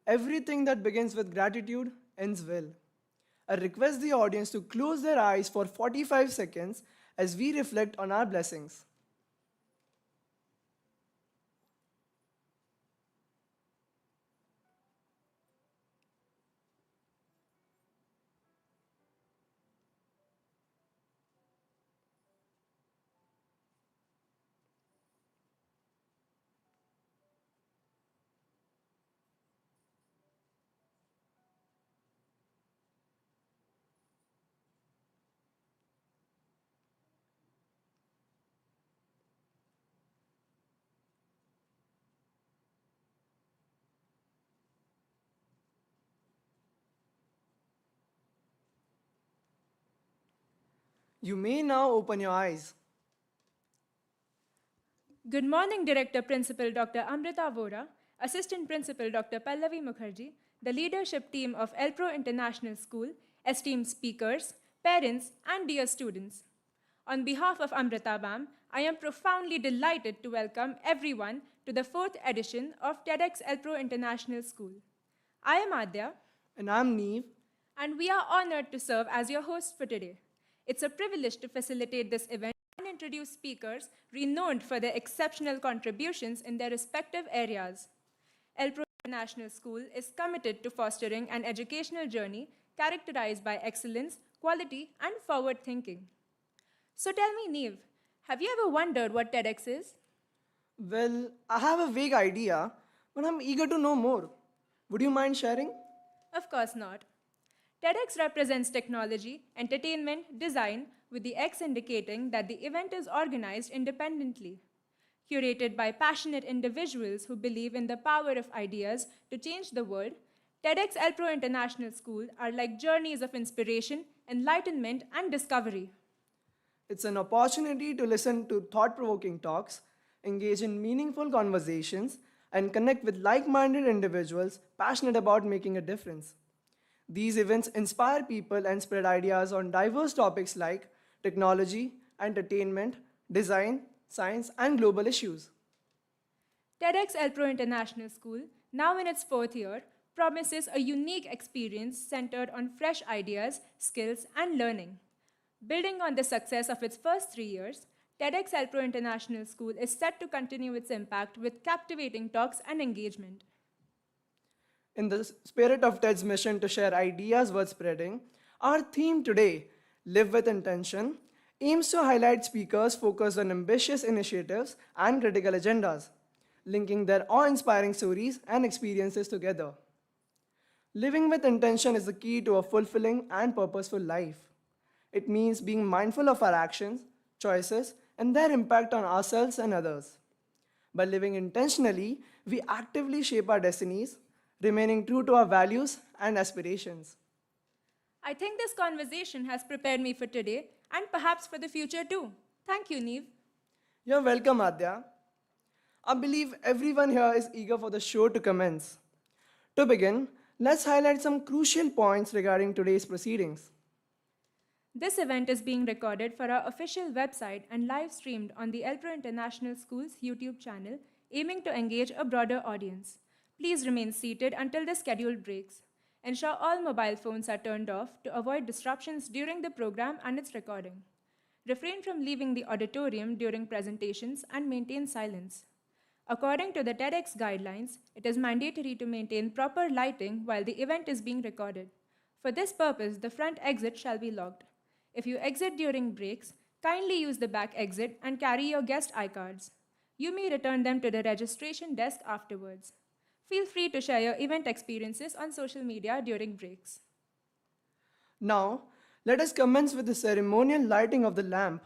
Everything that begins with gratitude ends well. I request the audience to close their eyes for 45 seconds as we reflect on our blessings. You may now open your eyes. Good morning, Director Principal Dr. Amrita Vora, Assistant Principal Dr. Pallavi Mukherjee, the leadership team of ELPRO International School, esteemed speakers, parents, and dear students. On behalf of Amrita Ma'am, I am profoundly delighted to welcome everyone to the 4th edition of TEDx ELPRO International School. I am Adya. And I'm Neve. And we are honored to serve as your host for today. It's a privilege to facilitate this event and introduce speakers renowned for their exceptional contributions in their respective areas. ELPRO International School is committed to fostering an educational journey characterized by excellence, quality, and forward thinking. So tell me, Neve, have you ever wondered what TEDx is? Well, I have a vague idea, but I'm eager to know more. Would you mind sharing? Of course not. TEDx represents technology, entertainment, design, with the X indicating that the event is organized independently. Curated by passionate individuals who believe in the power of ideas to change the world, TEDx ELPRO International School are like journeys of inspiration, enlightenment, and discovery. It's an opportunity to listen to thought-provoking talks, engage in meaningful conversations, and connect with like-minded individuals passionate about making a difference. These events inspire people and spread ideas on diverse topics like technology, entertainment, design, science, and global issues. TEDx ELPRO International School, now in its 4th year, promises a unique experience centered on fresh ideas, skills, and learning. Building on the success of its first 3 years, TEDx ELPRO International School is set to continue its impact with captivating talks and engagement. In the spirit of TED's mission to share ideas worth spreading, our theme today, Live with Intention, aims to highlight speakers focused on ambitious initiatives and critical agendas, linking their awe-inspiring stories and experiences together. Living with intention is the key to a fulfilling and purposeful life. It means being mindful of our actions, choices, and their impact on ourselves and others. By living intentionally, we actively shape our destinies, remaining true to our values and aspirations. I think this conversation has prepared me for today and perhaps for the future too. Thank you, Neve. You're welcome, Adya. I believe everyone here is eager for the show to commence. To begin, let's highlight some crucial points regarding today's proceedings. This event is being recorded for our official website and live streamed on the ELPRO International School's YouTube channel, aiming to engage a broader audience. Please remain seated until the scheduled breaks. Ensure all mobile phones are turned off to avoid disruptions during the program and its recording. Refrain from leaving the auditorium during presentations and maintain silence. According to the TEDx guidelines, it is mandatory to maintain proper lighting while the event is being recorded. For this purpose, the front exit shall be locked. If you exit during breaks, kindly use the back exit and carry your guest iCards. You may return them to the registration desk afterwards. Feel free to share your event experiences on social media during breaks. Now, let us commence with the ceremonial lighting of the lamp,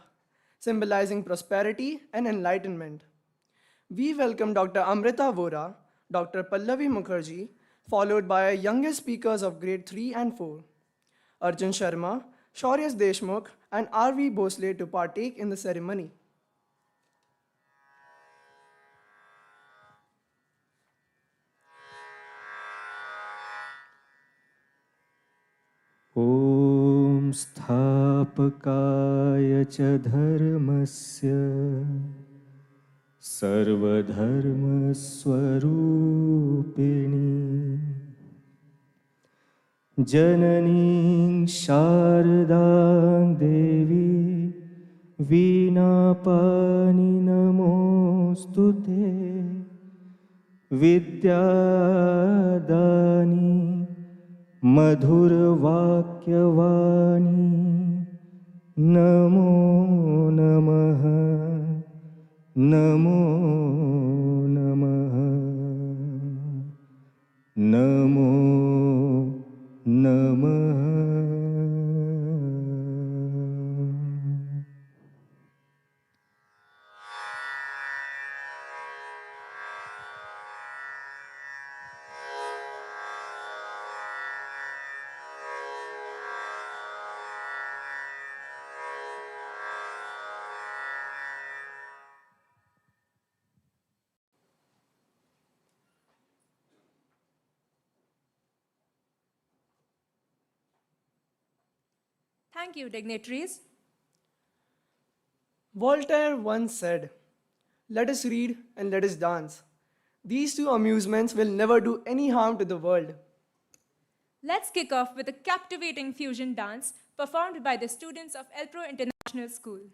symbolizing prosperity and enlightenment. We welcome Dr. Amrita Vora, Dr. Pallavi Mukherjee, followed by our youngest speakers of grade 3 and 4, Arjun Sharma, Shaurya Deshmukh, and R.V. Bhosle to partake in the ceremony. ॐ स्थापकाय च धर्मस्य सर्वधर्मस्वरूपिणी जननीं शारदां देवी वीणापाणि नमोऽस्तु ते विद्यादानी मधुरवाक्यवाणी नमो नमः नमो नमः नमो नमः Thank you, dignitaries. Voltaire once said, "Let us read and let us dance. These two amusements will never do any harm to the world." Let's kick off with a captivating fusion dance performed by the students of Elpro International School.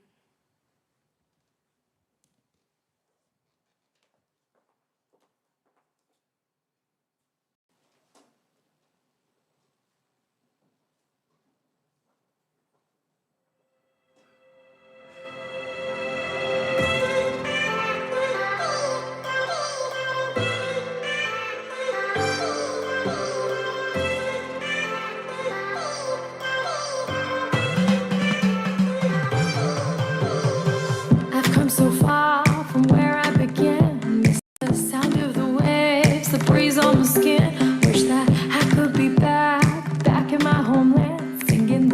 I've come so far from where I began. Miss the sound of the waves, the breeze on my skin. Wish that I could be back in my homeland, singing.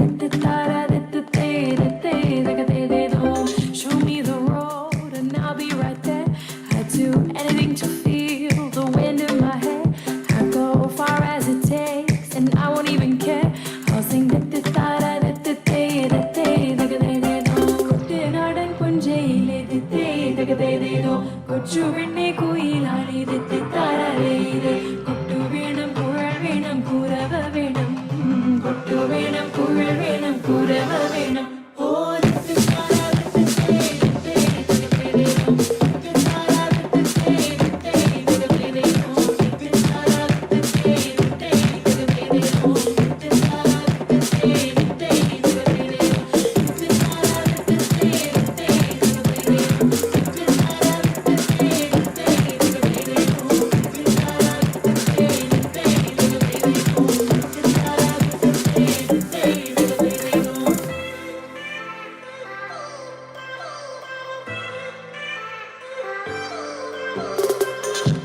Show me the road and I'll be right there. I'd do anything to feel the wind in my hair. I'd go far as it takes, and I won't even care. I'll sing. കൊച്ചു പെണ്ണെ കുയിലാളി താരേ കൊട്ടു വേണം കുഴൽ വേണം കുരവ വേണം കൊട്ടു വേണം കുഴൽ വേണം കുരവ വേണം ഓ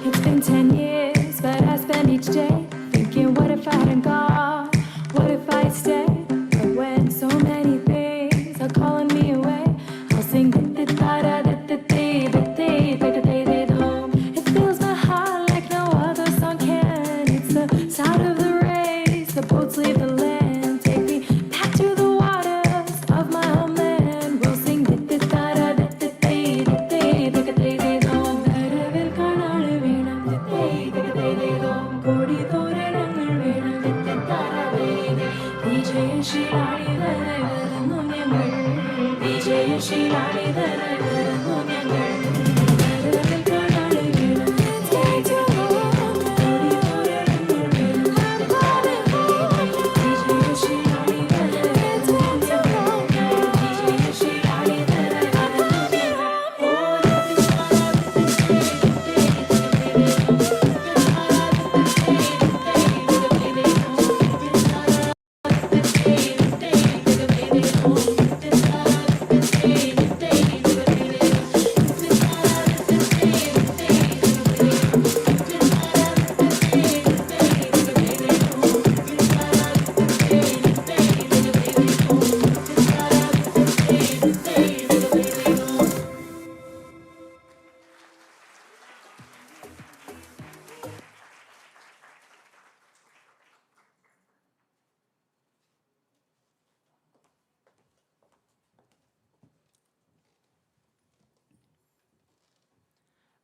It's been 10 years, but I spend each day thinking, what if I hadn't gone? What if I had stayed? But when so many things are calling me away, I'll sing. It fills my heart like no other song can. It's the sound of the race, the boats leave the land. Take me back to the waters of my homeland. We'll sing.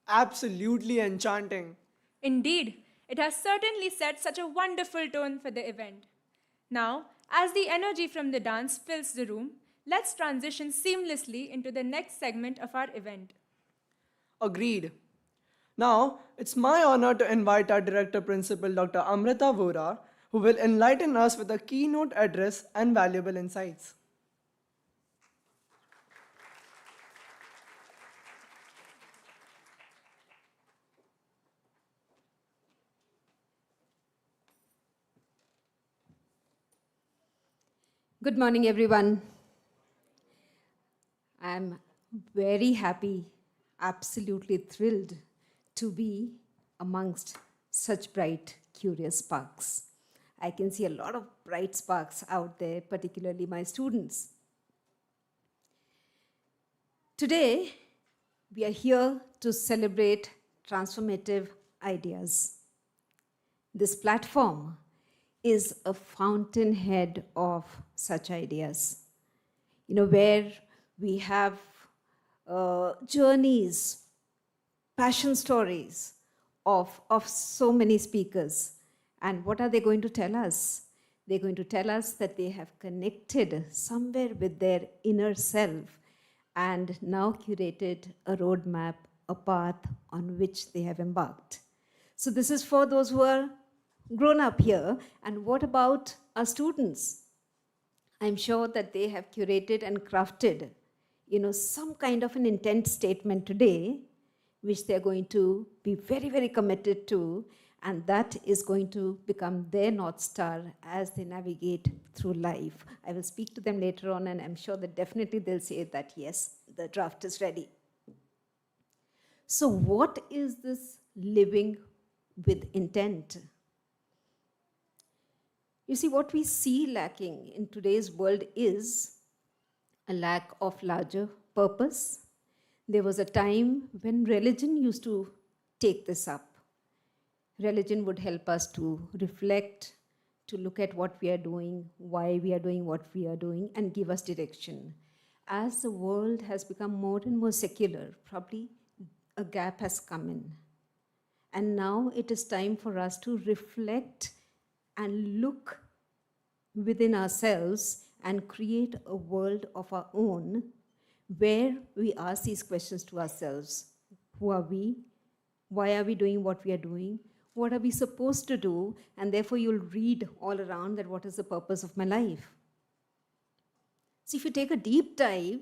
Absolutely enchanting. Indeed, it has certainly set such a wonderful tone for the event. Now, as the energy from the dance fills the room, let's transition seamlessly into the next segment of our event. Agreed. Now, it's my honor to invite our Director Principal Dr. Amrita Vora, who will enlighten us with a keynote address and valuable insights. Good morning, everyone. I'm very happy, absolutely thrilled to be amongst such bright, curious sparks. I can see a lot of bright sparks out there, particularly my students. Today, we are here to celebrate transformative ideas. This platform is a fountainhead of such ideas, where we have journeys, passion stories of so many speakers. And what are they going to tell us? They're going to tell us that they have connected somewhere with their inner self and now curated a roadmap, a path on which they have embarked. So this is for those who are grown up here. And what about our students? I'm sure that they have curated and crafted, some kind of an intent statement today, which they're going to be very, very committed to, and that is going to become their North Star as they navigate through life. I will speak to them later on, and I'm sure that definitely they'll say that, yes, the draft is ready. So what is this living with intent? You see, what we see lacking in today's world is a lack of larger purpose. There was a time when religion used to take this up. Religion would help us to reflect, to look at what we are doing, why we are doing what we are doing, and give us direction. As the world has become more and more secular, probably a gap has come in. And now it is time for us to reflect and look within ourselves and create a world of our own where we ask these questions to ourselves. Who are we? Why are we doing what we are doing? What are we supposed to do? And therefore you'll read all around that what is the purpose of my life. So if you take a deep dive,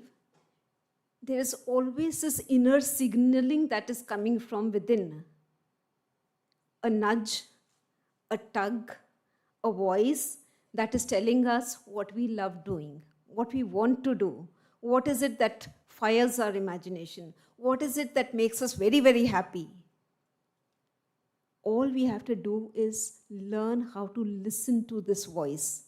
there is always this inner signaling that is coming from within. A nudge, a tug, a voice that is telling us what we love doing, what we want to do, what is it that fires our imagination, what is it that makes us very, very happy. All we have to do is learn how to listen to this voice.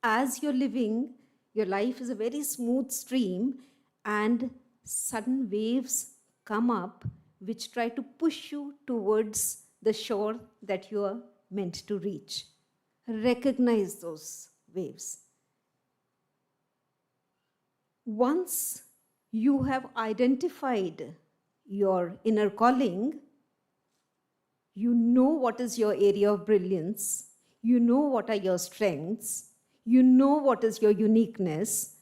As you're living, your life is a very smooth stream, and sudden waves come up which try to push you towards the shore that you are meant to reach. Recognize those waves. Once you have identified your inner calling, you know what is your area of brilliance, you know what are your strengths, you know what is your uniqueness.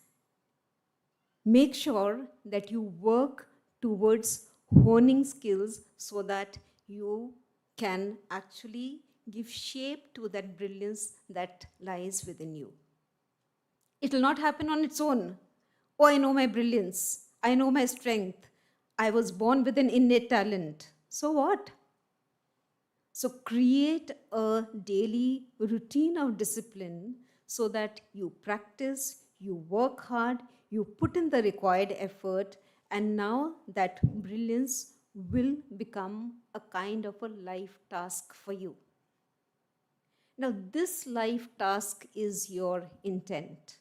Make sure that you work towards honing skills so that you can actually give shape to that brilliance that lies within you. It will not happen on its own. Oh, I know my brilliance. I know my strength. I was born with an innate talent. So what? So create a daily routine of discipline so that you practice, you work hard, you put in the required effort, and now that brilliance will become a kind of a life task for you. Now, this life task is your intent.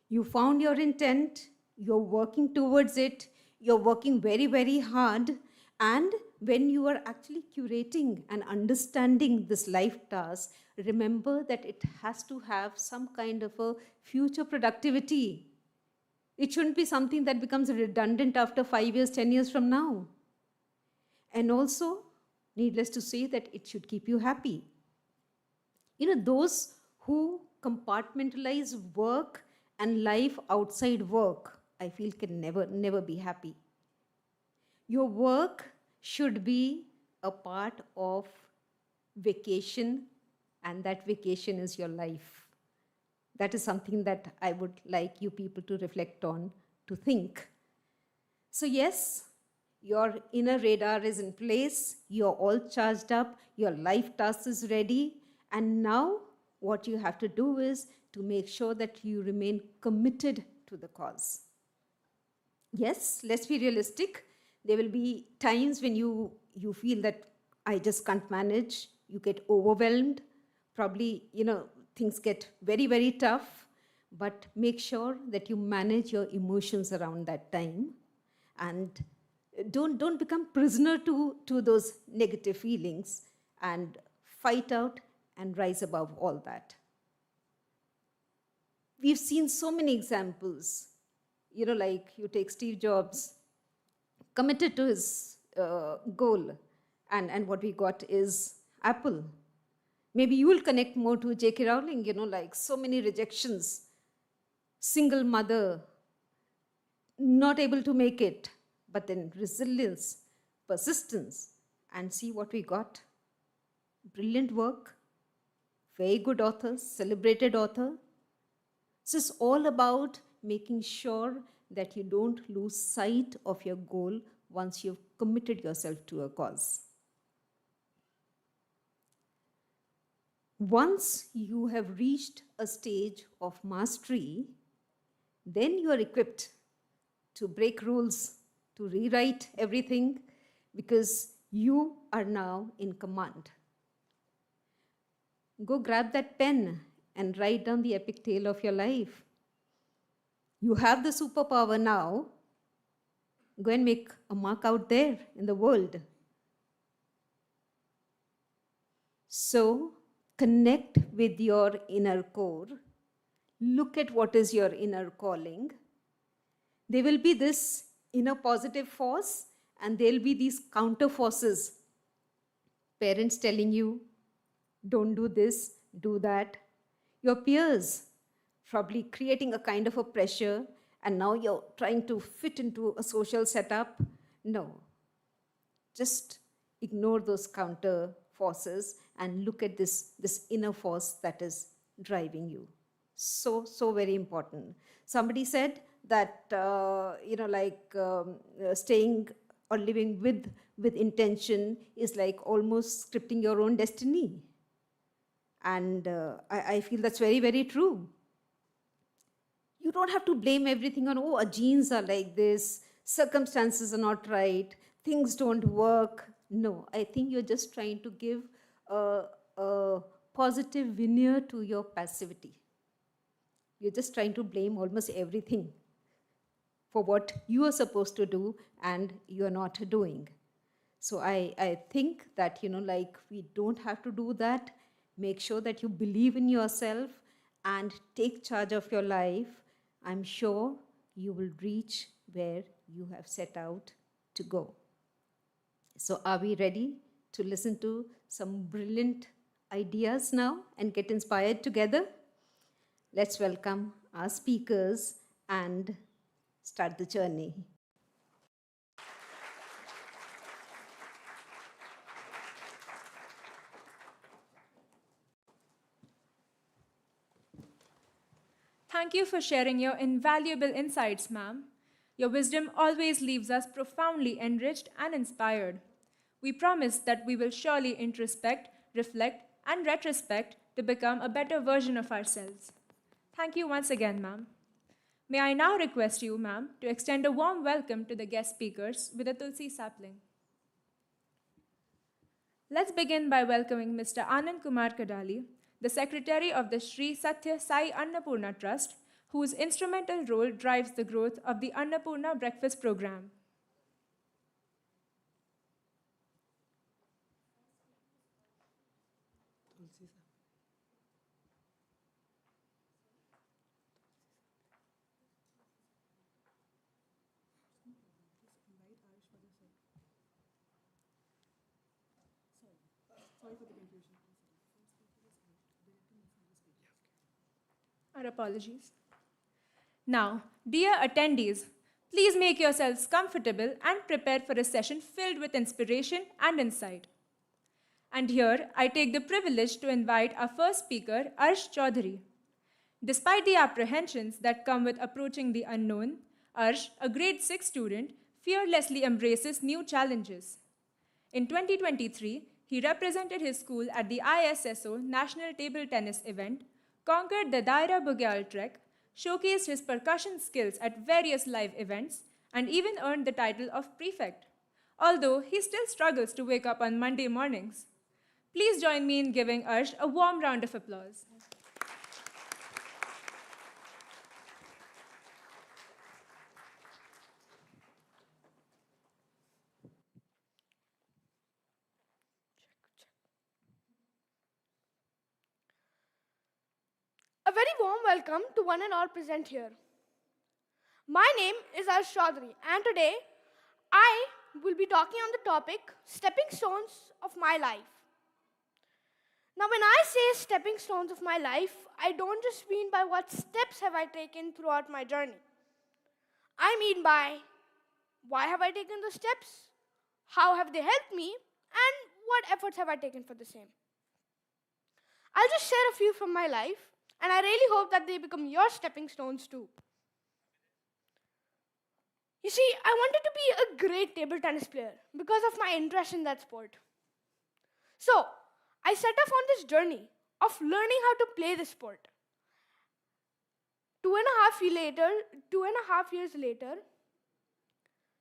You found your intent, you're working towards it, you're working very, very hard, and when you are actually curating and understanding this life task, remember that it has to have some kind of a future productivity. It shouldn't be something that becomes redundant after 5 years, 10 years from now. And also, Needless to say that it should keep you happy. Those who compartmentalize work and life outside work, I feel can never be happy. Your work should be a part of vacation, and that vacation is your life. That is something that I would like you people to reflect on, to think. So, yes, your inner radar is in place, you're all charged up, your life task is ready, and now what you have to do is to make sure that you remain committed to the cause. Yes, let's be realistic. There will be times when you feel that I just can't manage, you get overwhelmed, probably, things get very tough, but make sure that you manage your emotions around that time, and don't become prisoner to those negative feelings, and fight out and rise above all that. We've seen so many examples, like you take Steve Jobs, committed to his goal, and what we got is Apple. Maybe you will connect more to J.K. Rowling, like so many rejections, single mother, not able to make it, but then resilience, persistence, and see what we got. Brilliant work, very good author, celebrated author. So it's all about making sure that you don't lose sight of your goal once you've committed yourself to a cause. Once you have reached a stage of mastery, then you are equipped to break rules, to rewrite everything, because you are now in command. Go grab that pen and write down the epic tale of your life. You have the superpower now. Go and make a mark out there in the world. So, connect with your inner core. Look at what is your inner calling. There will be this inner positive force, and there will be these counter forces. Parents telling you, don't do this, do that. Your peers probably creating a kind of a pressure, and now you're trying to fit into a social setup. No, just ignore those counter forces and look at this inner force that is driving you. So very important. Somebody said that staying or living with intention is like almost scripting your own destiny. And I feel that's very true. You don't have to blame everything on, our genes are like this, circumstances are not right, things don't work. No, I think you're just trying to give a positive veneer to your passivity. You're just trying to blame almost everything for what you are supposed to do and you're not doing. So I think that, we don't have to do that. Make sure that you believe in yourself and take charge of your life. I'm sure you will reach where you have set out to go. So are we ready to listen to some brilliant ideas now and get inspired together? Let's welcome our speakers and start the journey. Thank you for sharing your invaluable insights, ma'am. Your wisdom always leaves us profoundly enriched and inspired. We promise that we will surely introspect, reflect, and retrospect to become a better version of ourselves. Thank you once again, ma'am. May I now request you, ma'am, to extend a warm welcome to the guest speakers with a Tulsi sapling. Let's begin by welcoming Mr. Anand Kumar Kadali, the Secretary of the Sri Satya Sai Annapurna Trust, whose instrumental role drives the growth of the Annapurna Breakfast Program. Our apologies. Now, dear attendees, please make yourselves comfortable and prepare for a session filled with inspiration and insight. And here, I take the privilege to invite our first speaker, Arsh Chaudhary. Despite the apprehensions that come with approaching the unknown, Arsh, a grade 6 student, fearlessly embraces new challenges. In 2023, he represented his school at the ISSO National Table Tennis event, conquered the Daira Bugyal Trek, showcased his percussion skills at various live events, and even earned the title of prefect, although he still struggles to wake up on Monday mornings. Please join me in giving Arsh a warm round of applause. A very warm welcome to one and all present here. My name is Arsh Chaudhary, and today I will be talking on the topic stepping stones of my life. Now, when I say stepping stones of my life, I don't just mean by what steps have I taken throughout my journey. I mean by why have I taken those steps, how have they helped me, and what efforts have I taken for the same. I'll just share a few from my life, and I really hope that they become your stepping stones too. You see, I wanted to be a great table tennis player because of my interest in that sport. So, I set off on this journey of learning how to play the sport. 2.5 years later,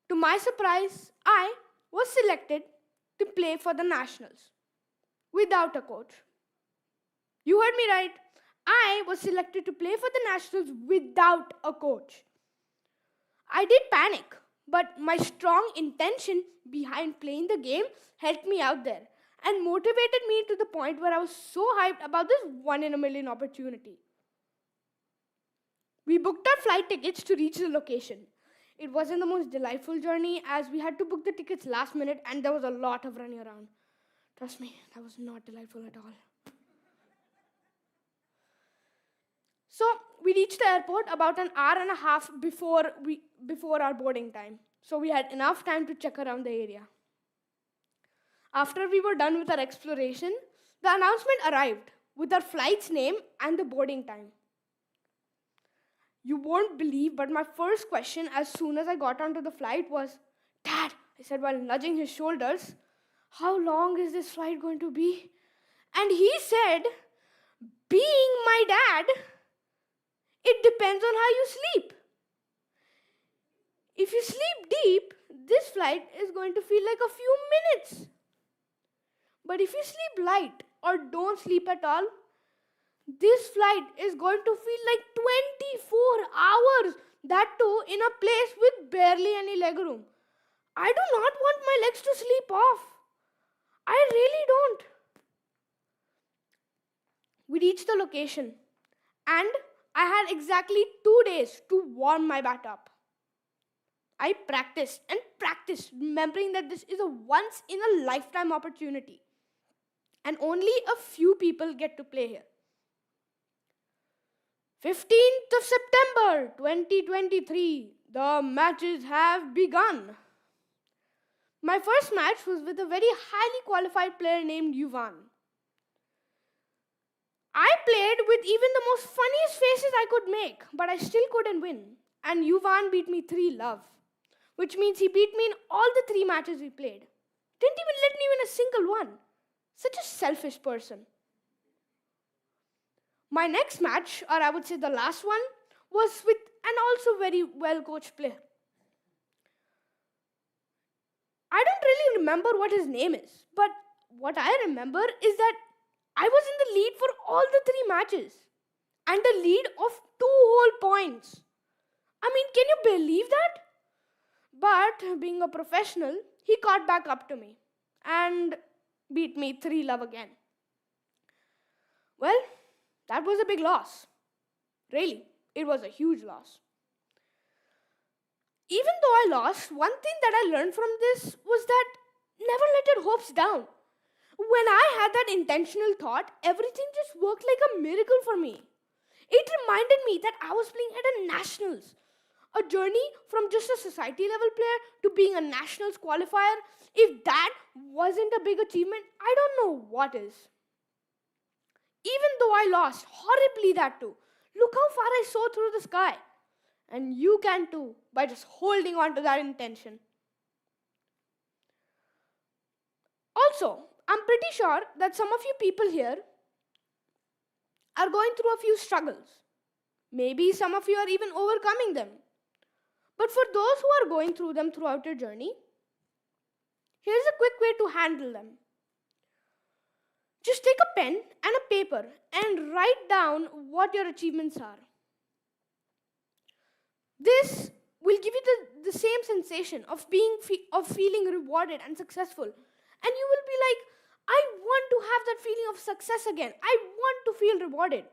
to my surprise, I was selected to play for the nationals without a coach. You heard me right. I was selected to play for the nationals without a coach. I did panic, but my strong intention behind playing the game helped me out there and motivated me to the point where I was so hyped about this one in a million opportunity. We booked our flight tickets to reach the location. It wasn't the most delightful journey as we had to book the tickets last minute and there was a lot of running around. Trust me, that was not delightful at all. So we reached the airport about an hour and a half before our boarding time. So we had enough time to check around the area. After we were done with our exploration, the announcement arrived with our flight's name and the boarding time. You won't believe, but my first question as soon as I got onto the flight was, "Dad," I said while nudging his shoulders, "how long is this flight going to be?" And he said, "Being my dad, it depends on how you sleep. If you sleep deep, this flight is going to feel like a few minutes. But if you sleep light or don't sleep at all, this flight is going to feel like 24 hours, that too in a place with barely any legroom. I do not want my legs to sleep off. I really don't." We reached the location and I had exactly 2 days to warm my bat up. I practiced and practiced, remembering that this is a once in a lifetime opportunity and only a few people get to play here. 15th of September 2023, the matches have begun. My first match was with a very highly qualified player named Yuvan. I played with even the most funniest faces I could make, but I still couldn't win. And Yuvan beat me 3-love, which means he beat me in all the 3 matches we played. Didn't even let me win a single one. Such a selfish person. My next match, or I would say the last one, was with an also very well-coached player. I don't really remember what his name is, but what I remember is that I was in the lead for all the 3 matches and a lead of 2 whole points. I mean, can you believe that? But being a professional, he caught back up to me and beat me 3-love again. Well, that was a big loss. Really, it was a huge loss. Even though I lost, one thing that I learned from this was that never let your hopes down. When I had that intentional thought, everything just worked like a miracle for me. It reminded me that I was playing at a nationals. A journey from just a society level player to being a nationals qualifier. If that wasn't a big achievement, I don't know what is. Even though I lost horribly that too, look how far I saw through the sky. And you can too by just holding on to that intention. Also, I'm pretty sure that some of you people here are going through a few struggles. Maybe some of you are even overcoming them. But for those who are going through them throughout your journey, here's a quick way to handle them. Just take a pen and a paper and write down what your achievements are. This will give you the same sensation of feeling rewarded and successful. And you will be like, I want to have that feeling of success again. I want to feel rewarded.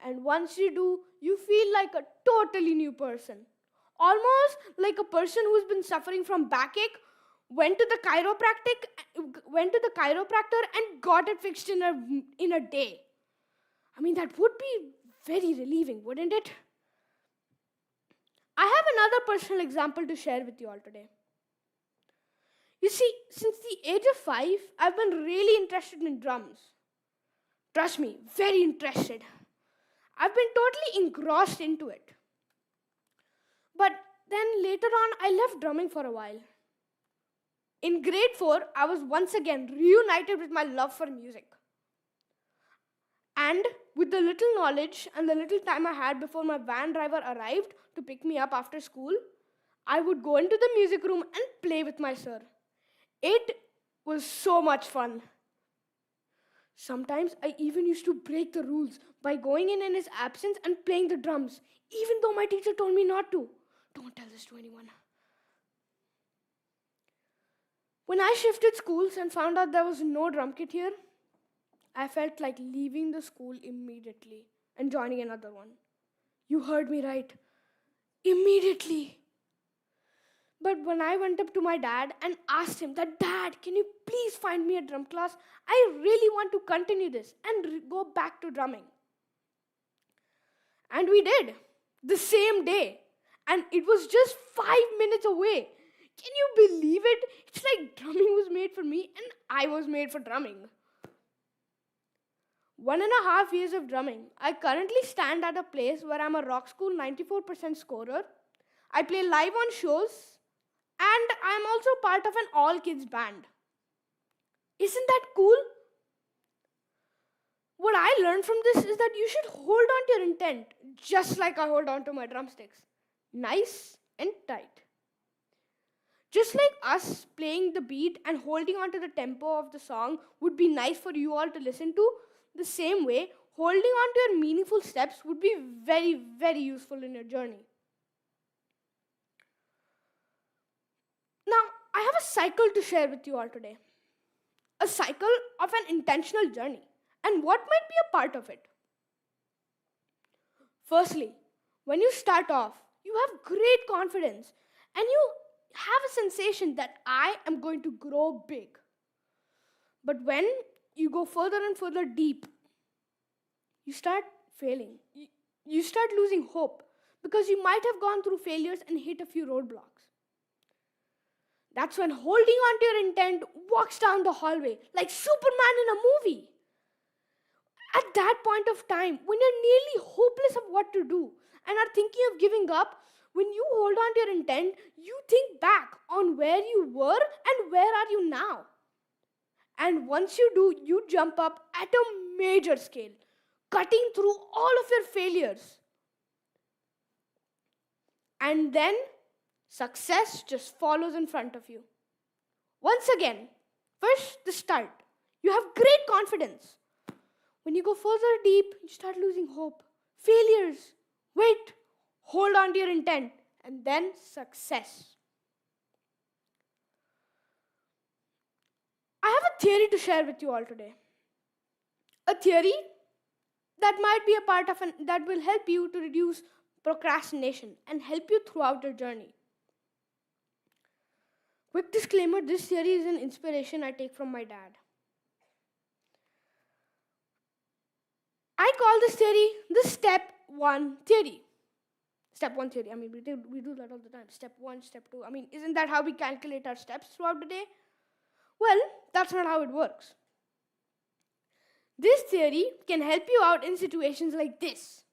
And once you do, you feel like a totally new person. Almost like a person who's been suffering from backache, went to the chiropractor and got it fixed in a day. I mean, that would be very relieving, wouldn't it? I have another personal example to share with you all today. You see, since the age of 5, I've been really interested in drums. Trust me, very interested. I've been totally engrossed into it. But then later on, I left drumming for a while. In grade 4, I was once again reunited with my love for music. And with the little knowledge and the little time I had before my van driver arrived to pick me up after school, I would go into the music room and play with my sir. It was so much fun. Sometimes I even used to break the rules by going in his absence and playing the drums, even though my teacher told me not to. Don't tell this to anyone. When I shifted schools and found out there was no drum kit here, I felt like leaving the school immediately and joining another one. You heard me right. Immediately. But when I went up to my dad and asked him that, Dad, can you please find me a drum class? I really want to continue this and go back to drumming. And we did, the same day. And it was just 5 minutes away. Can you believe it? It's like drumming was made for me and I was made for drumming. 1.5 years of drumming. I currently stand at a place where I'm a rock school 94% scorer. I play live on shows and I'm also part of an all-kids band. Isn't that cool? What I learned from this is that you should hold on to your intent just like I hold on to my drumsticks. Nice and tight. Just like us playing the beat and holding on to the tempo of the song would be nice for you all to listen to, the same way, holding on to your meaningful steps would be very, very useful in your journey. Now, I have a cycle to share with you all today. A cycle of an intentional journey and what might be a part of it. Firstly, when you start off, you have great confidence and you have a sensation that I am going to grow big. But when you go further and further deep, you start failing. You start losing hope because you might have gone through failures and hit a few roadblocks. That's when holding on to your intent walks down the hallway like Superman in a movie. At that point of time, when you're nearly hopeless of what to do and are thinking of giving up, when you hold on to your intent, you think back on where you were and where are you now. And once you do, you jump up at a major scale, cutting through all of your failures. And then success just follows in front of you. Once again, first the start. You have great confidence. When you go further deep, you start losing hope. Failures. Wait. Hold on to your intent. And then success. I have a theory to share with you all today. A theory that might be a part of that will help you to reduce procrastination and help you throughout your journey. Quick disclaimer, this theory is an inspiration I take from my dad. I call this theory the step one theory. Step one theory. I mean, we do that all the time. Step one, step two. I mean, isn't that how we calculate our steps throughout the day? Well, that's not how it works. This theory can help you out in situations like this.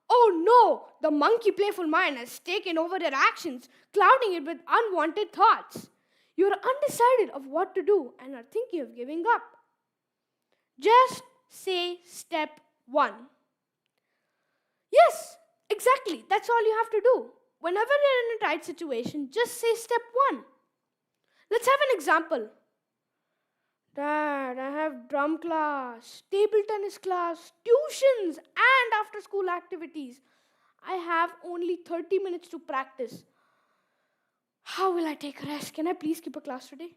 Oh no, the monkey playful mind has taken over your actions, clouding it with unwanted thoughts. You're undecided of what to do and are thinking of giving up. Just say step one. Yes, exactly. That's all you have to do. Whenever you're in a tight situation, just say step one. Let's have an example. Dad, I have drum class, table tennis class, tuitions, and after school activities. I have only 30 minutes to practice. How will I take a rest? Can I please skip a class today?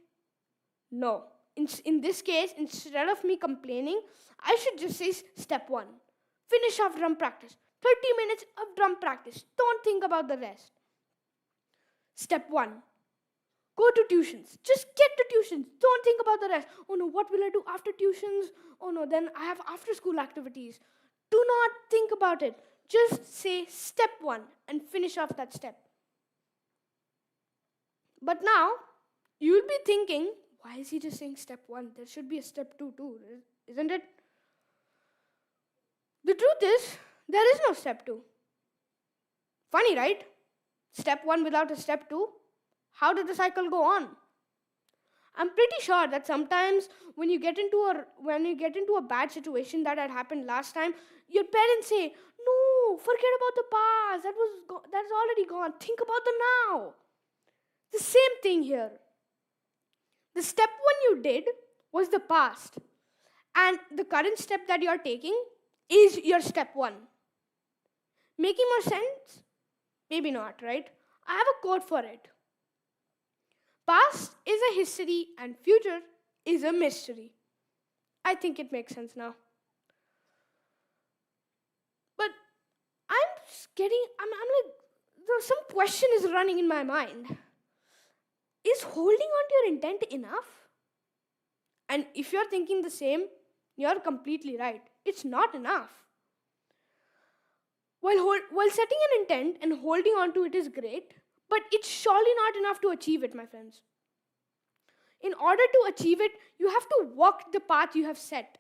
No. In this case, instead of me complaining, I should just say step one. Finish off drum practice. 30 minutes of drum practice. Don't think about the rest. Step one. Go to tuitions. Just get to tuitions. Don't think about the rest. Oh no, what will I do after tuitions? Oh no, then I have after school activities. Do not think about it. Just say step one and finish off that step. But now, you'll be thinking, why is he just saying step one? There should be a step two too, isn't it? The truth is, there is no step two. Funny, right? Step one without a step two. How did the cycle go on? I'm pretty sure that sometimes when you get into a bad situation that had happened last time, your parents say, "No, forget about the past. That's already gone. Think about the now." The same thing here. The step one you did was the past, and the current step that you're taking is your step one. Making more sense? Maybe not, right? I have a quote for it. Past is a history and future is a mystery. I think it makes sense now. But I'm like, some question is running in my mind. Is holding on to your intent enough? And if you're thinking the same, you're completely right. It's not enough. While setting an intent and holding on to it is great, but it's surely not enough to achieve it, my friends. In order to achieve it, you have to walk the path you have set.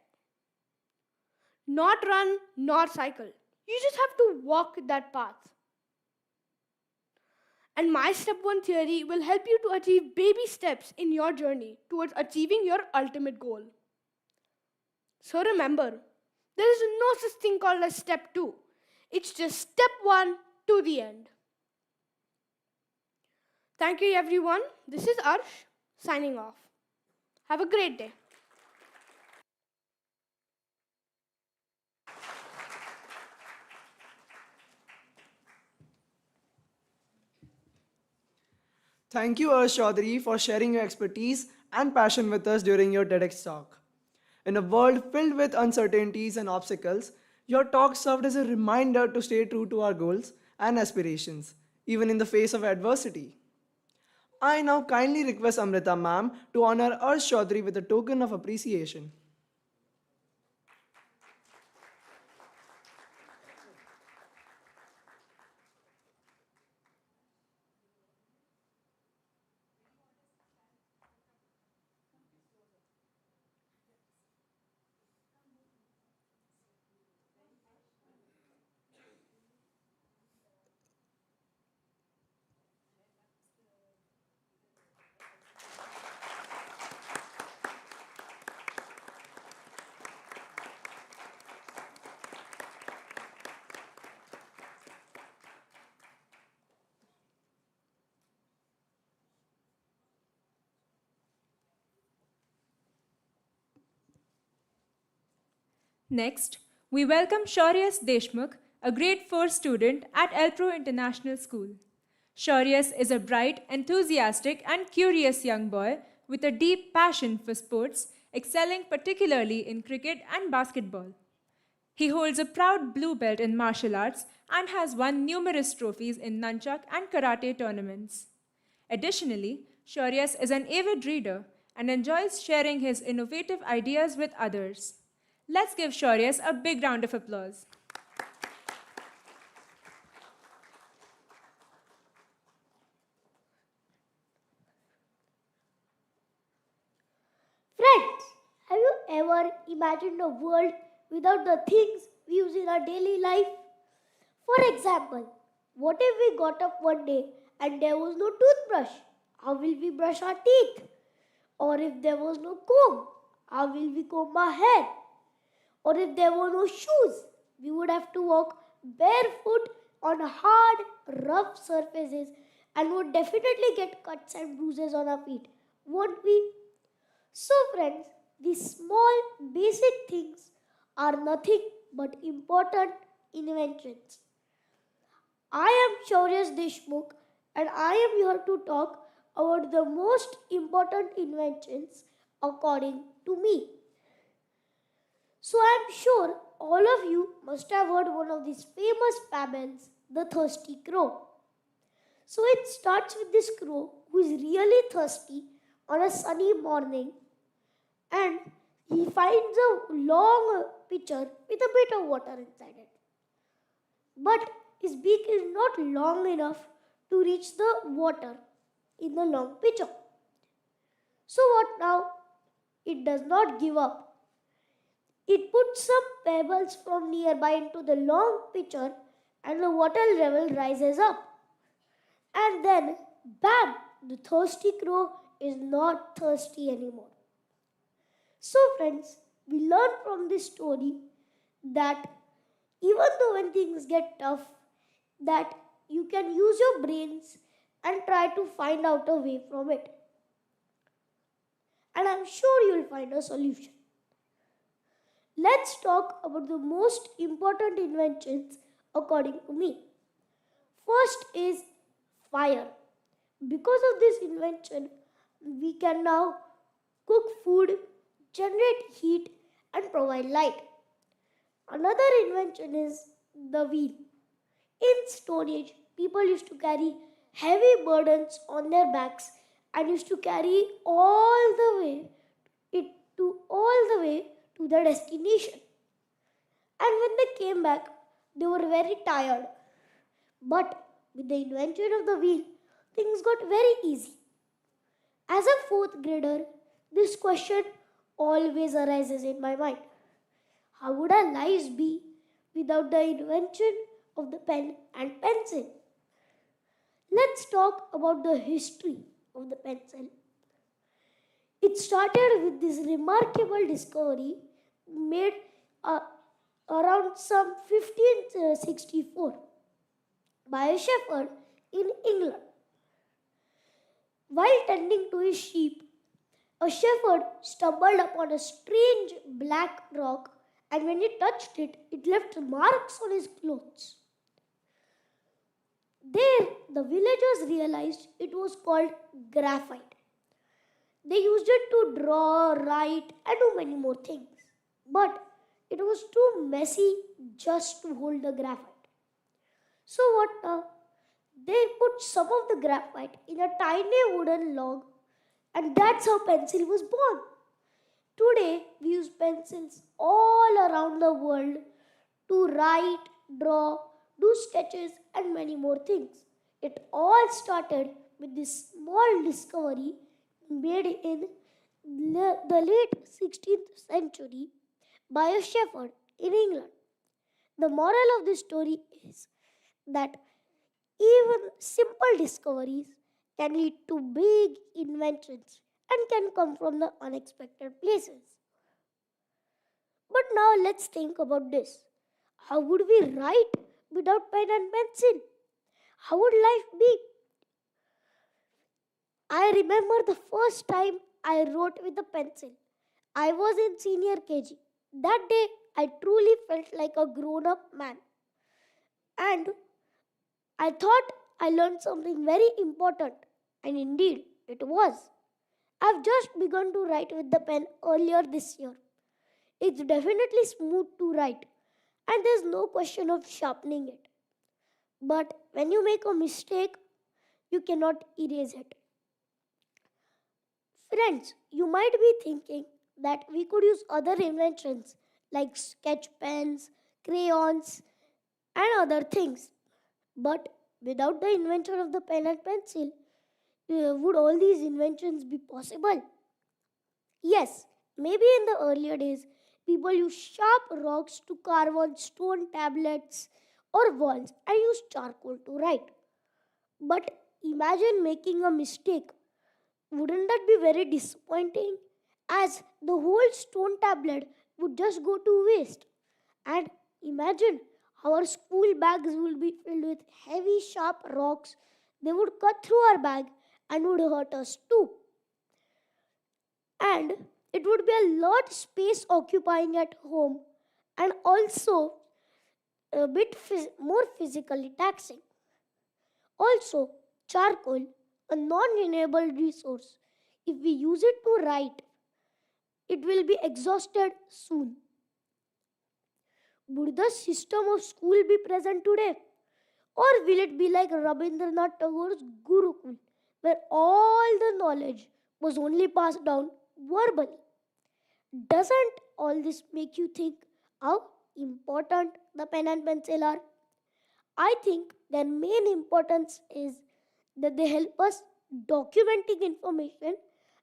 Not run, nor cycle. You just have to walk that path. And my step one theory will help you to achieve baby steps in your journey towards achieving your ultimate goal. So remember, there is no such thing called a step two. It's just step one to the end. Thank you, everyone. This is Arsh, signing off. Have a great day. Thank you, Arsh Chaudhary, for sharing your expertise and passion with us during your TEDx talk. In a world filled with uncertainties and obstacles, your talk served as a reminder to stay true to our goals and aspirations, even in the face of adversity. I now kindly request Amrita ma'am to honor Arsh Chaudhary with a token of appreciation. Next, we welcome Shauryas Deshmukh, a grade 4 student at Elpro International School. Shauryas is a bright, enthusiastic, and curious young boy with a deep passion for sports, excelling particularly in cricket and basketball. He holds a proud blue belt in martial arts and has won numerous trophies in nunchuck and karate tournaments. Additionally, Shauryas is an avid reader and enjoys sharing his innovative ideas with others. Let's give Shaurya's a big round of applause. Friends, have you ever imagined a world without the things we use in our daily life? For example, what if we got up one day and there was no toothbrush? How will we brush our teeth? Or if there was no comb, how will we comb our hair? Or if there were no shoes, we would have to walk barefoot on hard, rough surfaces and would definitely get cuts and bruises on our feet, won't we? So, friends, these small, basic things are nothing but important inventions. I am Shaurya Deshmukh and I am here to talk about the most important inventions according to me. So I am sure all of you must have heard one of these famous fables, the thirsty crow. So it starts with this crow who is really thirsty on a sunny morning and he finds a long pitcher with a bit of water inside it. But his beak is not long enough to reach the water in the long pitcher. So what now? It does not give up. It puts some pebbles from nearby into the long pitcher and the water level rises up. And then, bam! The thirsty crow is not thirsty anymore. So, friends, we learn from this story that even though when things get tough, that you can use your brains and try to find out a way from it. And I'm sure you'll find a solution. Let's talk about the most important inventions according to me. First is fire. Because of this invention, we can now cook food, generate heat, and provide light. Another invention is the wheel. In Stone Age, people used to carry heavy burdens on their backs and used to carry all the way to their destination. And when they came back, they were very tired. But with the invention of the wheel, things got very easy. As a fourth grader, this question always arises in my mind. How would our lives be without the invention of the pen and pencil? Let's talk about the history of the pencil. It started with this remarkable discovery made around some 1564 by a shepherd in England. While tending to his sheep, a shepherd stumbled upon a strange black rock, and when he touched it, it left marks on his clothes. There, the villagers realized it was called graphite. They used it to draw, write, and do many more things. But it was too messy just to hold the graphite. So what now? They put some of the graphite in a tiny wooden log, and that's how pencil was born. Today, we use pencils all around the world to write, draw, do sketches, and many more things. It all started with this small discovery made in the late 16th century by a shepherd in England. The moral of this story is that even simple discoveries can lead to big inventions and can come from the unexpected places. But now let's think about this. How would we write without pen and pencil? How would life be? I remember the first time I wrote with a pencil. I was in senior KG. That day, I truly felt like a grown up man. And I thought I learned something very important. And indeed, it was. I've just begun to write with the pen earlier this year. It's definitely smooth to write, and there's no question of sharpening it. But when you make a mistake, you cannot erase it. Friends, you might be thinking that we could use other inventions like sketch pens, crayons, and other things. But without the invention of the pen and pencil, would all these inventions be possible? Yes, maybe in the earlier days, people used sharp rocks to carve on stone tablets or walls and used charcoal to write. But imagine making a mistake. Wouldn't that be very disappointing? As the whole stone tablet would just go to waste. And imagine our school bags will be filled with heavy, sharp rocks. They would cut through our bag and would hurt us too. And it would be a lot space occupying at home and also a bit more physically taxing. Also, charcoal, a non renewable resource, if we use it to write, it will be exhausted soon. Would the system of school be present today? Or will it be like Rabindranath Tagore's Gurukul, where all the knowledge was only passed down verbally? Doesn't all this make you think how important the pen and pencil are? I think their main importance is that they help us documenting information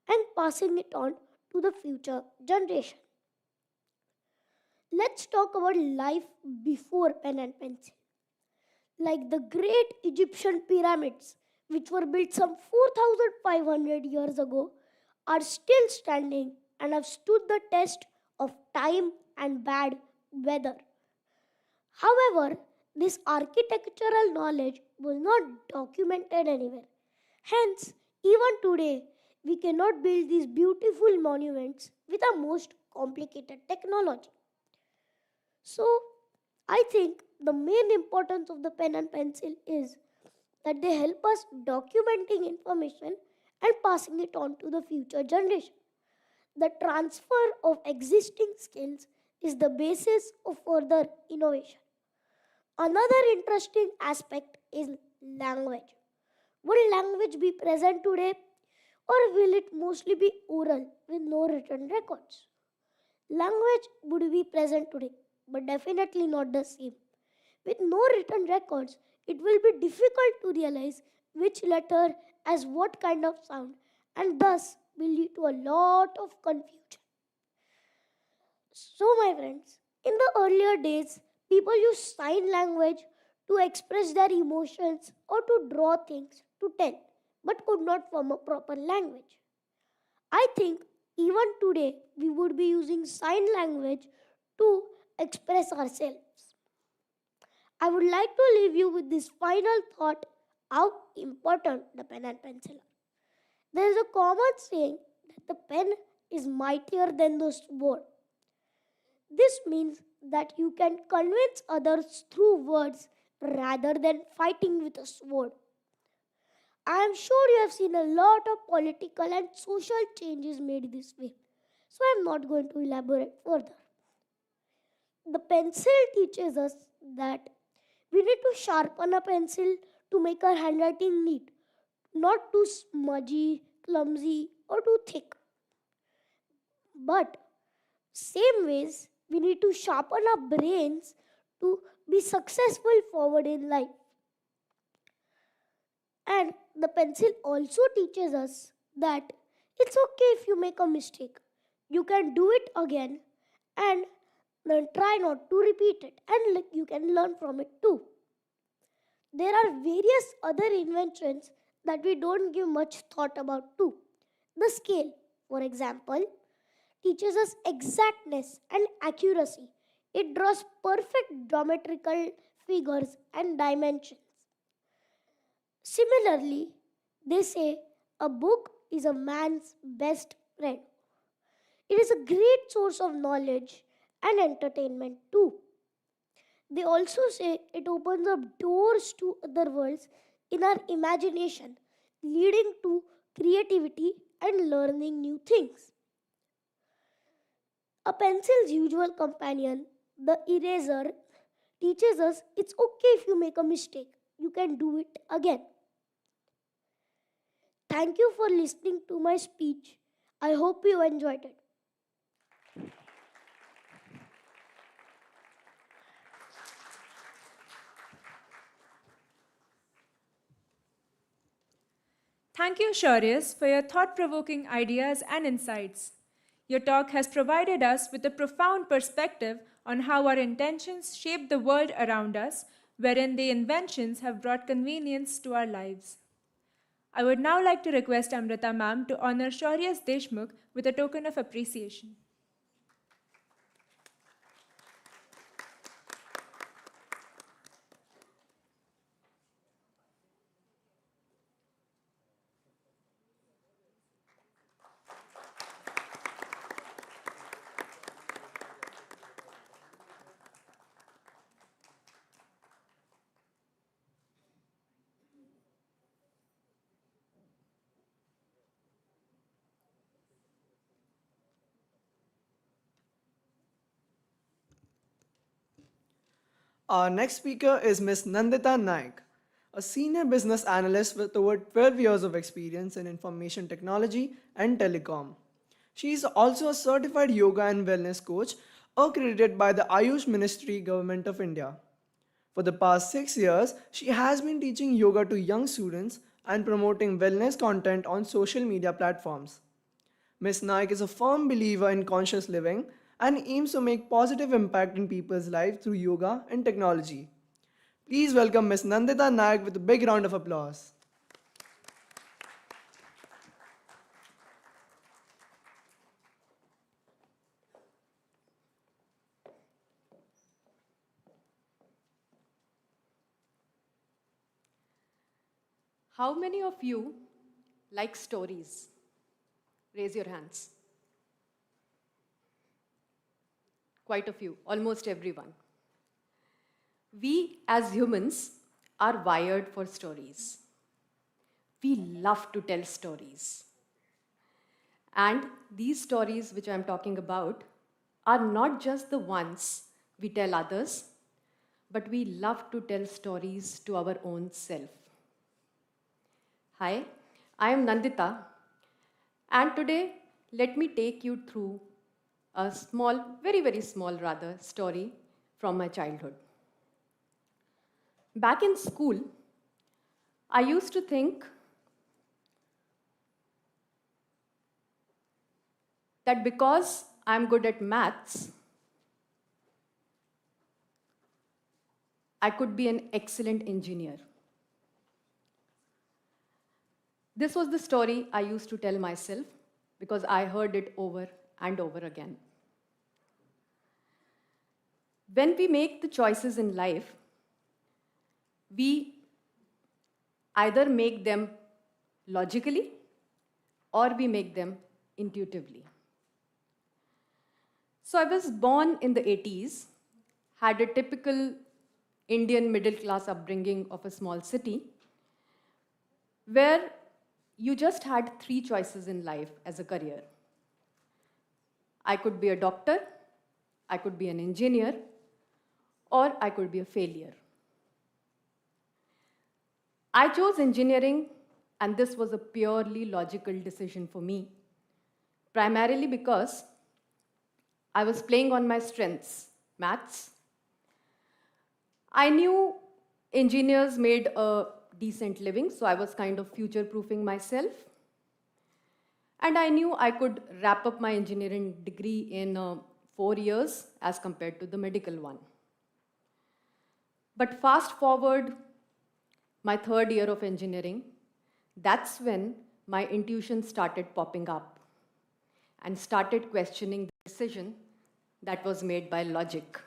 and passing it on to the future generation. Let's talk about life before pen and pencil. Like the great Egyptian pyramids, which were built some 4,500 years ago, are still standing and have stood the test of time and bad weather. However, this architectural knowledge was not documented anywhere. Hence, even today, we cannot build these beautiful monuments with the most complicated technology. So, I think the main importance of the pen and pencil is that they help us documenting information and passing it on to the future generation. The transfer of existing skills is the basis of further innovation. Another interesting aspect is language. Will language be present today or will it mostly be oral with no written records? Language would be present today, but definitely not the same. With no written records, it will be difficult to realize which letter has what kind of sound and thus will lead to a lot of confusion. So, my friends, in the earlier days, people used sign language to express their emotions or to draw things to tell, but could not form a proper language. I think even today we would be using sign language to express ourselves. I would like to leave you with this final thought how important the pen and pencil are. There is a common saying that the pen is mightier than the sword. This means that you can convince others through words rather than fighting with a sword. I am sure you have seen a lot of political and social changes made this way, so I am not going to elaborate further. The pencil teaches us that we need to sharpen a pencil to make our handwriting neat, not too smudgy, clumsy, or too thick. But same ways, we need to sharpen our brains to be successful forward in life. And the pencil also teaches us that it's okay if you make a mistake. You can do it again and then try not to repeat it, and you can learn from it too. There are various other inventions that we don't give much thought about too. The scale, for example, teaches us exactness and accuracy. It draws perfect geometrical figures and dimensions. Similarly, they say a book is a man's best friend. It is a great source of knowledge and entertainment too. They also say it opens up doors to other worlds in our imagination, leading to creativity and learning new things. A pencil's usual companion, the eraser, teaches us it's okay if you make a mistake. You can do it again. Thank you for listening to my speech. I hope you enjoyed it. Thank you, Shaurya's, for your thought provoking ideas and insights. Your talk has provided us with a profound perspective on how our intentions shape the world around us, wherein the inventions have brought convenience to our lives. I would now like to request Amrita ma'am to honor Shaurya's Deshmukh with a token of appreciation. Our next speaker is Ms. Nandita Naik, a senior business analyst with over 12 years of experience in information technology and telecom. She is also a certified yoga and wellness coach accredited by the Ayush Ministry, Government of India. For the past 6 years, she has been teaching yoga to young students and promoting wellness content on social media platforms. Ms. Naik is a firm believer in conscious living and aims to make positive impact in people's lives through yoga and technology. Please welcome Ms. Nandita Naik with a big round of applause. How many of you like stories? Raise your hands. Quite a few, almost everyone. We as humans are wired for stories. We love to tell stories. And these stories which I'm talking about are not just the ones we tell others, but we love to tell stories to our own self. Hi, I am Nandita, and today let me take you through a small, very, very small rather, story from my childhood. Back in school, I used to think that because I'm good at maths, I could be an excellent engineer. This was the story I used to tell myself because I heard it over and over again. When we make the choices in life, we either make them logically or we make them intuitively. So I was born in the 80s, had a typical Indian middle class upbringing of a small city, where you just had three choices in life as a career. I could be a doctor, I could be an engineer, or I could be a failure. I chose engineering, and this was a purely logical decision for me, primarily because I was playing on my strengths, maths. I knew engineers made a decent living, so I was kind of future-proofing myself. And I knew I could wrap up my engineering degree in 4 years as compared to the medical one. But fast forward my third year of engineering, that's when my intuition started popping up and started questioning the decision that was made by logic.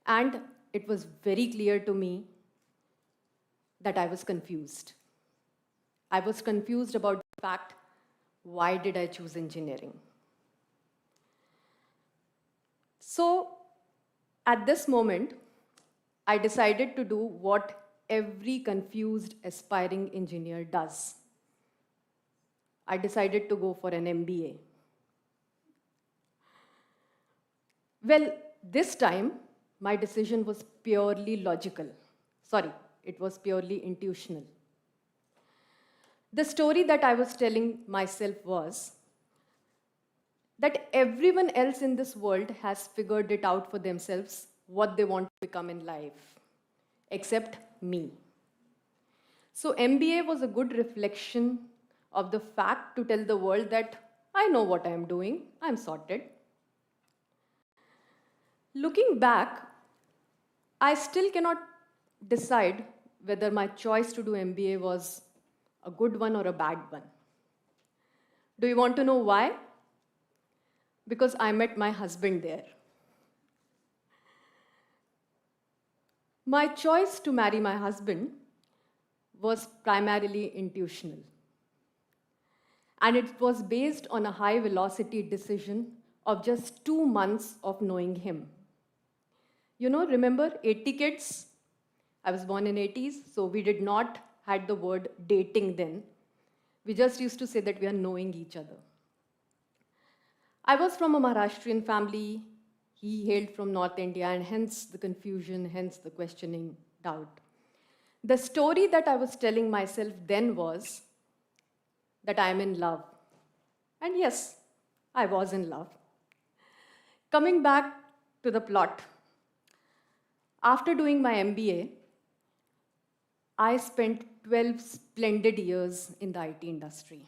And it was very clear to me that I was confused. I was confused about the fact, why did I choose engineering? So at this moment, I decided to do what every confused aspiring engineer does. I decided to go for an MBA. Well, this time, my decision was purely logical. Sorry, it was purely intuitional. The story that I was telling myself was that everyone else in this world has figured it out for themselves what they want to become in life, except me. So MBA was a good reflection of the fact to tell the world that I know what I am doing, I'm sorted. Looking back, I still cannot decide whether my choice to do MBA was a good one or a bad one. Do you want to know why? Because I met my husband there. My choice to marry my husband was primarily intuitional. And it was based on a high velocity decision of just 2 months of knowing him. You know, remember 80 kids? I was born in 80s, so we did not had the word dating then. We just used to say that we are knowing each other. I was from a Maharashtrian family. He hailed from North India, and hence the confusion, hence the questioning, doubt. The story that I was telling myself then was that I am in love. And yes, I was in love. Coming back to the plot, after doing my MBA, I spent 12 splendid years in the IT industry.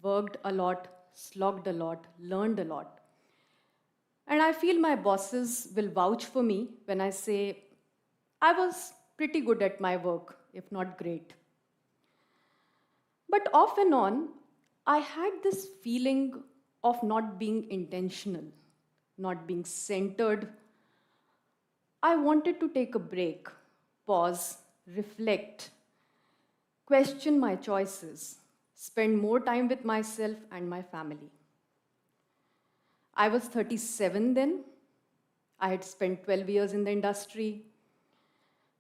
Worked a lot, slogged a lot, learned a lot. And I feel my bosses will vouch for me when I say I was pretty good at my work, if not great. But off and on, I had this feeling of not being intentional, not being centered. I wanted to take a break, pause, reflect, question my choices, spend more time with myself and my family. I was 37 then. I had spent 12 years in the industry,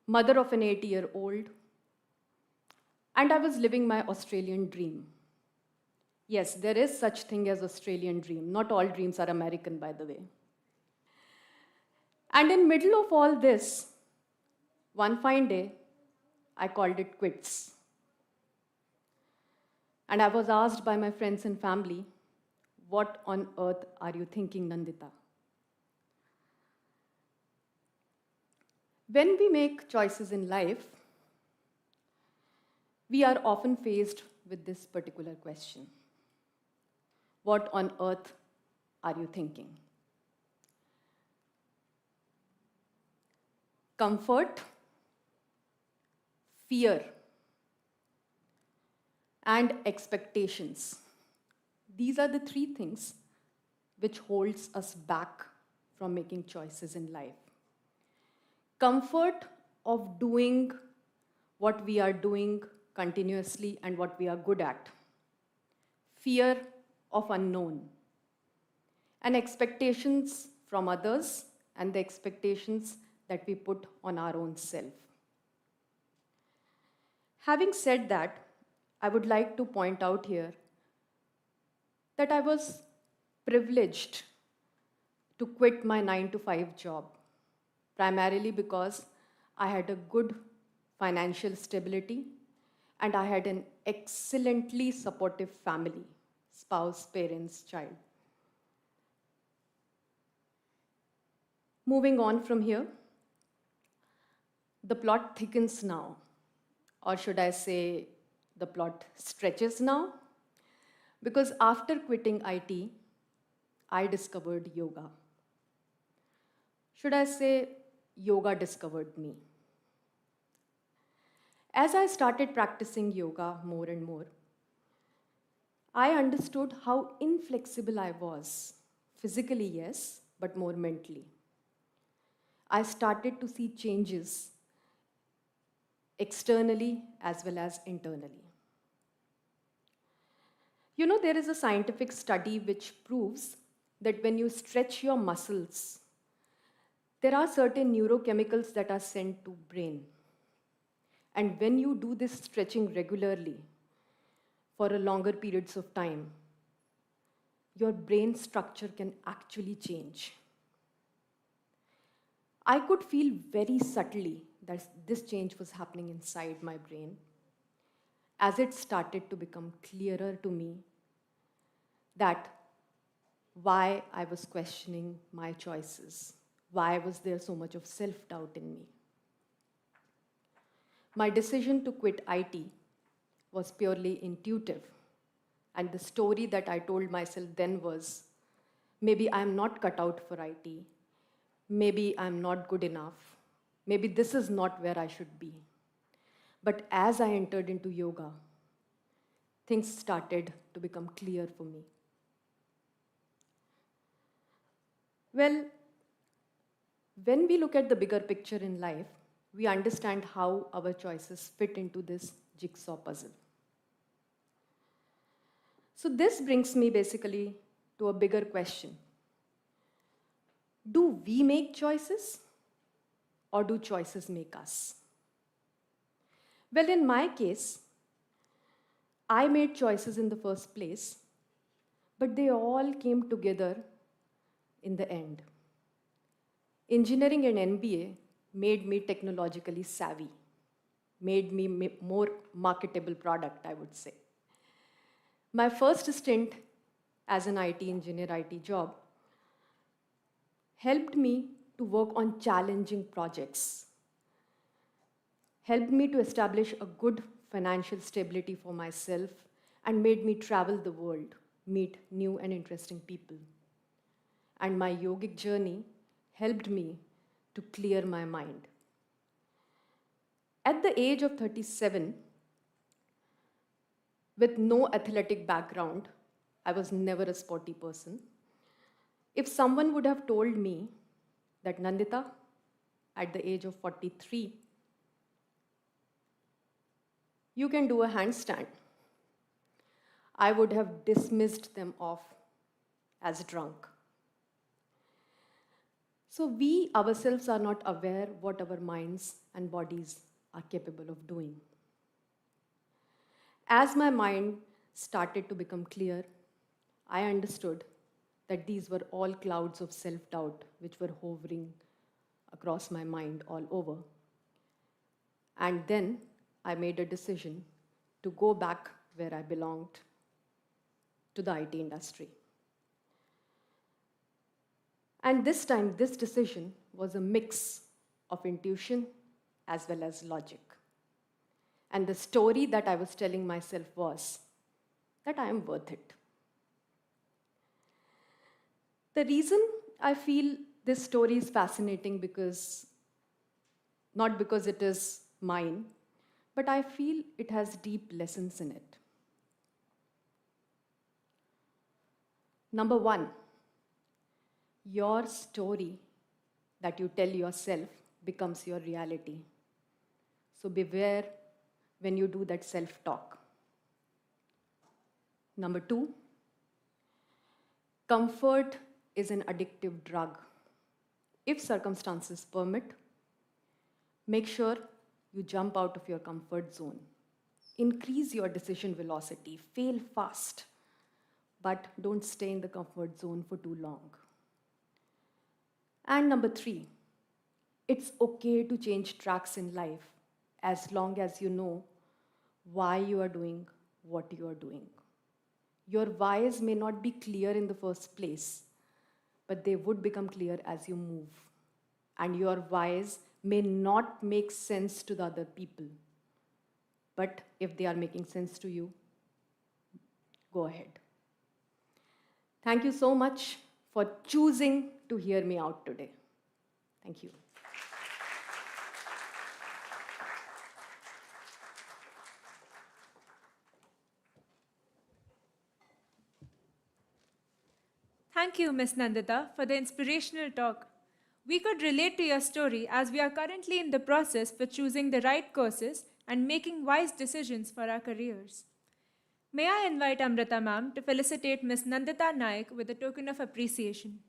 mother of an 8-year-old, and I was living my Australian dream. Yes, there is such thing as Australian dream. Not all dreams are American, by the way. And in middle of all this, one fine day, I called it quits. And I was asked by my friends and family, what on earth are you thinking, Nandita? When we make choices in life, we are often faced with this particular question. What on earth are you thinking? Comfort, fear, and expectations. These are the three things which holds us back from making choices in life. Comfort of doing what we are doing continuously and what we are good at. Fear of unknown. And expectations from others and the expectations that we put on our own self. Having said that, I would like to point out here that I was privileged to quit my 9-to-5 job, primarily because I had a good financial stability and I had an excellently supportive family, spouse, parents, child. Moving on from here, the plot thickens now, or should I say, the plot stretches now, because after quitting IT, I discovered yoga. Should I say, yoga discovered me. As I started practicing yoga more and more, I understood how inflexible I was. Physically, yes, but more mentally. I started to see changes externally as well as internally. You know, there is a scientific study which proves that when you stretch your muscles, there are certain neurochemicals that are sent to brain. And when you do this stretching regularly for a longer periods of time, your brain structure can actually change. I could feel very subtly that this change was happening inside my brain as it started to become clearer to me that why I was questioning my choices, why was there so much of self-doubt in me. My decision to quit IT was purely intuitive. And the story that I told myself then was maybe I'm not cut out for IT. Maybe I'm not good enough. Maybe this is not where I should be. But as I entered into yoga, things started to become clear for me. Well, when we look at the bigger picture in life, we understand how our choices fit into this jigsaw puzzle. So, this brings me basically to a bigger question. Do we make choices or do choices make us? Well, in my case, I made choices in the first place, but they all came together in the end. Engineering and MBA made me technologically savvy, made me more marketable product, I would say. My first stint as an IT engineer, IT job, helped me to work on challenging projects, helped me to establish a good financial stability for myself, and made me travel the world, meet new and interesting people. And my yogic journey helped me to clear my mind. At the age of 37, with no athletic background, I was never a sporty person. If someone would have told me that Nandita, at the age of 43, you can do a handstand, I would have dismissed them off as drunk. So we ourselves are not aware what our minds and bodies are capable of doing. As my mind started to become clear, I understood that these were all clouds of self-doubt which were hovering across my mind all over. And then I made a decision to go back where I belonged, to the IT industry. And this time, this decision was a mix of intuition as well as logic. And the story that I was telling myself was that I am worth it. The reason I feel this story is fascinating not because it is mine, but I feel it has deep lessons in it. Number one, your story that you tell yourself becomes your reality. So beware when you do that self-talk. Number two, comfort is an addictive drug. If circumstances permit, make sure you jump out of your comfort zone. Increase your decision velocity, fail fast, but don't stay in the comfort zone for too long. And number three, it's okay to change tracks in life as long as you know why you are doing what you are doing. Your whys may not be clear in the first place, but they would become clear as you move. And your whys may not make sense to the other people, but if they are making sense to you, go ahead. Thank you so much for choosing to hear me out today. Thank you. Thank you, Ms. Nandita, for the inspirational talk. We could relate to your story as we are currently in the process for choosing the right courses and making wise decisions for our careers. May I invite Amrita ma'am to felicitate Ms. Nandita Naik with a token of appreciation.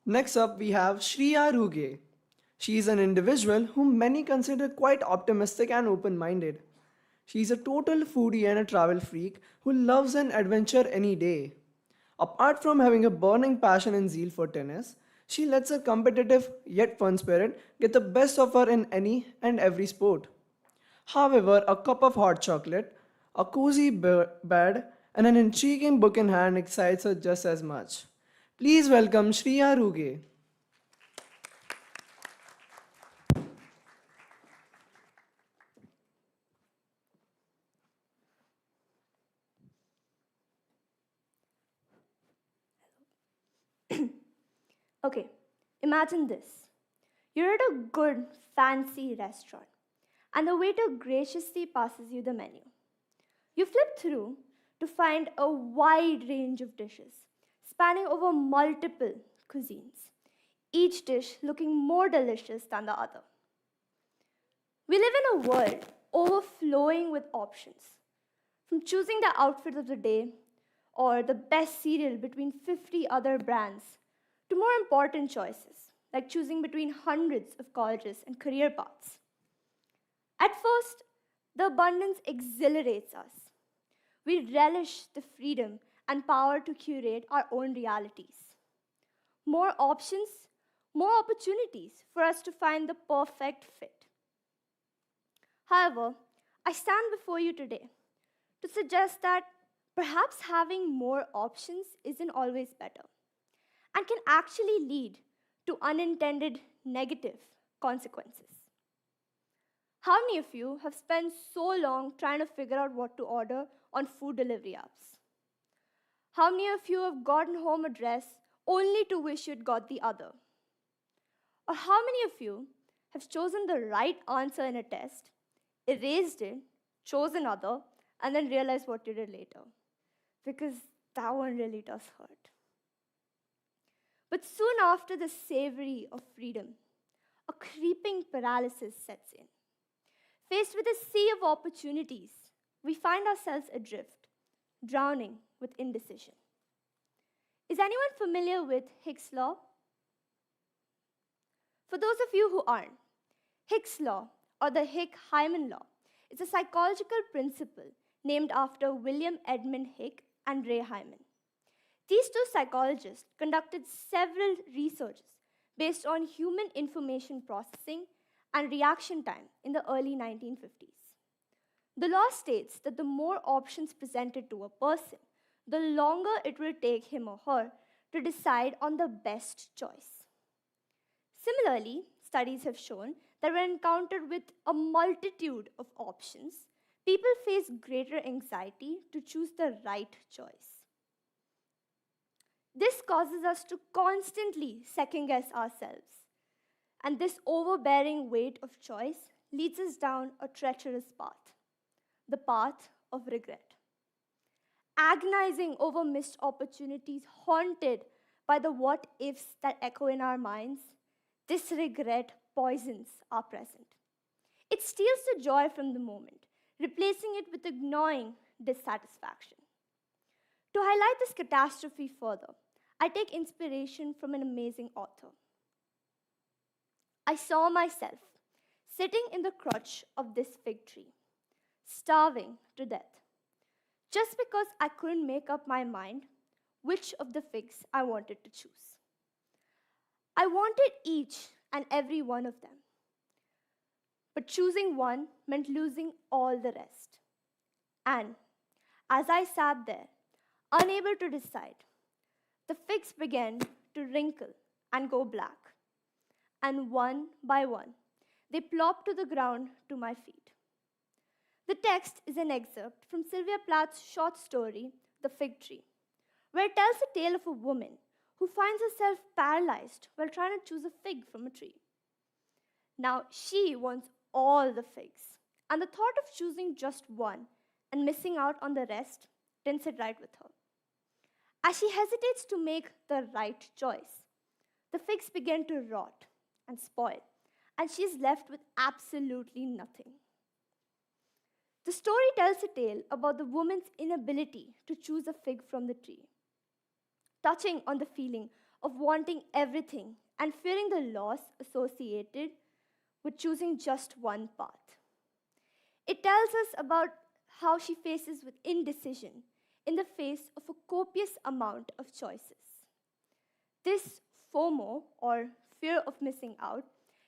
Next up, we have Shriya Ruge. She is an individual whom many consider quite optimistic and open minded. She is a total foodie and a travel freak who loves an adventure any day. Apart from having a burning passion and zeal for tennis, she lets her competitive yet fun spirit get the best of her in any and every sport. However, a cup of hot chocolate, a cozy bed, and an intriguing book in hand excites her just as much. Please welcome Shriya Ruge. Okay, imagine this. You're at a good, fancy restaurant, and the waiter graciously passes you the menu. You flip through to find a wide range of dishes spanning over multiple cuisines, each dish looking more delicious than the other. We live in a world overflowing with options, from choosing the outfit of the day or the best cereal between 50 other brands to more important choices, like choosing between hundreds of colleges and career paths. At first, the abundance exhilarates us. We relish the freedom and power to curate our own realities. More options, more opportunities for us to find the perfect fit. However, I stand before you today to suggest that perhaps having more options isn't always better and can actually lead to unintended negative consequences. How many of you have spent so long trying to figure out what to order on food delivery apps? How many of you have gotten home a dress only to wish you'd got the other? Or how many of you have chosen the right answer in a test, erased it, chose another, and then realized what you did later? Because that one really does hurt. But soon after the savory of freedom, a creeping paralysis sets in. Faced with a sea of opportunities, we find ourselves adrift, drowning with indecision. Is anyone familiar with Hicks' Law? For those of you who aren't, Hicks' Law, or the Hick-Hyman Law, is a psychological principle named after William Edmund Hick and Ray Hyman. These two psychologists conducted several researches based on human information processing and reaction time in the early 1950s. The law states that the more options presented to a person, the longer it will take him or her to decide on the best choice. Similarly, studies have shown that when encountered with a multitude of options, people face greater anxiety to choose the right choice. This causes us to constantly second guess ourselves, and this overbearing weight of choice leads us down a treacherous path, the path of regret. Agonizing over missed opportunities, haunted by the what ifs that echo in our minds, this regret poisons our present. It steals the joy from the moment, replacing it with a gnawing dissatisfaction. To highlight this catastrophe further, I take inspiration from an amazing author. I saw myself sitting in the crotch of this fig tree, starving to death, just because I couldn't make up my mind which of the figs I wanted to choose. I wanted each and every one of them, but choosing one meant losing all the rest. And as I sat there, unable to decide, the figs began to wrinkle and go black, and one by one, they plopped to the ground to my feet. The text is an excerpt from Sylvia Plath's short story, The Fig Tree, where it tells the tale of a woman who finds herself paralyzed while trying to choose a fig from a tree. Now, she wants all the figs, and the thought of choosing just one and missing out on the rest didn't sit right with her. As she hesitates to make the right choice, the figs begin to rot and spoil, and she is left with absolutely nothing. The story tells a tale about the woman's inability to choose a fig from the tree, touching on the feeling of wanting everything and fearing the loss associated with choosing just one path. It tells us about how she faces with indecision in the face of a copious amount of choices. This FOMO, or fear of missing out,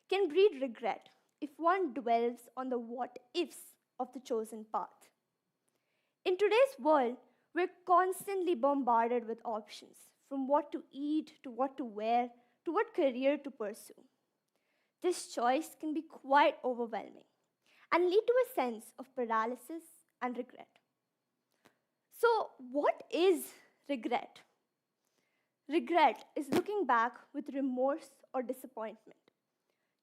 can breed regret if one dwells on the what ifs of the chosen path. In today's world, we're constantly bombarded with options, from what to eat to what to wear to what career to pursue. This choice can be quite overwhelming and lead to a sense of paralysis and regret. So, what is regret? Regret is looking back with remorse or disappointment.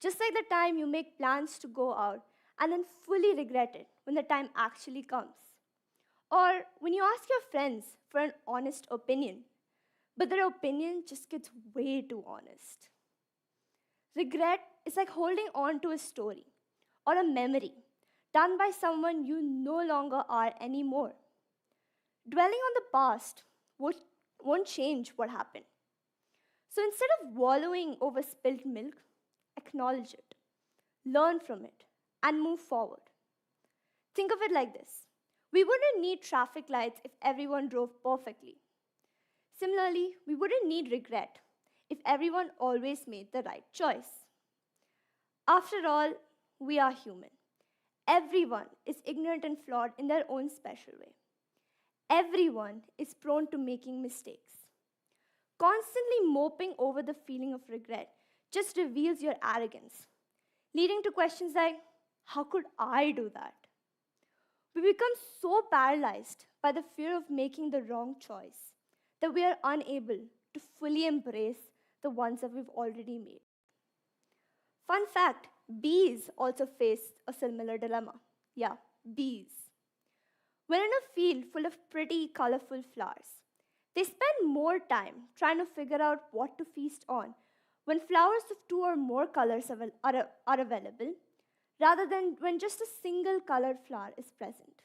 Just like the time you make plans to go out and then fully regret it when the time actually comes. Or when you ask your friends for an honest opinion, but their opinion just gets way too honest. Regret is like holding on to a story or a memory done by someone you no longer are anymore. Dwelling on the past won't change what happened. So instead of wallowing over spilled milk, acknowledge it, learn from it, and move forward. Think of it like this: we wouldn't need traffic lights if everyone drove perfectly. Similarly, we wouldn't need regret if everyone always made the right choice. After all, we are human. Everyone is ignorant and flawed in their own special way. Everyone is prone to making mistakes. Constantly moping over the feeling of regret just reveals your arrogance, leading to questions like, how could I do that? We become so paralyzed by the fear of making the wrong choice that we are unable to fully embrace the ones that we've already made. Fun fact, bees also face a similar dilemma. Yeah, bees. When in a field full of pretty, colorful flowers, they spend more time trying to figure out what to feast on when flowers of two or more colors are available, rather than when just a single colored flower is present.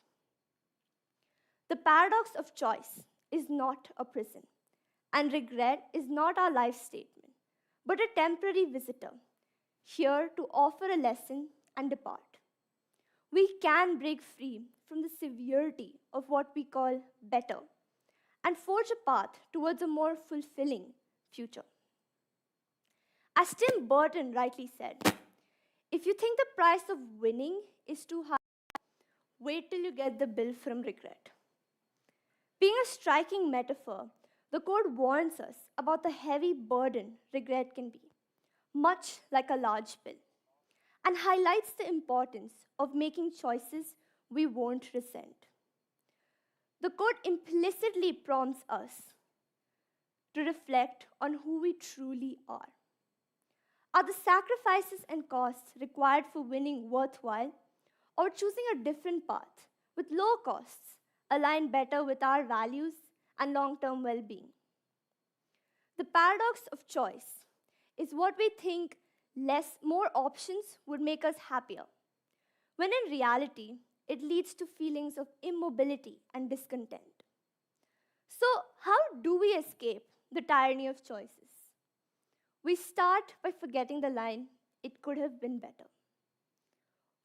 The paradox of choice is not a prison, and regret is not our life statement, but a temporary visitor, here to offer a lesson and depart. We can break free from the severity of what we call better and forge a path towards a more fulfilling future. As Tim Burton rightly said, if you think the price of winning is too high, wait till you get the bill from regret. Being a striking metaphor, the quote warns us about the heavy burden regret can be, much like a large bill, and highlights the importance of making choices we won't resent. The quote implicitly prompts us to reflect on who we truly are. Are the sacrifices and costs required for winning worthwhile, or choosing a different path with low costs align better with our values and long-term well-being? The paradox of choice is what we think more options would make us happier, when in reality, it leads to feelings of immobility and discontent. So, how do we escape the tyranny of choices? We start by forgetting the line, it could have been better.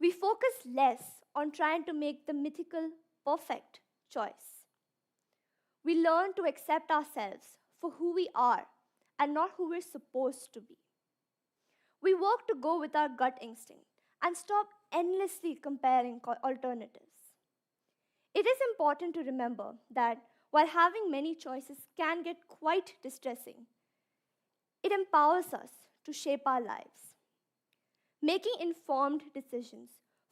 We focus less on trying to make the mythical, perfect choice. We learn to accept ourselves for who we are and not who we're supposed to be. We work to go with our gut instinct and stop endlessly comparing alternatives. It is important to remember that while having many choices can get quite distressing, it empowers us to shape our lives. Making informed decisions,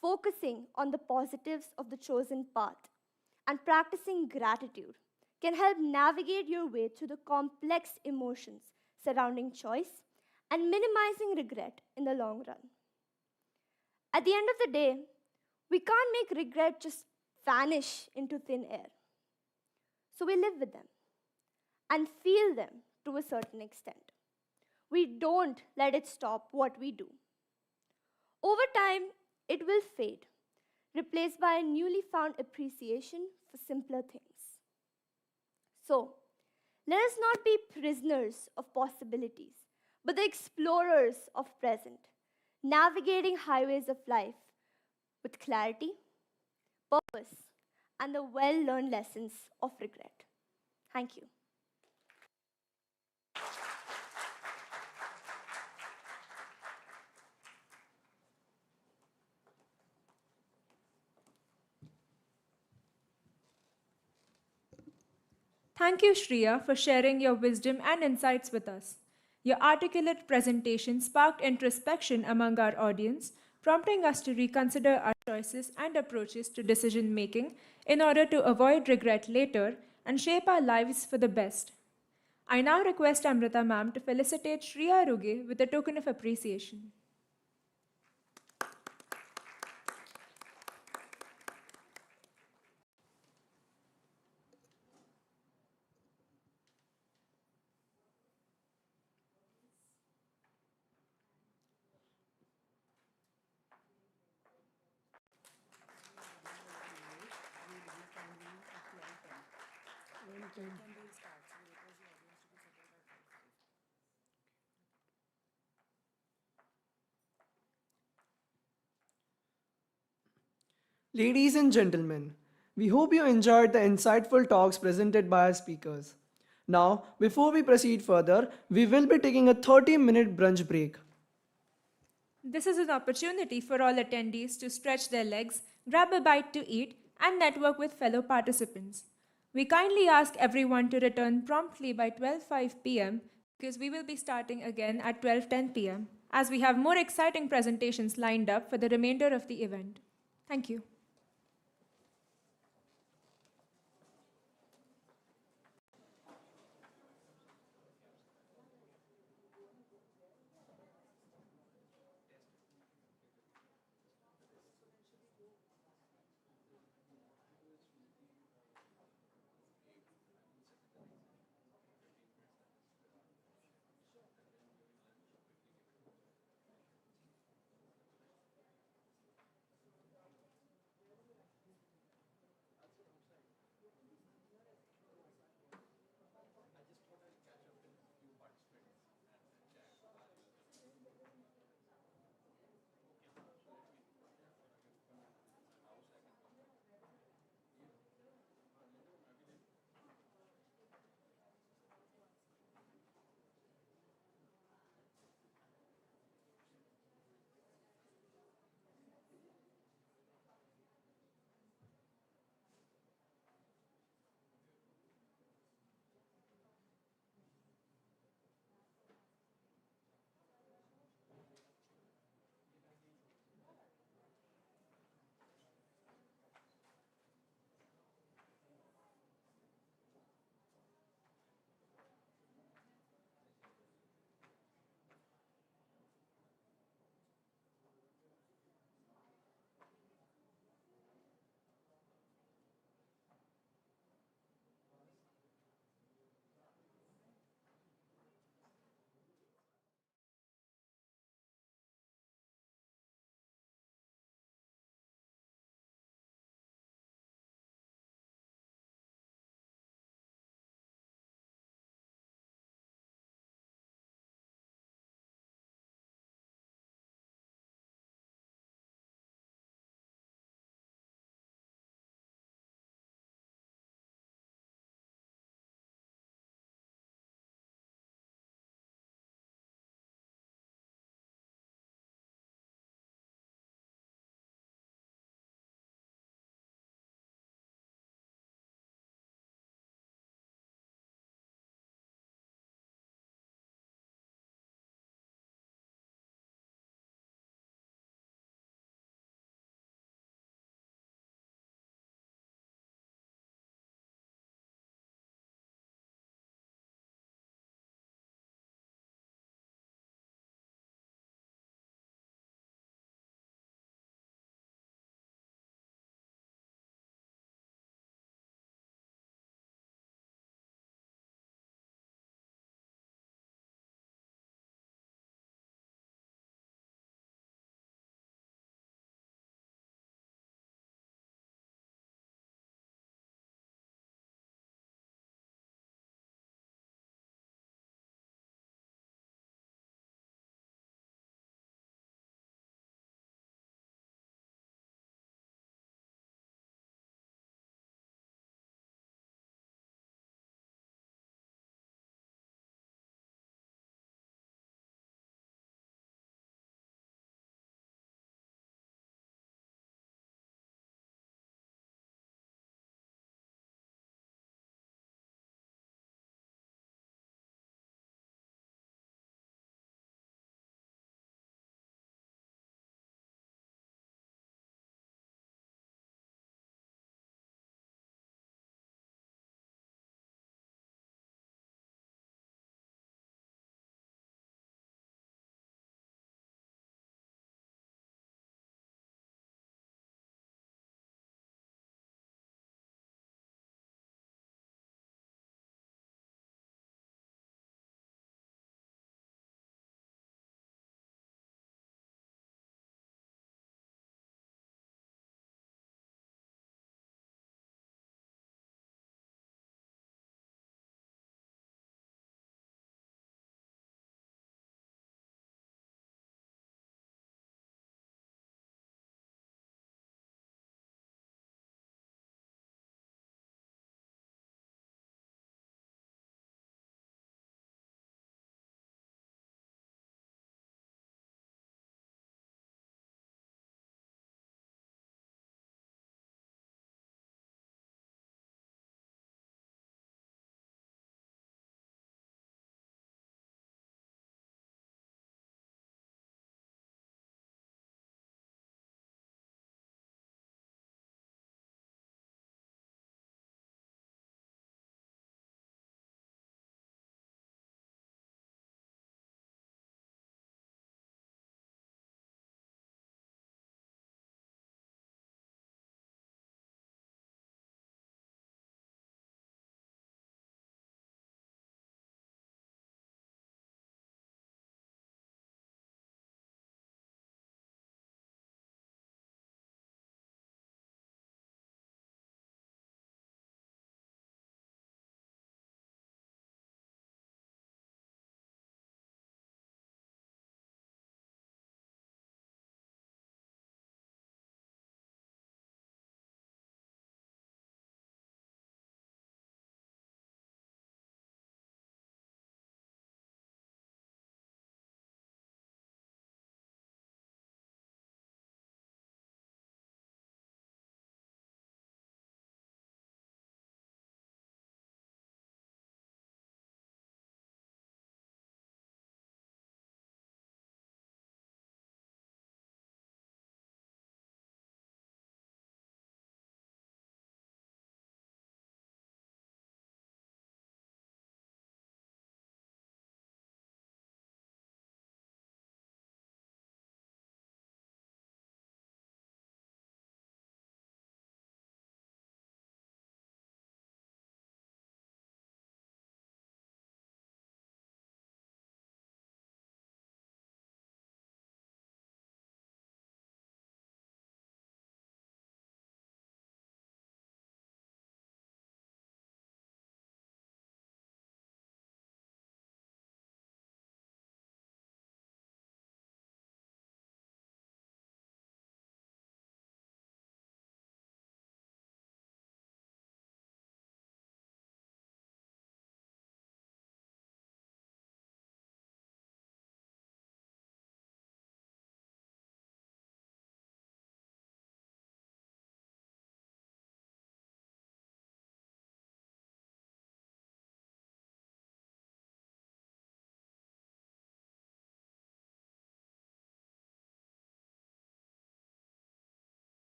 focusing on the positives of the chosen path, and practicing gratitude can help navigate your way through the complex emotions surrounding choice and minimizing regret in the long run. At the end of the day, we can't make regret just vanish into thin air. So we live with them and feel them to a certain extent. We don't let it stop what we do. Over time, it will fade, replaced by a newly found appreciation for simpler things. So, Let us not be prisoners of possibilities, but the explorers of present, navigating highways of life with clarity, purpose, and the well learned lessons of regret. Thank you. Thank you, Shreya, for sharing your wisdom and insights with us. Your articulate presentation sparked introspection among our audience, prompting us to reconsider our choices and approaches to decision making in order to avoid regret later and shape our lives for the best. I now request Amrita ma'am to felicitate Shreya Ruge with a token of appreciation. Ladies and gentlemen, we hope you enjoyed the insightful talks presented by our speakers. Now, before we proceed further, we will be taking a 30-minute brunch break. This is an opportunity for all attendees to stretch their legs, grab a bite to eat, and network with fellow participants. We kindly ask everyone to return promptly by 12:05 p.m. because we will be starting again at 12:10 p.m. as we have more exciting presentations lined up for the remainder of the event. Thank you.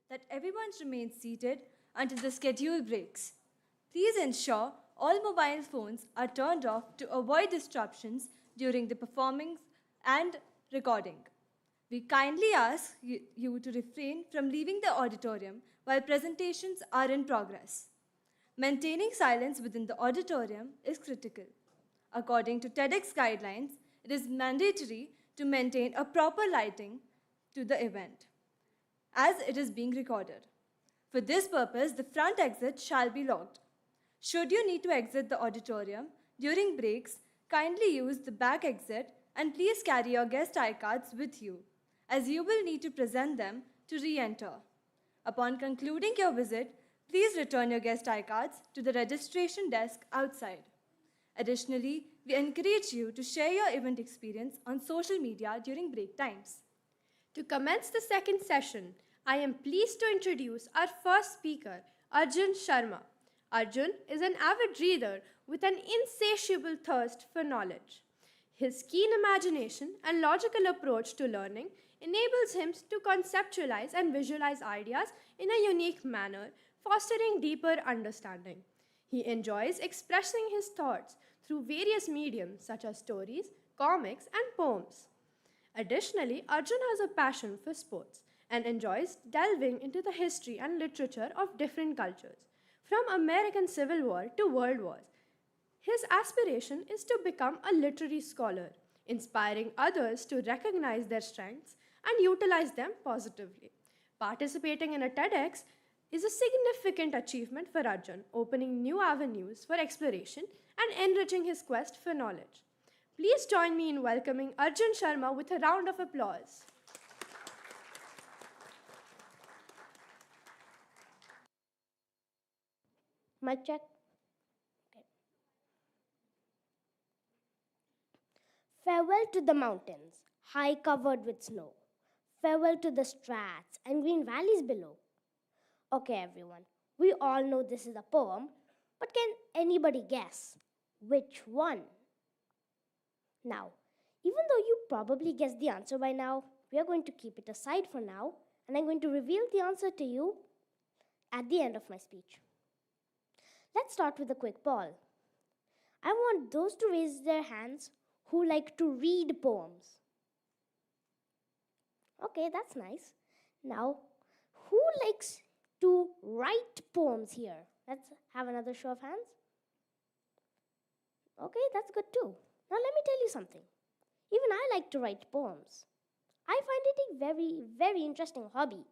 that everyone remains seated until the schedule breaks. Please ensure all mobile phones are turned off to avoid disruptions during the performance and recording. We kindly ask you to refrain from leaving the auditorium while presentations are in progress. Maintaining silence within the auditorium is critical. According to TEDx guidelines, it is mandatory to maintain a proper lighting to the event as it is being recorded. For this purpose, the front exit shall be locked. Should you need to exit the auditorium during breaks, kindly use the back exit and please carry your guest ID cards with you, as you will need to present them to re-enter. Upon concluding your visit, please return your guest ID cards to the registration desk outside. Additionally, we encourage you to share your event experience on social media during break times. To commence the second session, I am pleased to introduce our first speaker, Arjun Sharma. Arjun is an avid reader with an insatiable thirst for knowledge. His keen imagination and logical approach to learning enables him to conceptualize and visualize ideas in a unique manner, fostering deeper understanding. He enjoys expressing his thoughts through various mediums such as stories, comics, and poems. Additionally, Arjun has a passion for sports and enjoys delving into the history and literature of different cultures, from American Civil War to World Wars. His aspiration is to become a literary scholar, inspiring others to recognize their strengths and utilize them positively. Participating in a TEDx is a significant achievement for Arjun, opening new avenues for exploration and enriching his quest for knowledge. Please join me in welcoming Arjun Sharma with a round of applause. Mic check. Okay. Farewell to the mountains, high covered with snow. Farewell to the strats and green valleys below. Okay, everyone, we all know this is a poem, but can anybody guess which one? Now, even though you probably guessed the answer by now, we are going to keep it aside for now, and I'm going to reveal the answer to you at the end of my speech. Let's start with a quick poll. I want those to raise their hands who like to read poems. Okay, that's nice. Now, who likes to write poems here? Let's have another show of hands. Okay, that's good too. Now, let me tell you something. Even I like to write poems. I find it a very, very interesting hobby.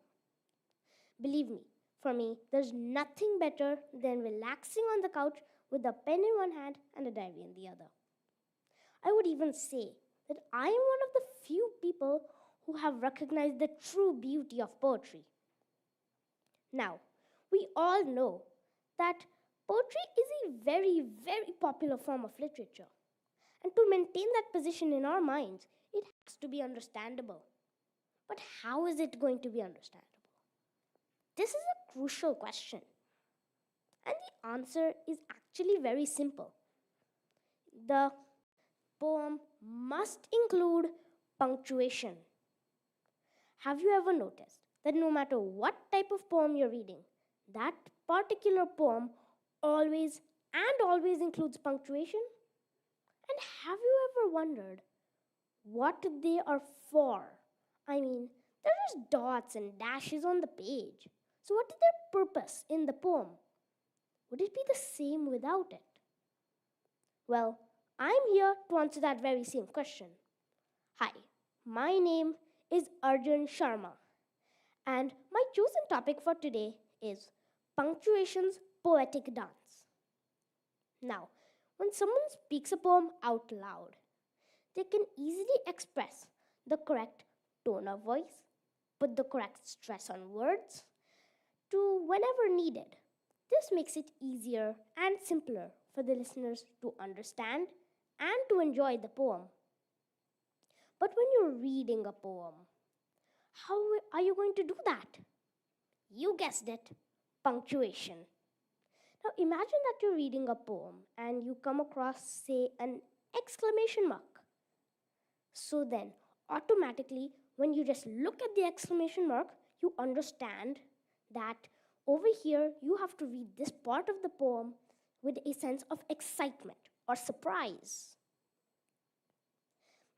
Believe me, for me, there's nothing better than relaxing on the couch with a pen in one hand and a diary in the other. I would even say that I am one of the few people who have recognized the true beauty of poetry. Now, we all know that poetry is a very, very popular form of literature. And to maintain that position in our minds, it has to be understandable. But how is it going to be understandable? This is a crucial question. And the answer is actually very simple. The poem must include punctuation. Have you ever noticed that no matter what type of poem you're reading, that particular poem always includes punctuation? And have you ever wondered what they are for? I mean, there's dots and dashes on the page. So what is their purpose in the poem? Would it be the same without it? Well, I'm here to answer that very same question. Hi, my name is Arjun Sharma, and my chosen topic for today is punctuation's poetic dance. Now, when someone speaks a poem out loud, they can easily express the correct tone of voice, put the correct stress on words, to whenever needed. This makes it easier and simpler for the listeners to understand and to enjoy the poem. But when you're reading a poem, how are you going to do that? You guessed it, punctuation. Now imagine that you're reading a poem and you come across, say, an exclamation mark. So then, automatically, when you just look at the exclamation mark, you understand that over here you have to read this part of the poem with a sense of excitement or surprise.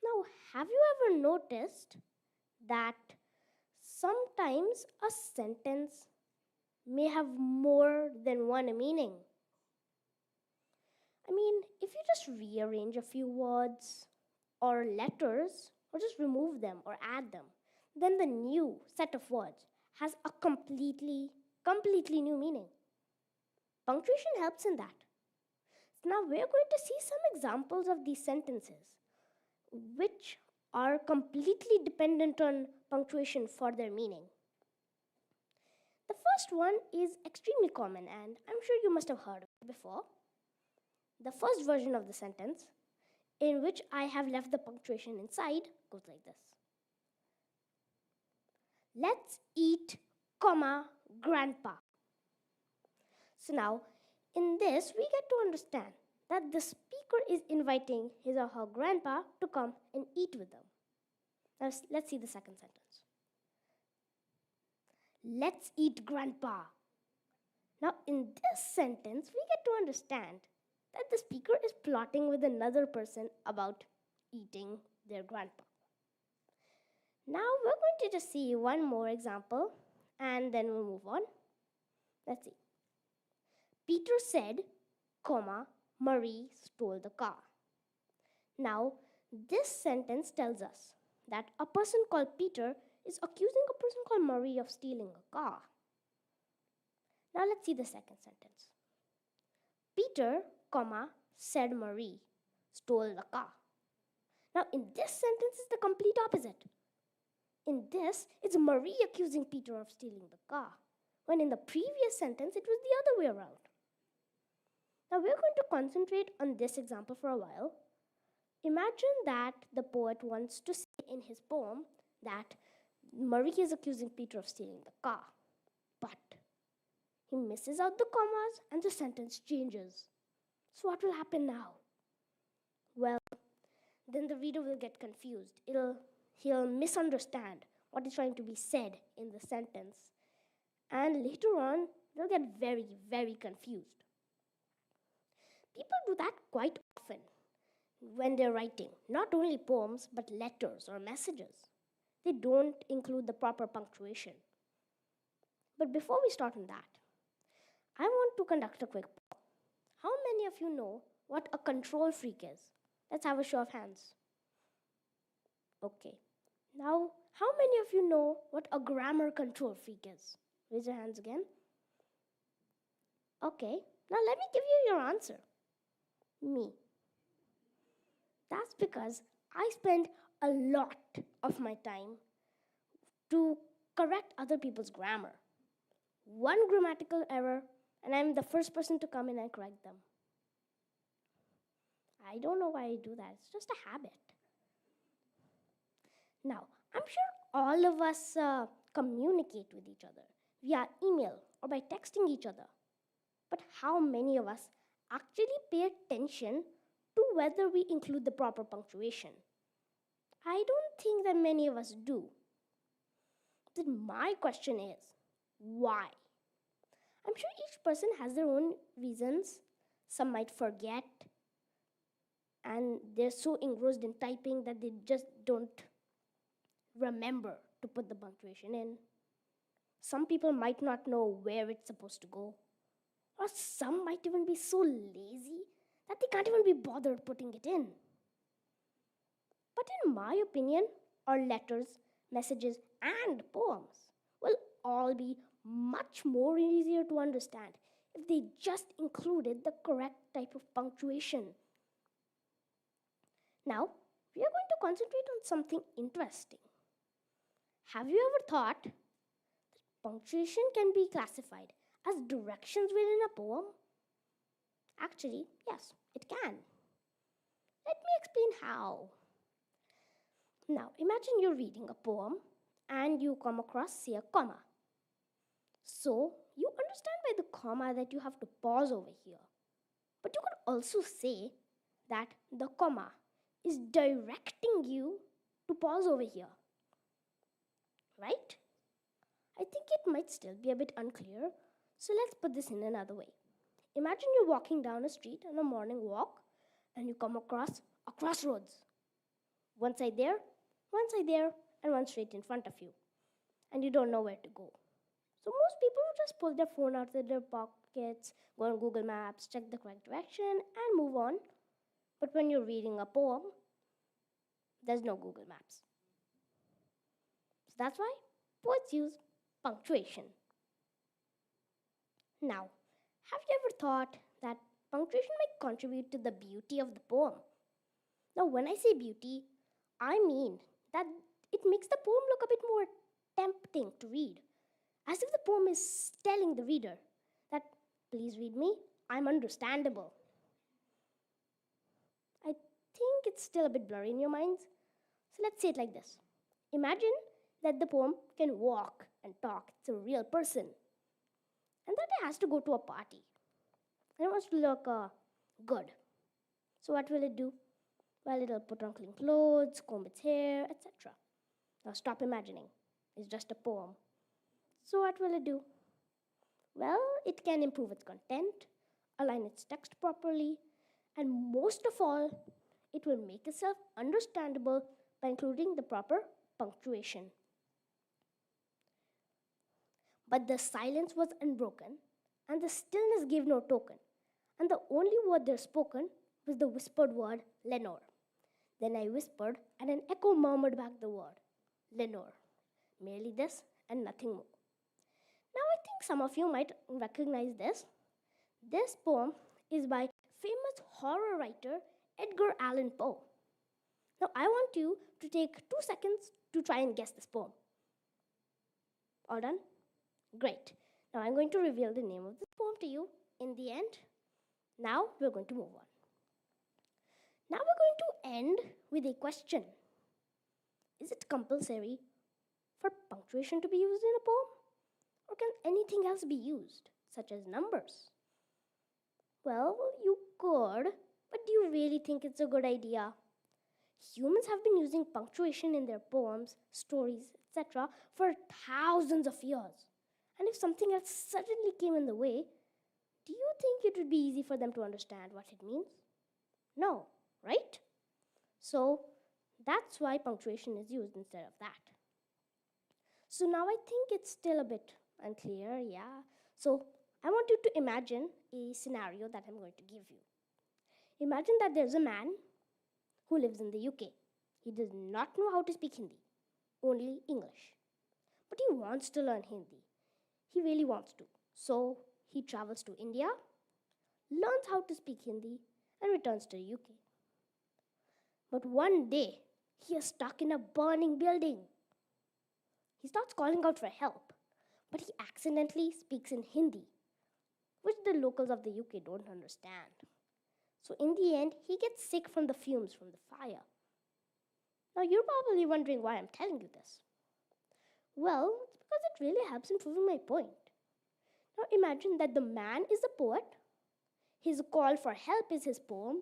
Now, have you ever noticed that sometimes a sentence may have more than one meaning? I mean, if you just rearrange a few words or letters, or just remove them or add them, then the new set of words has a completely new meaning. Punctuation helps in that. Now we're going to see some examples of these sentences which are completely dependent on punctuation for their meaning. The first one is extremely common, and I'm sure you must have heard of it before. The first version of the sentence, in which I have left the punctuation inside, goes like this. Let's eat, grandpa. So now, in this, we get to understand that the speaker is inviting his or her grandpa to come and eat with them. Now, let's see the second sentence. Let's eat, grandpa. Now, in this sentence, we get to understand that the speaker is plotting with another person about eating their grandpa. Now, we're going to just see one more example, and then we'll move on. Let's see. Peter said, Marie stole the car. Now, this sentence tells us that a person called Peter is accusing a person called Marie of stealing a car. Now, let's see the second sentence. Peter, said Marie stole the car. Now, in this sentence, it's the complete opposite. In this, it's Marie accusing Peter of stealing the car, when in the previous sentence, it was the other way around. Now, we're going to concentrate on this example for a while. Imagine that the poet wants to say in his poem that Marie is accusing Peter of stealing the car, but he misses out the commas and the sentence changes. So what will happen now? Well, then the reader will get confused. He'll misunderstand what is trying to be said in the sentence. And later on, they'll get very, very confused. People do that quite often when they're writing, not only poems, but letters or messages. They don't include the proper punctuation. But before we start on that, I want to conduct a quick poll. How many of you know what a control freak is? Let's have a show of hands. Okay. Now, how many of you know what a grammar control freak is? Raise your hands again. Okay. Now let me give you your answer. Me. That's because I spend a lot of my time to correct other people's grammar. One grammatical error, and I'm the first person to come in and correct them. I don't know why I do that. It's just a habit. Now, I'm sure all of us communicate with each other via email or by texting each other. But how many of us actually pay attention to whether we include the proper punctuation? I don't think that many of us do. Then my question is, why? I'm sure each person has their own reasons. Some might forget, and they're so engrossed in typing that they just don't remember to put the punctuation in. Some people might not know where it's supposed to go. Or some might even be so lazy that they can't even be bothered putting it in. But in my opinion, our letters, messages, and poems will all be much more easier to understand if they just included the correct type of punctuation. Now, we are going to concentrate on something interesting. Have you ever thought that punctuation can be classified as directions within a poem? Actually, yes, it can. Let me explain how. Now, imagine you're reading a poem and you come across, say, a comma. So, you understand by the comma that you have to pause over here. But you could also say that the comma is directing you to pause over here. Right? I think it might still be a bit unclear, so let's put this in another way. Imagine you're walking down a street on a morning walk and you come across a crossroads. One side there, and one straight in front of you. And you don't know where to go. So most people would just pull their phone out of their pockets, go on Google Maps, check the correct direction, and move on. But when you're reading a poem, there's no Google Maps. So that's why poets use punctuation. Now, have you ever thought that punctuation might contribute to the beauty of the poem? Now, when I say beauty, I mean that it makes the poem look a bit more tempting to read, as if the poem is telling the reader that, please read me, I'm understandable. I think it's still a bit blurry in your minds, so let's say it like this. Imagine that the poem can walk and talk. It's a real person. And that it has to go to a party. And it wants to look good. So what will it do? Well, it'll put on clean clothes, comb its hair, etc. Now stop imagining. It's just a poem. So what will it do? Well, it can improve its content, align its text properly, and most of all, it will make itself understandable by including the proper punctuation. But the silence was unbroken, and the stillness gave no token, and the only word there spoken was the whispered word, Lenore. Then I whispered, and an echo murmured back the word, Lenore. Merely this and nothing more. Now I think some of you might recognize this. This poem is by famous horror writer Edgar Allan Poe. Now I want you to take 2 seconds to try and guess this poem. All done? Great. Now I'm going to reveal the name of this poem to you in the end. Now we're going to move on. Now we're going to end with a question. Is it compulsory for punctuation to be used in a poem? Or can anything else be used, such as numbers? Well, you could, but do you really think it's a good idea? Humans have been using punctuation in their poems, stories, etc. for thousands of years. And if something else suddenly came in the way, do you think it would be easy for them to understand what it means? No, right? So that's why punctuation is used instead of that. So now I think it's still a bit unclear, yeah. So I want you to imagine a scenario that I'm going to give you. Imagine that there's a man who lives in the UK. He does not know how to speak Hindi, only English. But he wants to learn Hindi. He really wants to. So he travels to India, learns how to speak Hindi, and returns to the UK. But one day, he is stuck in a burning building. He starts calling out for help, but he accidentally speaks in Hindi, which the locals of the UK don't understand. So in the end, he gets sick from the fumes from the fire. Now you're probably wondering why I'm telling you this. Well, it's because it really helps in proving my point. Now imagine that the man is a poet, his call for help is his poem,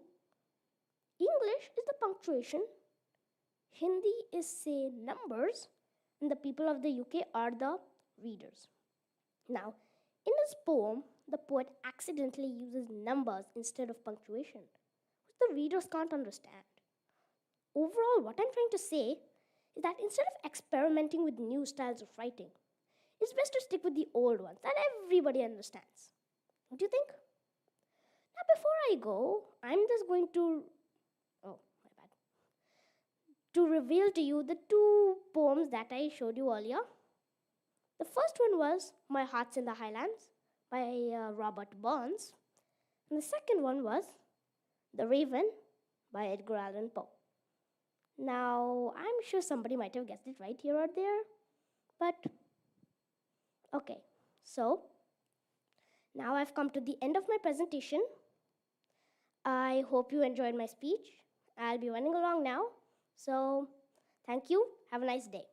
English is the punctuation, Hindi is, say, numbers, and the people of the UK are the readers. Now, in his poem, the poet accidentally uses numbers instead of punctuation, which the readers can't understand. Overall, what I'm trying to say is that instead of experimenting with new styles of writing, it's best to stick with the old ones that everybody understands. Don't you think? Now, before I go, I'm just going to reveal to you the 2 poems that I showed you earlier. The first one was My Heart's in the Highlands by Robert Burns. And the second one was The Raven by Edgar Allan Poe. Now, I'm sure somebody might have guessed it right here or there, but okay. So, now I've come to the end of my presentation. I hope you enjoyed my speech. I'll be running along now. So, thank you. Have a nice day.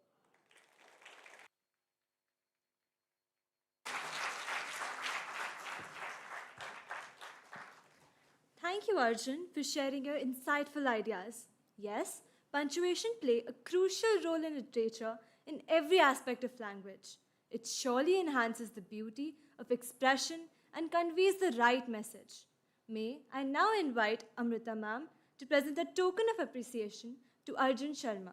Thank you, Arjun, for sharing your insightful ideas. Yes, punctuation play a crucial role in literature in every aspect of language. It surely enhances the beauty of expression and conveys the right message. May I now invite Amrita ma'am to present a token of appreciation to Arjun Sharma.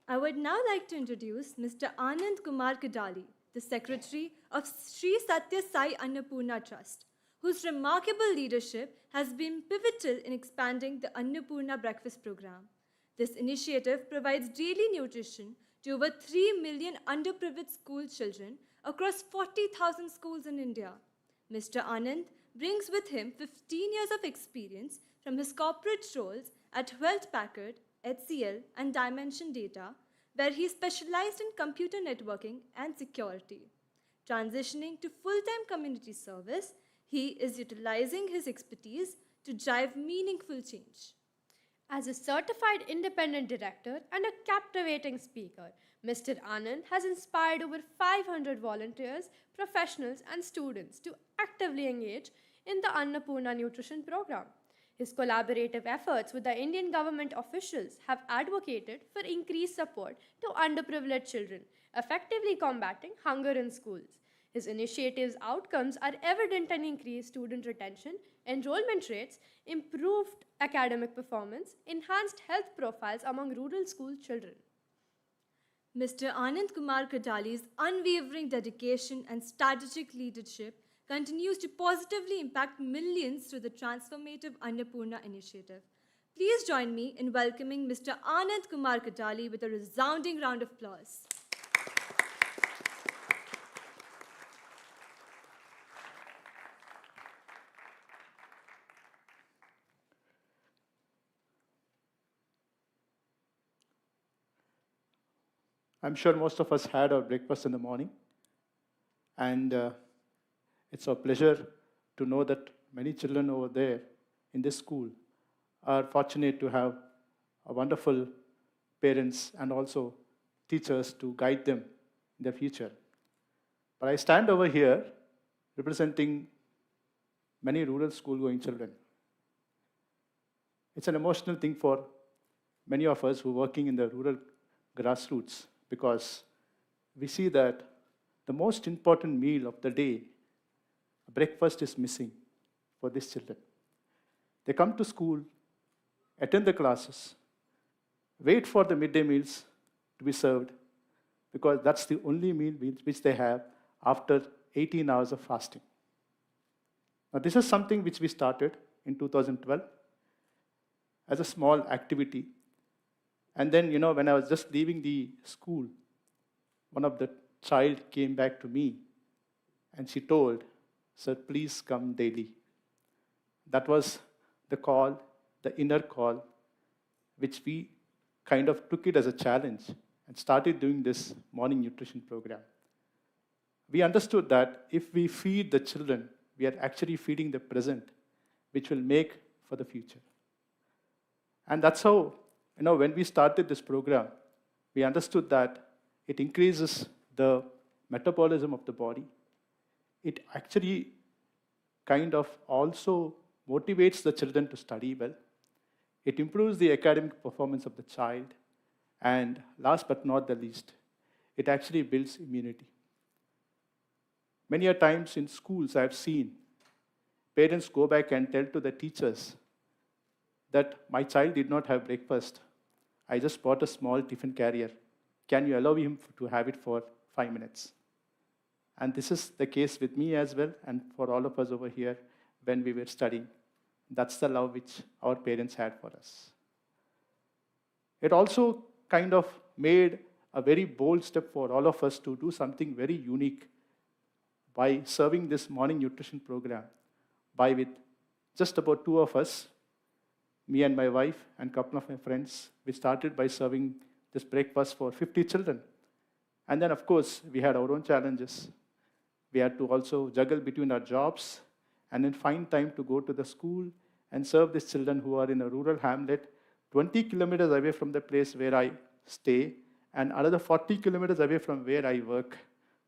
I would now like to introduce Mr. Anand Kumar Kadali, the Secretary of Sri Satya Sai Annapurna Trust, whose remarkable leadership has been pivotal in expanding the Annapurna Breakfast Program. This initiative provides daily nutrition to over 3 million underprivileged school children across 40,000 schools in India. Mr. Anand brings with him 15 years of experience from his corporate roles at Hewlett Packard, HCL, and Dimension Data, where he specialized in computer networking and security. Transitioning to full-time community service, he is utilizing his expertise to drive meaningful change. As a certified independent director and a captivating speaker, Mr. Anand has inspired over 500 volunteers, professionals, and students to actively engage in the Annapurna Nutrition Program. His collaborative efforts with the Indian government officials have advocated for increased support to underprivileged children, effectively combating hunger in schools. His initiative's outcomes are evident in increased student retention, enrollment rates, improved academic performance, enhanced health profiles among rural school children. Mr. Anand Kumar Kadali's unwavering dedication and strategic leadership continues to positively impact millions through the transformative Annapurna initiative. Please join me in welcoming Mr. Anand Kumar Kadali with a resounding round of applause. I'm sure most of us had our breakfast in the morning, and it's a pleasure to know that many children over there in this school are fortunate to have a wonderful parents and also teachers to guide them in their future. But I stand over here representing many rural school-going children. It's an emotional thing for many of us who are working in the rural grassroots, because we see that the most important meal of the day, breakfast, is missing for these children. They come to school, attend the classes, wait for the midday meals to be served, because that's the only meal which they have after 18 hours of fasting. Now, this is something which we started in 2012 as a small activity. And then, when I was just leaving the school, one of the child came back to me and she told, "Sir, please come daily." That was the call, the inner call, which we kind of took it as a challenge and started doing this morning nutrition program. We understood that if we feed the children, we are actually feeding the present, which will make for the future. And that's how, when we started this program, we understood that it increases the metabolism of the body. It actually kind of also motivates the children to study well. It improves the academic performance of the child. And last but not the least, it actually builds immunity. Many a times in schools, I've seen parents go back and tell to the teachers that my child did not have breakfast. I just bought a small tiffin carrier. Can you allow him to have it for 5 minutes? And this is the case with me as well, and for all of us over here when we were studying. That's the love which our parents had for us. It also kind of made a very bold step for all of us to do something very unique by serving this morning nutrition program. With just about 2 of us, me and my wife and a couple of my friends, we started by serving this breakfast for 50 children. And then, of course, we had our own challenges. We had to also juggle between our jobs and then find time to go to the school and serve these children who are in a rural hamlet 20 kilometers away from the place where I stay and another 40 kilometers away from where I work.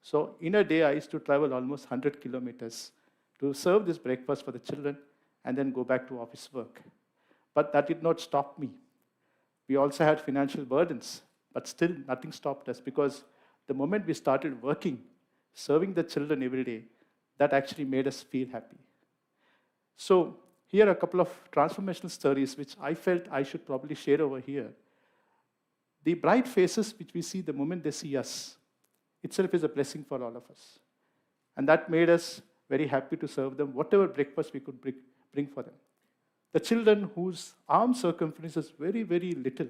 So in a day, I used to travel almost 100 kilometers to serve this breakfast for the children and then go back to office work. But that did not stop me. We also had financial burdens, but still nothing stopped us because the moment we started working, serving the children every day, that actually made us feel happy. So here are a couple of transformational stories which I felt I should probably share over here. The bright faces which we see the moment they see us itself is a blessing for all of us. And that made us very happy to serve them whatever breakfast we could bring for them. The children whose arm circumference is very, very little,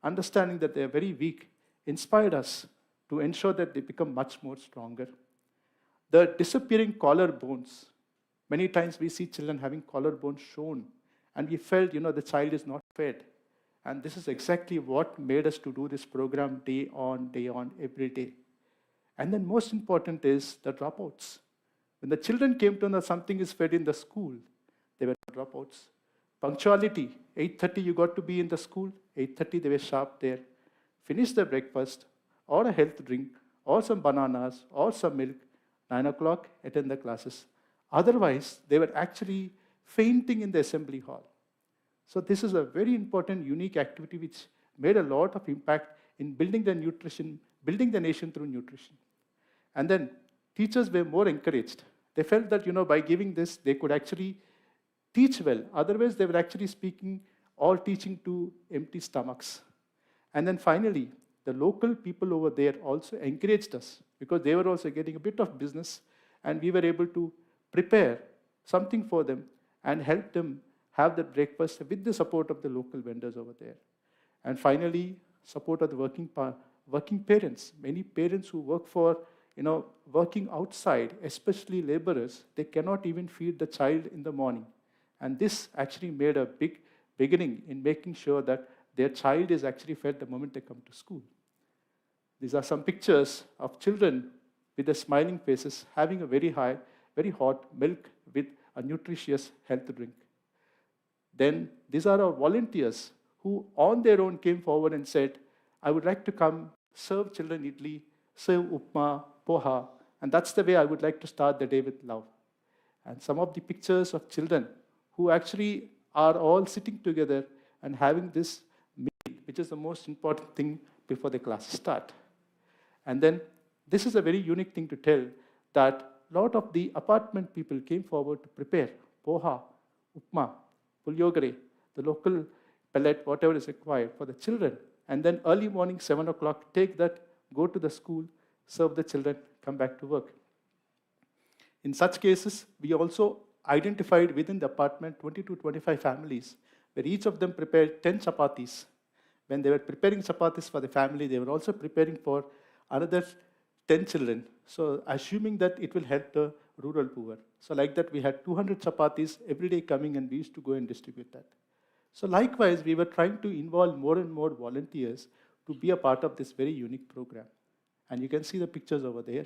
understanding that they are very weak, inspired us to ensure that they become much more stronger. The disappearing collarbones. Many times we see children having collarbones shown, and we felt, the child is not fed. And this is exactly what made us to do this program day on, every day. And then most important is the dropouts. When the children came to know something is fed in the school, they were dropouts. Punctuality, 8:30 you got to be in the school, 8:30 they were sharp there. Finish the breakfast, or a health drink, or some bananas, or some milk, 9 o'clock, attend the classes. Otherwise, they were actually fainting in the assembly hall. So this is a very important, unique activity which made a lot of impact in building the nation through nutrition. And then teachers were more encouraged. They felt that, by giving this, they could actually teach well. Otherwise, they were actually teaching to empty stomachs. And then finally, the local people over there also encouraged us because they were also getting a bit of business, and we were able to prepare something for them and help them have that breakfast with the support of the local vendors over there. And finally, support of the working parents. Many parents who work working outside, especially laborers, they cannot even feed the child in the morning. And this actually made a big beginning in making sure that their child is actually fed the moment they come to school. These are some pictures of children with their smiling faces having a very hot milk with a nutritious health drink. Then these are our volunteers who on their own came forward and said, I would like to come serve children idli, serve upma, poha, and that's the way I would like to start the day with love. And some of the pictures of children who actually are all sitting together and having this meal, which is the most important thing before the classes start. And then this is a very unique thing to tell, that a lot of the apartment people came forward to prepare poha, upma, puliogare, the local pellet, whatever is required for the children. And then early morning, 7 o'clock, take that, go to the school, serve the children, come back to work. In such cases, we also identified within the apartment 20 to 25 families, where each of them prepared 10 chapatis. When they were preparing chapatis for the family, they were also preparing for another 10 children. So assuming that it will help the rural poor. So like that, we had 200 chapatis every day coming, and we used to go and distribute that. So likewise, we were trying to involve more and more volunteers to be a part of this very unique program. And you can see the pictures over there.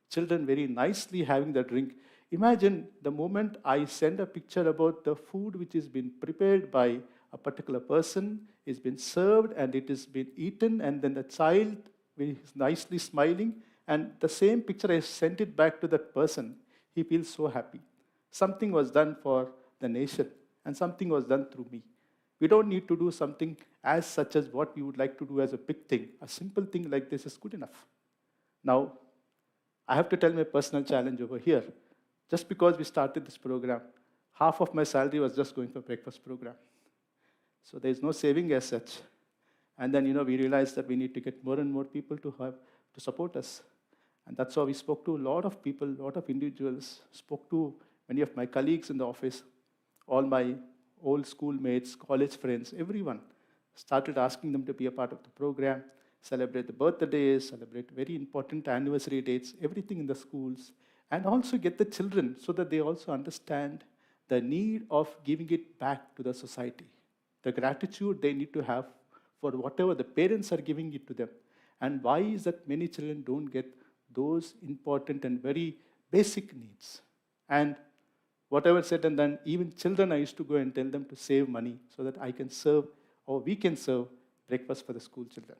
Children very nicely having the drink. Imagine the moment I send a picture about the food which has been prepared by a particular person, is been served, and it has been eaten, and then the child is nicely smiling, and the same picture I sent it back to that person, he feels so happy. Something was done for the nation, and something was done through me. We don't need to do something as such as what we would like to do as a big thing. A simple thing like this is good enough. Now, I have to tell my personal challenge over here. Just because we started this program, half of my salary was just going for breakfast program. So there's no saving as such. And then, we realized that we need to get more and more people to support us. And that's how we spoke to a lot of people, a lot of individuals, spoke to many of my colleagues in the office, all my old schoolmates, college friends, everyone. Started asking them to be a part of the program, celebrate the birthdays, celebrate very important anniversary dates, everything in the schools, and also get the children so that they also understand the need of giving it back to the society, the gratitude they need to have for whatever the parents are giving it to them, and why is that many children don't get those important and very basic needs. And whatever said and done, even children, I used to go and tell them to save money so that I can serve, or we can serve, breakfast for the school children.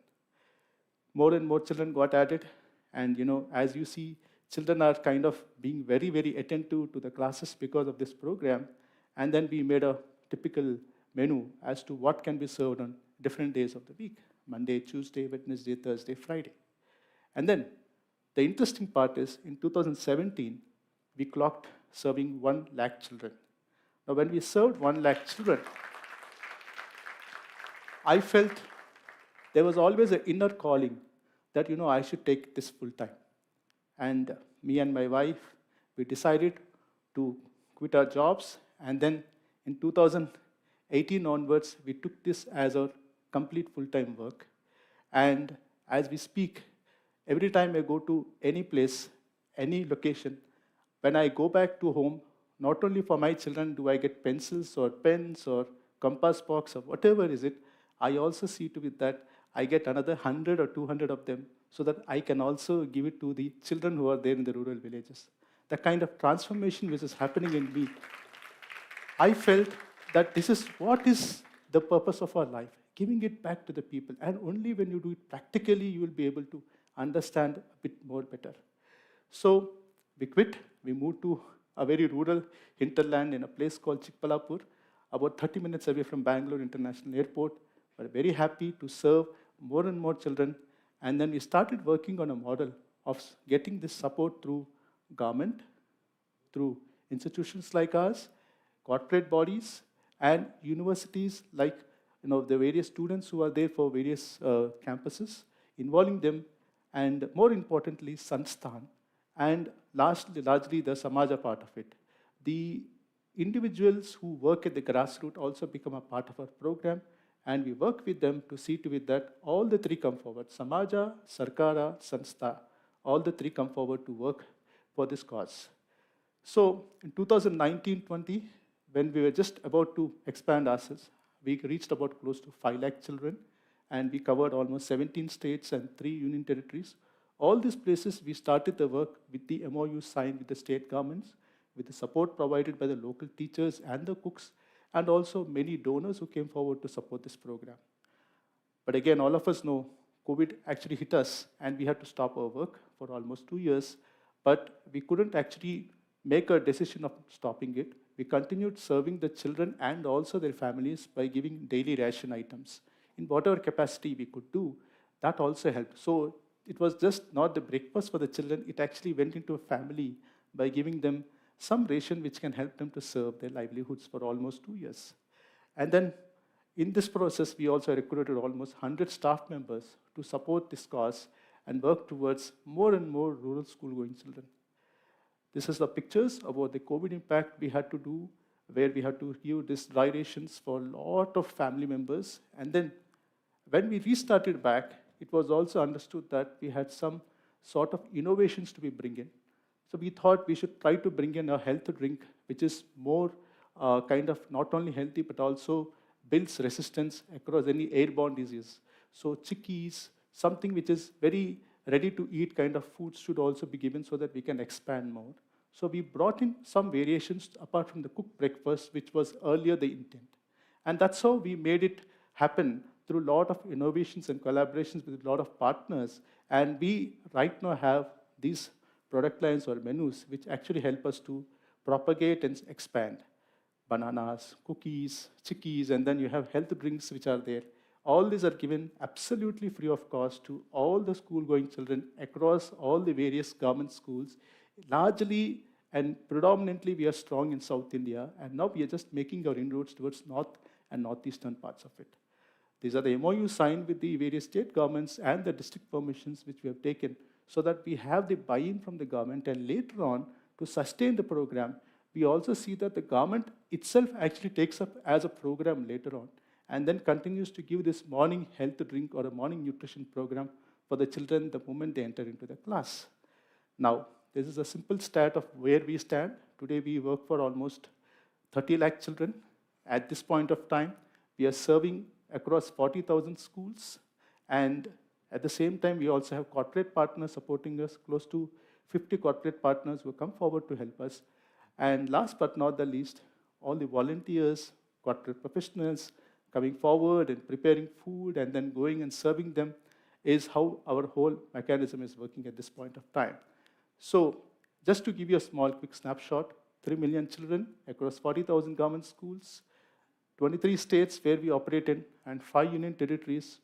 More and more children got added, and as you see, children are kind of being very, very attentive to the classes because of this program. And then we made a typical menu as to what can be served on different days of the week: Monday, Tuesday, Wednesday, Thursday, Friday. And then the interesting part is in 2017, we clocked serving 1 lakh children. Now, when we served 1 lakh children, I felt there was always an inner calling that, I should take this full time. And me and my wife, we decided to quit our jobs. And then in 2018 onwards, we took this as a complete full-time work. And as we speak, every time I go to any place, any location, when I go back to home, not only for my children do I get pencils or pens or compass box or whatever is it, I also see to it that I get another 100 or 200 of them so that I can also give it to the children who are there in the rural villages. The kind of transformation which is happening in me, I felt that this is what is the purpose of our life, giving it back to the people. And only when you do it practically, you will be able to understand a bit more better. So we quit, we moved to a very rural hinterland in a place called Chikbalapur, about 30 minutes away from Bangalore International Airport. We're very happy to serve more and more children. And then we started working on a model of getting this support through government, through institutions like ours, corporate bodies, and universities like the various students who are there for various campuses, involving them, and more importantly, Sansthan, and largely the Samaja part of it. The individuals who work at the grassroots also become a part of our program, and we work with them to see to it that all the three come forward: Samaja, Sarkara, Sanstha, all the three come forward to work for this cause. So in 2019-20, when we were just about to expand ourselves, we reached about close to 5 lakh children, and we covered almost 17 states and 3 union territories. All these places, we started the work with the MOU signed with the state governments, with the support provided by the local teachers and the cooks, and also many donors who came forward to support this program. But again, all of us know COVID actually hit us, and we had to stop our work for almost 2 years, but we couldn't actually make a decision of stopping it. We continued serving the children and also their families by giving daily ration items. In whatever capacity we could do, that also helped. So it was just not the breakfast for the children, it actually went into a family by giving them some ration which can help them to serve their livelihoods for almost 2 years. And then in this process, we also recruited almost 100 staff members to support this cause and work towards more and more rural school-going children. This is the pictures about the COVID impact we had to do, where we had to give these dry rations for a lot of family members. And then when we restarted back, it was also understood that we had some sort of innovations to be bringing in. So we thought we should try to bring in a health drink, which is more kind of not only healthy, but also builds resistance across any airborne disease. So chickies, something which is very ready to eat kind of foods should also be given so that we can expand more. So we brought in some variations apart from the cooked breakfast, which was earlier the intent. And that's how we made it happen through a lot of innovations and collaborations with a lot of partners. And we right now have these product lines or menus which actually help us to propagate and expand. Bananas, cookies, chickies, and then you have health drinks which are there. All these are given absolutely free of cost to all the school-going children across all the various government schools. Largely and predominantly, we are strong in South India, and now we are just making our inroads towards north and northeastern parts of it. These are the MOUs signed with the various state governments and the district permissions which we have taken so that we have the buy-in from the government, and later on, to sustain the program, we also see that the government itself actually takes up as a program later on, and then continues to give this morning health drink or a morning nutrition program for the children the moment they enter into the class. Now, this is a simple stat of where we stand. Today, we work for almost 30 lakh children. At this point of time, we are serving across 40,000 schools, and at the same time, we also have corporate partners supporting us, close to 50 corporate partners who come forward to help us. And last but not the least, all the volunteers, corporate professionals coming forward and preparing food and then going and serving them is how our whole mechanism is working at this point of time. So just to give you a small quick snapshot, 3 million children across 40,000 government schools, 23 states where we operate in, and 5 union territories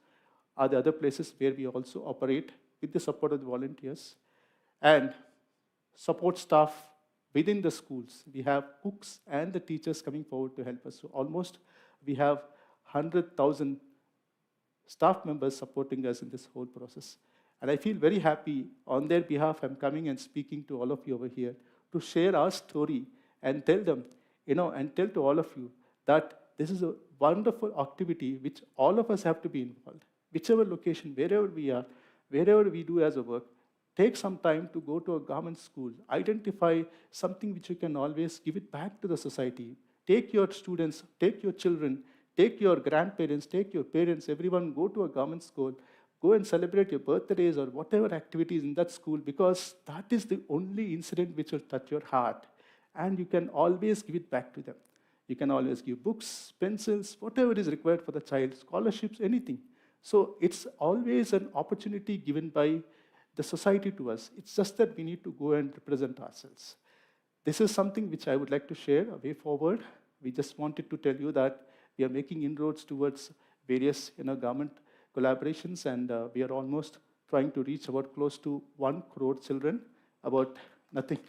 are the other places where we also operate with the support of the volunteers. And support staff within the schools. We have cooks and the teachers coming forward to help us. So almost we have 100,000 staff members supporting us in this whole process. And I feel very happy on their behalf. I'm coming and speaking to all of you over here to share our story and tell them, and tell to all of you that this is a wonderful activity which all of us have to be involved. Whichever location, wherever we are, wherever we do as a work, take some time to go to a government school, identify something which you can always give it back to the society. Take your students, take your children, take your grandparents, take your parents, everyone go to a government school, go and celebrate your birthdays or whatever activities in that school, because that is the only incident which will touch your heart. And you can always give it back to them. You can always give books, pencils, whatever is required for the child, scholarships, anything. So it's always an opportunity given by the society to us. It's just that we need to go and represent ourselves. This is something which I would like to share a way forward. We just wanted to tell you that we are making inroads towards various government collaborations, and we are almost trying to reach about close to 1 crore children, about nothing.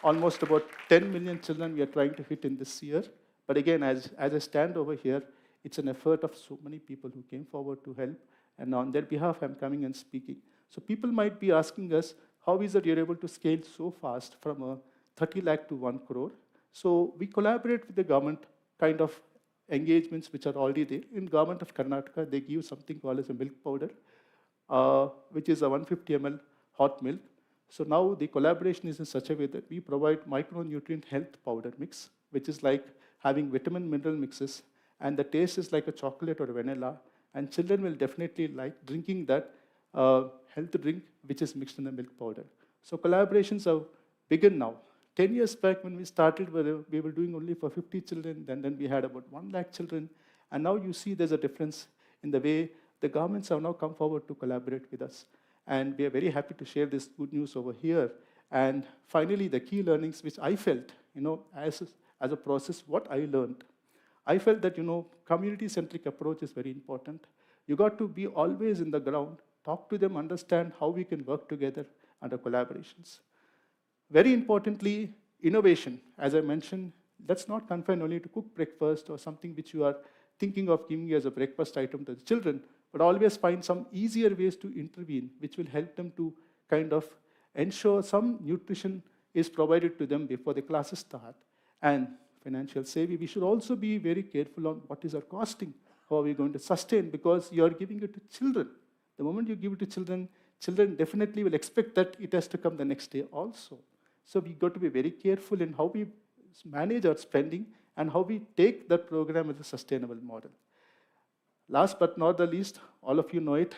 Almost about 10 million children we are trying to hit in this year. But again, as I stand over here, it's an effort of so many people who came forward to help. And on their behalf, I'm coming and speaking. So people might be asking us, how is it you're able to scale so fast from a 30 lakh to 1 crore? So we collaborate with the government kind of engagements which are already there. In government of Karnataka, they give something called as a milk powder, which is a 150 ml hot milk. So now the collaboration is in such a way that we provide micronutrient health powder mix, which is like having vitamin mineral mixes, and the taste is like a chocolate or vanilla. And children will definitely like drinking that health drink, which is mixed in the milk powder. So collaborations have begun now. 10 years back when we started, we were doing only for 50 children, then we had about 1 lakh children. And now you see there's a difference in the way the governments have now come forward to collaborate with us. And we are very happy to share this good news over here. And finally, the key learnings which I felt, as a process, what I learned. I felt that, community-centric approach is very important. You got to be always in the ground, talk to them, understand how we can work together under collaborations. Very importantly, innovation. As I mentioned, let's not confine only to cook breakfast or something which you are thinking of giving as a breakfast item to the children, but always find some easier ways to intervene, which will help them to kind of ensure some nutrition is provided to them before the classes start. And financial savvy, we should also be very careful on what is our costing, how are we going to sustain, because you are giving it to children. The moment you give it to children, children definitely will expect that it has to come the next day also. So we got to be very careful in how we manage our spending and how we take that program as a sustainable model. Last but not the least, all of you know it,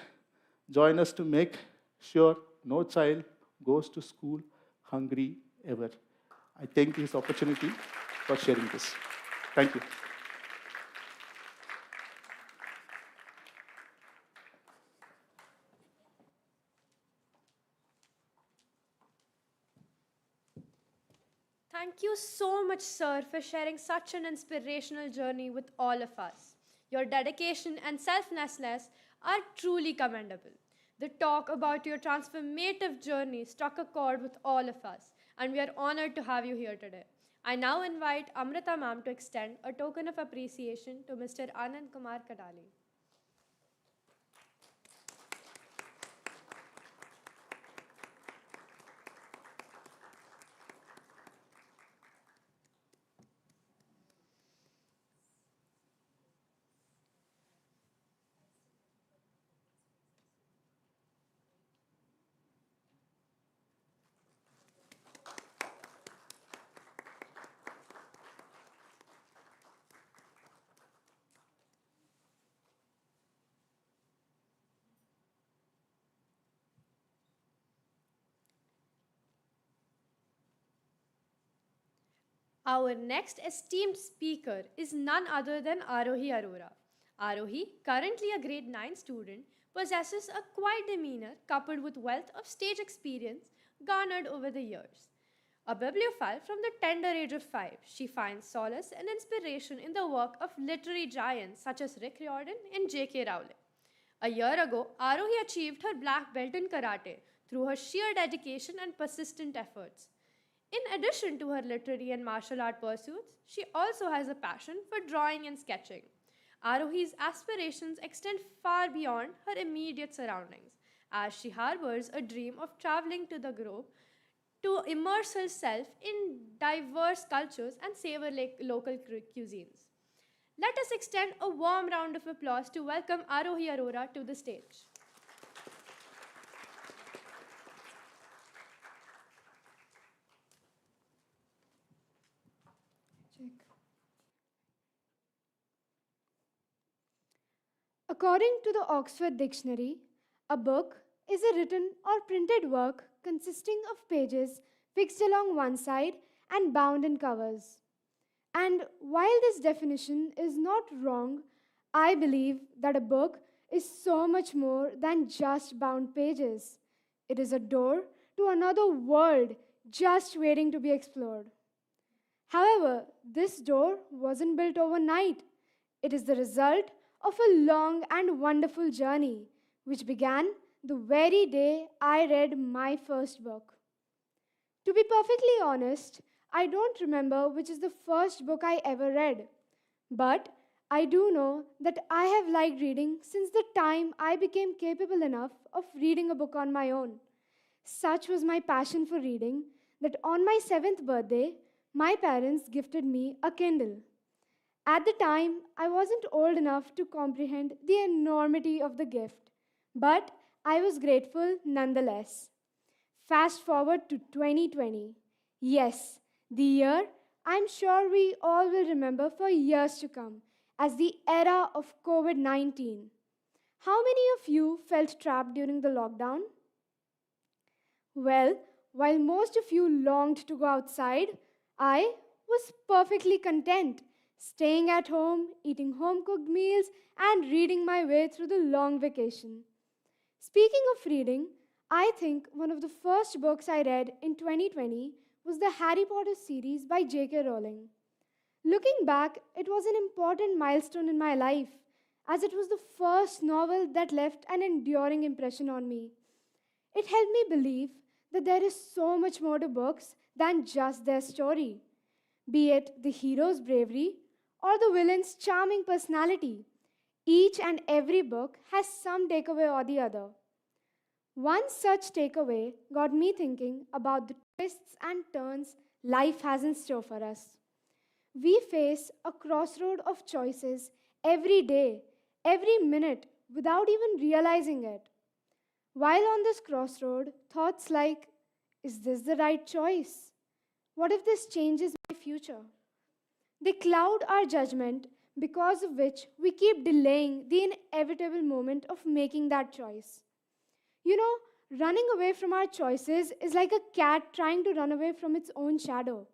join us to make sure no child goes to school hungry ever. I thank this opportunity for sharing this. Thank you. Thank you so much, sir, for sharing such an inspirational journey with all of us. Your dedication and selflessness are truly commendable. The talk about your transformative journey struck a chord with all of us, and we are honored to have you here today. I now invite Amrita ma'am to extend a token of appreciation to Mr. Anand Kumar Kadali. Our next esteemed speaker is none other than Arohi Arora. Arohi, currently a grade 9 student, possesses a quiet demeanor coupled with wealth of stage experience garnered over the years. A bibliophile from the tender age of 5, she finds solace and inspiration in the work of literary giants such as Rick Riordan and J.K. Rowling. A year ago, Arohi achieved her black belt in karate through her sheer dedication and persistent efforts. In addition to her literary and martial art pursuits, she also has a passion for drawing and sketching. Arohi's aspirations extend far beyond her immediate surroundings, as she harbors a dream of traveling to the globe to immerse herself in diverse cultures and savor local cuisines. Let us extend a warm round of applause to welcome Arohi Arora to the stage. According to the Oxford Dictionary, a book is a written or printed work consisting of pages fixed along one side and bound in covers. And while this definition is not wrong, I believe that a book is so much more than just bound pages. It is a door to another world just waiting to be explored. However, this door wasn't built overnight. It is the result of a long and wonderful journey, which began the very day I read my first book. To be perfectly honest, I don't remember which is the first book I ever read, but I do know that I have liked reading since the time I became capable enough of reading a book on my own. Such was my passion for reading that on my 7th birthday, my parents gifted me a Kindle. At the time, I wasn't old enough to comprehend the enormity of the gift, but I was grateful nonetheless. Fast forward to 2020. Yes, the year I'm sure we all will remember for years to come as the era of COVID 19. How many of you felt trapped during the lockdown? Well, while most of you longed to go outside, I was perfectly content, staying at home, eating home cooked meals, and reading my way through the long vacation. Speaking of reading, I think one of the first books I read in 2020 was the Harry Potter series by J.K. Rowling. Looking back, it was an important milestone in my life, as it was the first novel that left an enduring impression on me. It helped me believe that there is so much more to books than just their story, be it the hero's bravery or the villain's charming personality. Each and every book has some takeaway or the other. One such takeaway got me thinking about the twists and turns life has in store for us. We face a crossroad of choices every day, every minute, without even realizing it. While on this crossroad, thoughts like, is this the right choice? What if this changes my future? They cloud our judgment, because of which we keep delaying the inevitable moment of making that choice. You know, running away from our choices is like a cat trying to run away from its own shadow.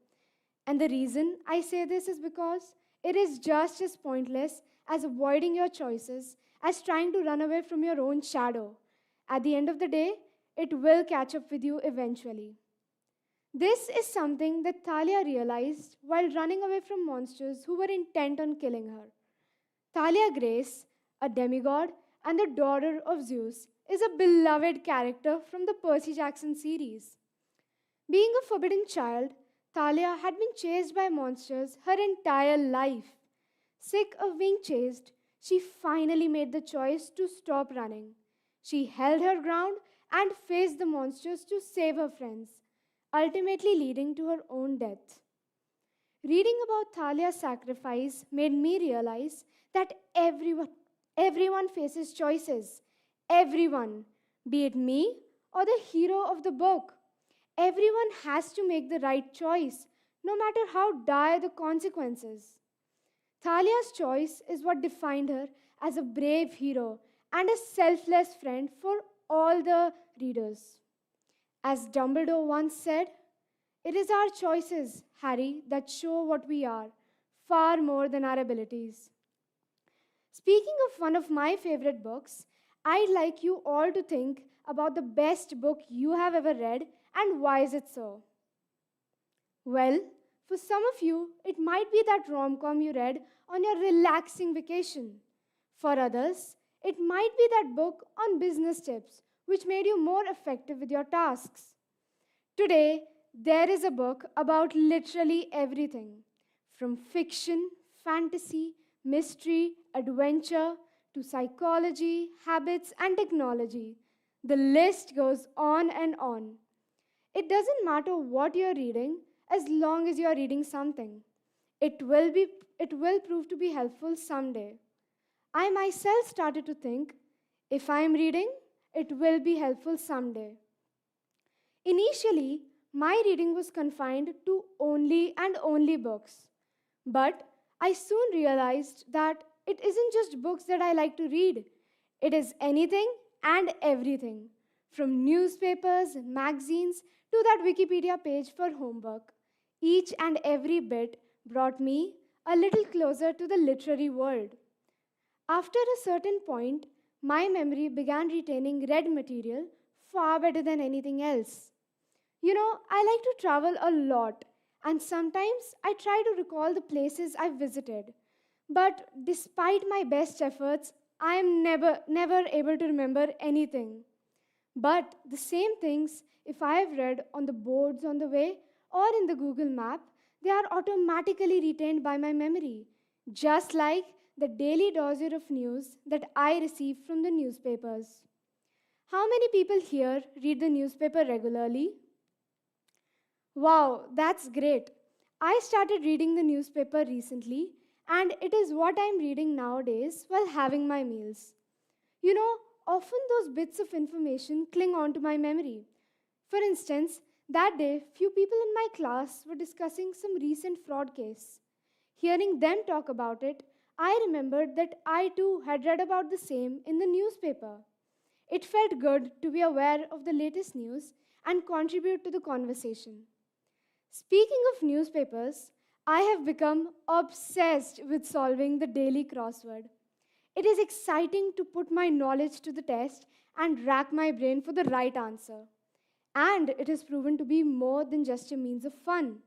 And the reason I say this is because it is just as pointless as avoiding your choices as trying to run away from your own shadow. At the end of the day, it will catch up with you eventually. This is something that Thalia realized while running away from monsters who were intent on killing her. Thalia Grace, a demigod and the daughter of Zeus, is a beloved character from the Percy Jackson series. Being a forbidden child, Thalia had been chased by monsters her entire life. Sick of being chased, she finally made the choice to stop running. She held her ground and faced the monsters to save her friends, ultimately leading to her own death. Reading about Thalia's sacrifice made me realize that everyone faces choices. Everyone, be it me or the hero of the book. Everyone has to make the right choice, no matter how dire the consequences. Thalia's choice is what defined her as a brave hero and a selfless friend for all the readers. As Dumbledore once said, It is our choices, Harry, that show what we are, far more than our abilities. Speaking of one of my favorite books, I'd like you all to think about the best book you have ever read and why is it so? Well, for some of you, it might be that rom com you read on your relaxing vacation. For others, it might be that book on business tips which made you more effective with your tasks. Today, there is a book about literally everything from fiction, fantasy, mystery, adventure to psychology, habits, and technology. The list goes on and on. It doesn't matter what you're reading as long as you're reading something. It will prove to be helpful someday. I myself started to think if I'm reading, it will be helpful someday. Initially, my reading was confined to only and only books. But I soon realized that it isn't just books that I like to read, it is anything and everything, from newspapers, magazines, to that Wikipedia page for homework. Each and every bit brought me a little closer to the literary world. After a certain point, my memory began retaining read material far better than anything else. I like to travel a lot, and sometimes I try to recall the places I've visited. But despite my best efforts, I am never able to remember anything. But the same things, if I have read on the boards on the way or in the Google map, they are automatically retained by my memory, just like the daily dossier of news that I receive from the newspapers. How many people here read the newspaper regularly? Wow, that's great. I started reading the newspaper recently, and it is what I'm reading nowadays while having my meals. You know, often those bits of information cling on to my memory. For instance, that day, few people in my class were discussing some recent fraud case. Hearing them talk about it, I remembered that I too had read about the same in the newspaper. It felt good to be aware of the latest news and contribute to the conversation. Speaking of newspapers, I have become obsessed with solving the daily crossword. It is exciting to put my knowledge to the test and rack my brain for the right answer. And it has proven to be more than just a means of fun.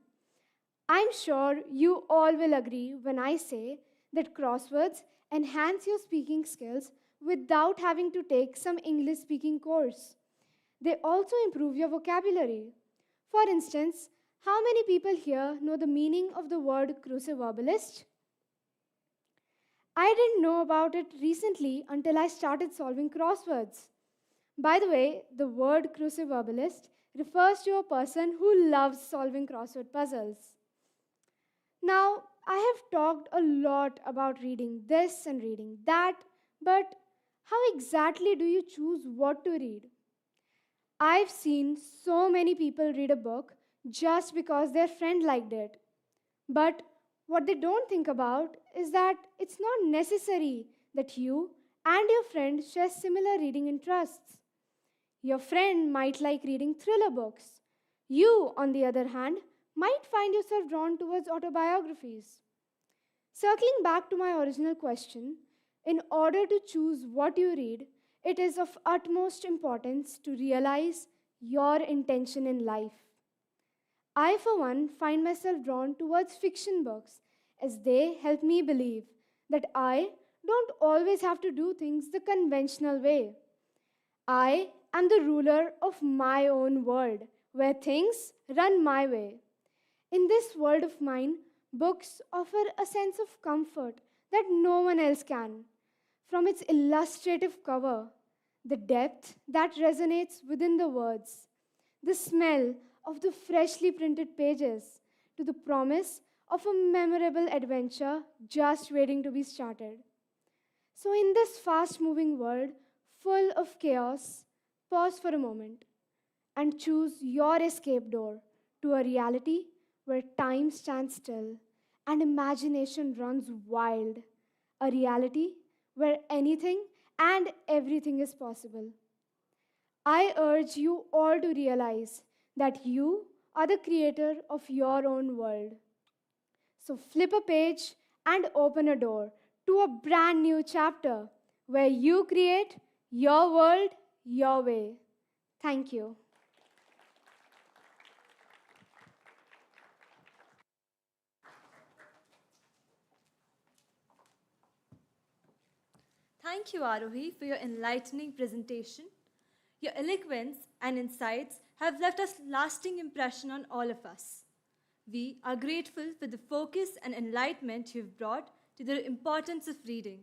I'm sure you all will agree when I say that crosswords enhance your speaking skills without having to take some English speaking course. They also improve your vocabulary. For instance, how many people here know the meaning of the word cruciverbalist? I didn't know about it recently until I started solving crosswords. By the way, the word cruciverbalist refers to a person who loves solving crossword puzzles. Now, I have talked a lot about reading this and reading that, but how exactly do you choose what to read? I've seen so many people read a book just because their friend liked it. But what they don't think about is that it's not necessary that you and your friend share similar reading interests. Your friend might like reading thriller books. You, on the other hand, might find yourself drawn towards autobiographies. Circling back to my original question, in order to choose what you read, it is of utmost importance to realize your intention in life. I, for one, find myself drawn towards fiction books as they help me believe that I don't always have to do things the conventional way. I am the ruler of my own world, where things run my way. In this world of mine, books offer a sense of comfort that no one else can. From its illustrative cover, the depth that resonates within the words, the smell of the freshly printed pages, to the promise of a memorable adventure just waiting to be started. So, in this fast moving world full of chaos, pause for a moment and choose your escape door to a reality where time stands still and imagination runs wild. A reality where anything and everything is possible. I urge you all to realize that you are the creator of your own world. So flip a page and open a door to a brand new chapter where you create your world your way. Thank you. Thank you, Arohi, for your enlightening presentation. Your eloquence and insights have left a lasting impression on all of us. We are grateful for the focus and enlightenment you've brought to the importance of reading.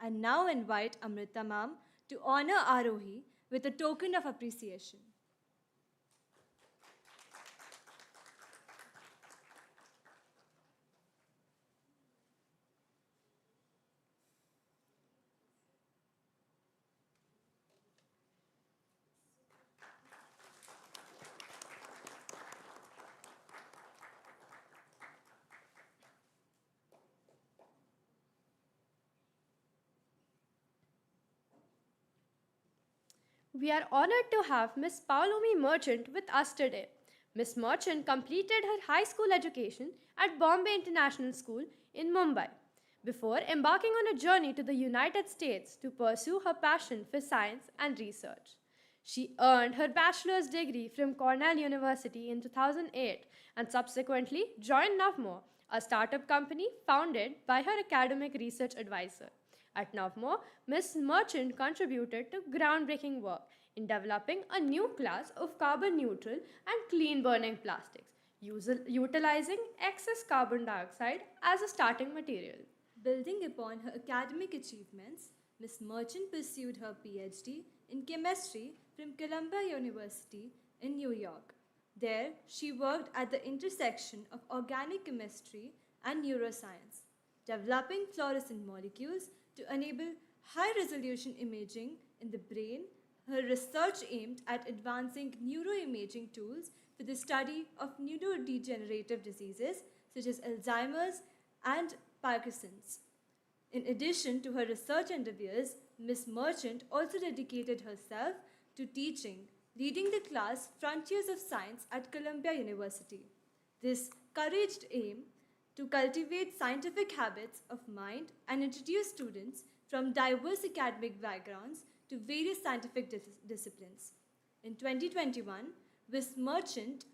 I now invite Amrita ma'am to honor Arohi with a token of appreciation. We are honored to have Miss Paulomi Merchant with us today. Miss Merchant completed her high school education at Bombay International School in Mumbai before embarking on a journey to the United States to pursue her passion for science and research. She earned her bachelor's degree from Cornell University in 2008 and subsequently joined Navmo, a startup company founded by her academic research advisor. At Navmo, Ms. Merchant contributed to groundbreaking work in developing a new class of carbon neutral and clean burning plastics, utilizing excess carbon dioxide as a starting material. Building upon her academic achievements, Ms. Merchant pursued her PhD in chemistry from Columbia University in New York. There, she worked at the intersection of organic chemistry and neuroscience, developing fluorescent molecules to enable high-resolution imaging in the brain. Her research aimed at advancing neuroimaging tools for the study of neurodegenerative diseases such as Alzheimer's and Parkinson's. In addition to her research endeavors, Ms. Merchant also dedicated herself to teaching, leading the class Frontiers of Science at Columbia University. This courage aim to cultivate scientific habits of mind and introduce students from diverse academic backgrounds to various scientific disciplines. In 2021, Ms. Merchant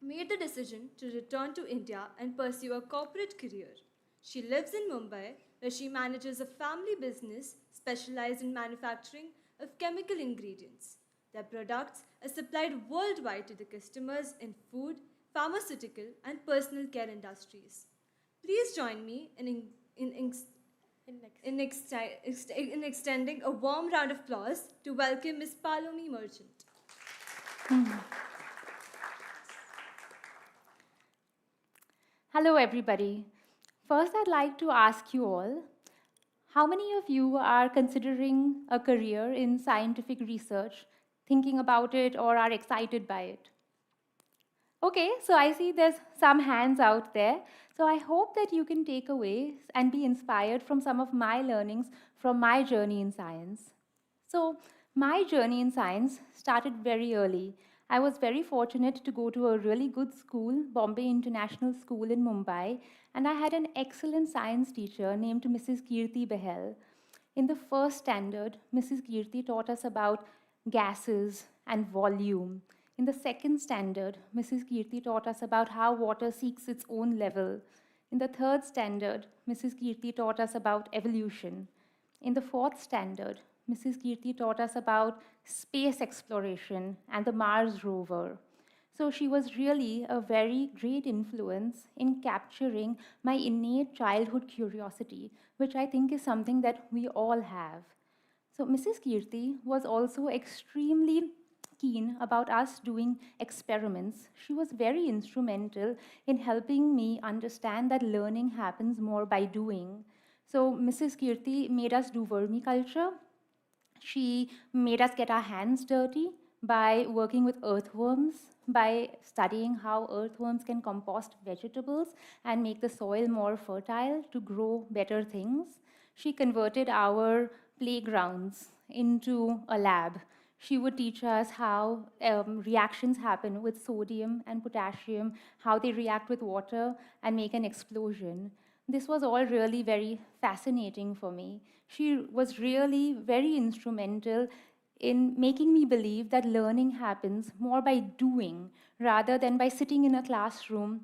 made the decision to return to India and pursue a corporate career. She lives in Mumbai, where she manages a family business specialized in manufacturing of chemical ingredients. Their products are supplied worldwide to the customers in food, pharmaceutical, and personal care industries. Please join me in extending a warm round of applause to welcome Ms. Paulomi Merchant. Hello, everybody. First, I'd like to ask you all, how many of you are considering a career in scientific research, thinking about it, or are excited by it? Okay, so I see there's some hands out there. So I hope that you can take away and be inspired from some of my learnings from my journey in science. So my journey in science started very early. I was very fortunate to go to a really good school, Bombay International School in Mumbai, and I had an excellent science teacher named Mrs. Kirti Behel. In the first standard, Mrs. Kirti taught us about gases and volume. In the second standard, Mrs. Kirti taught us about how water seeks its own level. In the third standard, Mrs. Kirti taught us about evolution. In the fourth standard, Mrs. Kirti taught us about space exploration and the Mars rover. So she was really a very great influence in capturing my innate childhood curiosity, which I think is something that we all have. So Mrs. Kirti was also extremely keen about us doing experiments. She was very instrumental in helping me understand that learning happens more by doing. So Mrs. Kirti made us do vermiculture. She made us get our hands dirty by working with earthworms, by studying how earthworms can compost vegetables and make the soil more fertile to grow better things. She converted our playgrounds into a lab. She would teach us how reactions happen with sodium and potassium, how they react with water and make an explosion. This was all really very fascinating for me. She was really very instrumental in making me believe that learning happens more by doing rather than by sitting in a classroom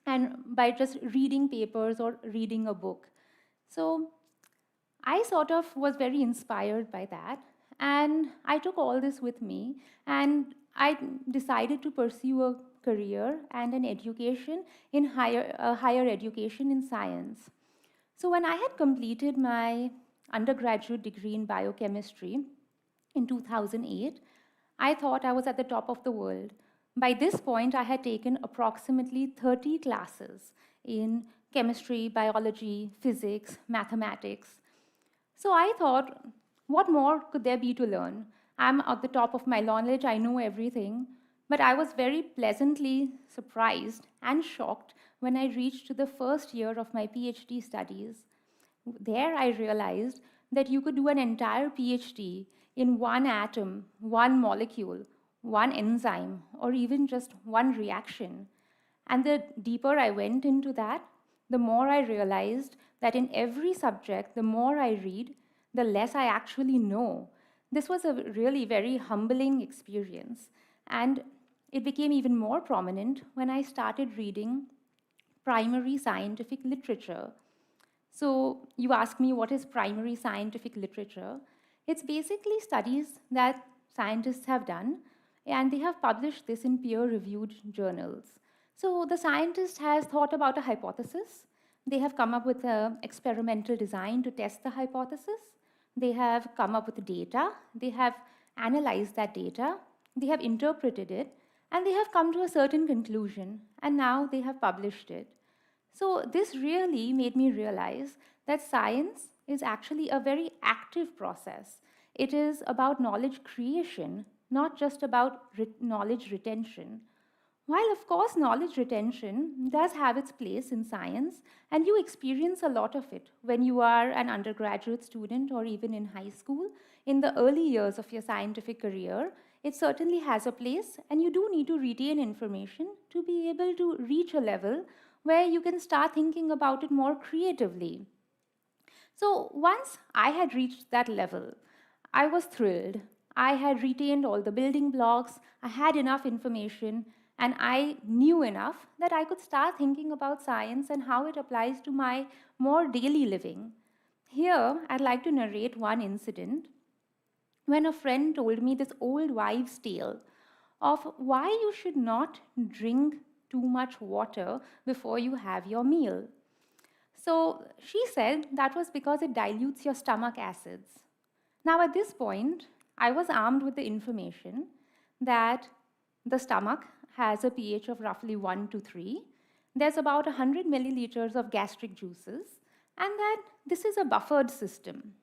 and by just reading papers or reading a book. So I sort of was very inspired by that, and I took all this with me, and I decided to pursue a career and an education in higher education in science. So when I had completed my undergraduate degree in biochemistry in 2008, I thought I was at the top of the world. By this point, I had taken approximately 30 classes in chemistry, biology, physics, mathematics. So I thought, what more could there be to learn? I'm at the top of my knowledge, I know everything. But I was very pleasantly surprised and shocked when I reached the first year of my PhD studies. There I realized that you could do an entire PhD in one atom, one molecule, one enzyme, or even just one reaction. And the deeper I went into that, the more I realized that in every subject, the more I read, the less I actually know. This was a really very humbling experience. And it became even more prominent when I started reading primary scientific literature. So you ask me, what is primary scientific literature? It's basically studies that scientists have done, and they have published this in peer-reviewed journals. So the scientist has thought about a hypothesis. They have come up with an experimental design to test the hypothesis. They have come up with data. They have analyzed that data. They have interpreted it. And they have come to a certain conclusion. And now they have published it. So this really made me realize that science is actually a very active process. It is about knowledge creation, not just about knowledge retention. While, of course, knowledge retention does have its place in science, and you experience a lot of it when you are an undergraduate student or even in high school, in the early years of your scientific career, it certainly has a place, and you do need to retain information to be able to reach a level where you can start thinking about it more creatively. So once I had reached that level, I was thrilled. I had retained all the building blocks, I had enough information, and I knew enough that I could start thinking about science and how it applies to my more daily living. Here, I'd like to narrate one incident when a friend told me this old wives' tale of why you should not drink too much water before you have your meal. So she said that was because it dilutes your stomach acids. Now, at this point, I was armed with the information that the stomach has a pH of roughly 1 to 3. There's about 100 milliliters of gastric juices, and that this is a buffered system.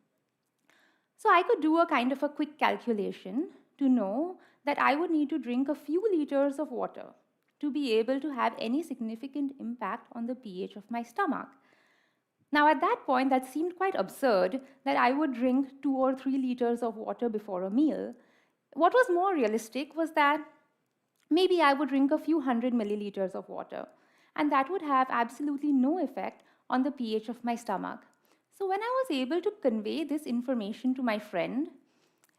So I could do a kind of a quick calculation to know that I would need to drink a few liters of water to be able to have any significant impact on the pH of my stomach. Now, at that point, that seemed quite absurd that I would drink 2 or 3 liters of water before a meal. What was more realistic was that maybe I would drink a few hundred milliliters of water, and that would have absolutely no effect on the pH of my stomach. So when I was able to convey this information to my friend,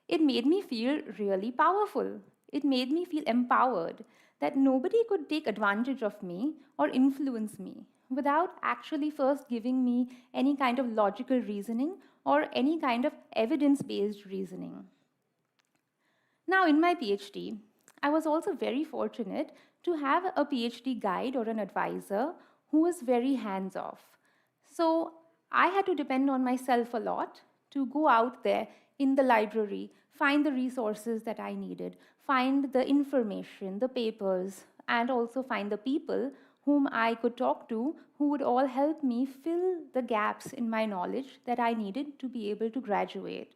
it made me feel really powerful. It made me feel empowered that nobody could take advantage of me or influence me without actually first giving me any kind of logical reasoning or any kind of evidence-based reasoning. Now, in my PhD, I was also very fortunate to have a PhD guide or an advisor who was very hands-off. So I had to depend on myself a lot to go out there in the library, find the resources that I needed, find the information, the papers, and also find the people whom I could talk to who would all help me fill the gaps in my knowledge that I needed to be able to graduate.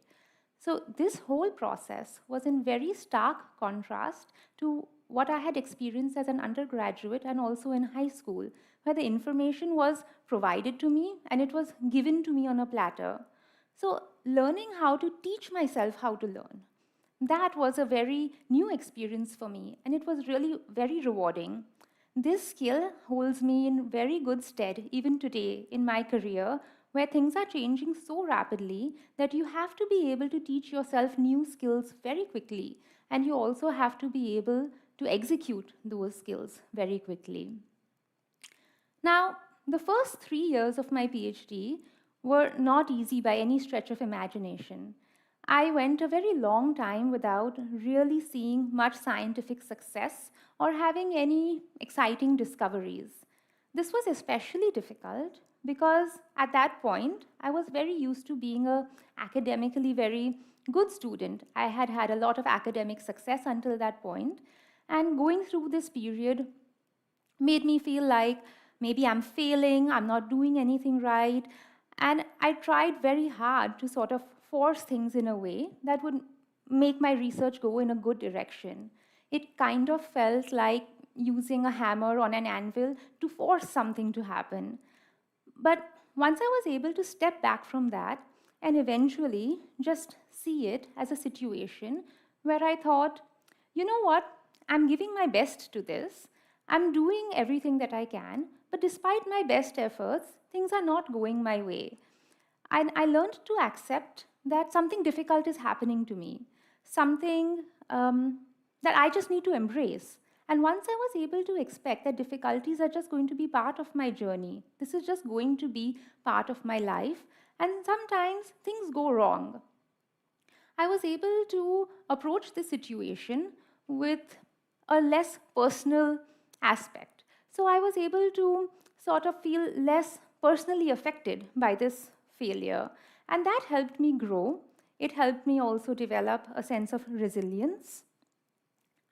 So this whole process was in very stark contrast to what I had experienced as an undergraduate and also in high school, where the information was provided to me and it was given to me on a platter. So learning how to teach myself how to learn, That was a very new experience for me, and it was really very rewarding. This skill holds me in very good stead even today in my career, where things are changing so rapidly that you have to be able to teach yourself new skills very quickly, and you also have to be able to execute those skills very quickly. Now, the first 3 years of my PhD were not easy by any stretch of imagination. I went a very long time without really seeing much scientific success or having any exciting discoveries. This was especially difficult because at that point I was very used to being a academically very good student. I had had a lot of academic success until that point, and going through this period made me feel like maybe I'm failing, I'm not doing anything right. And I tried very hard to sort of force things in a way that would make my research go in a good direction. It kind of felt like using a hammer on an anvil to force something to happen. But once I was able to step back from that and eventually just see it as a situation where I thought, you know what, I'm giving my best to this, I'm doing everything that I can, but despite my best efforts, things are not going my way. And I learned to accept that something difficult is happening to me, something that I just need to embrace. And once I was able to expect that difficulties are just going to be part of my journey, this is just going to be part of my life, and sometimes things go wrong, I was able to approach the situation with a less personal aspect. So I was able to sort of feel less personally affected by this failure. And that helped me grow. It helped me also develop a sense of resilience.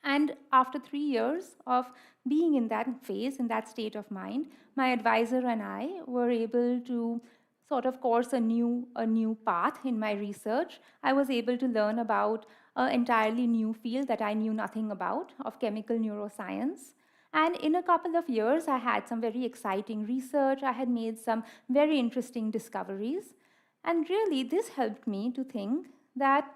And after 3 years of being in that phase, in that state of mind, my advisor and I were able to sort of course a new path in my research. I was able to learn about an entirely new field that I knew nothing about, of chemical neuroscience. And in a couple of years, I had some very exciting research. I had made some very interesting discoveries. And really, this helped me to think that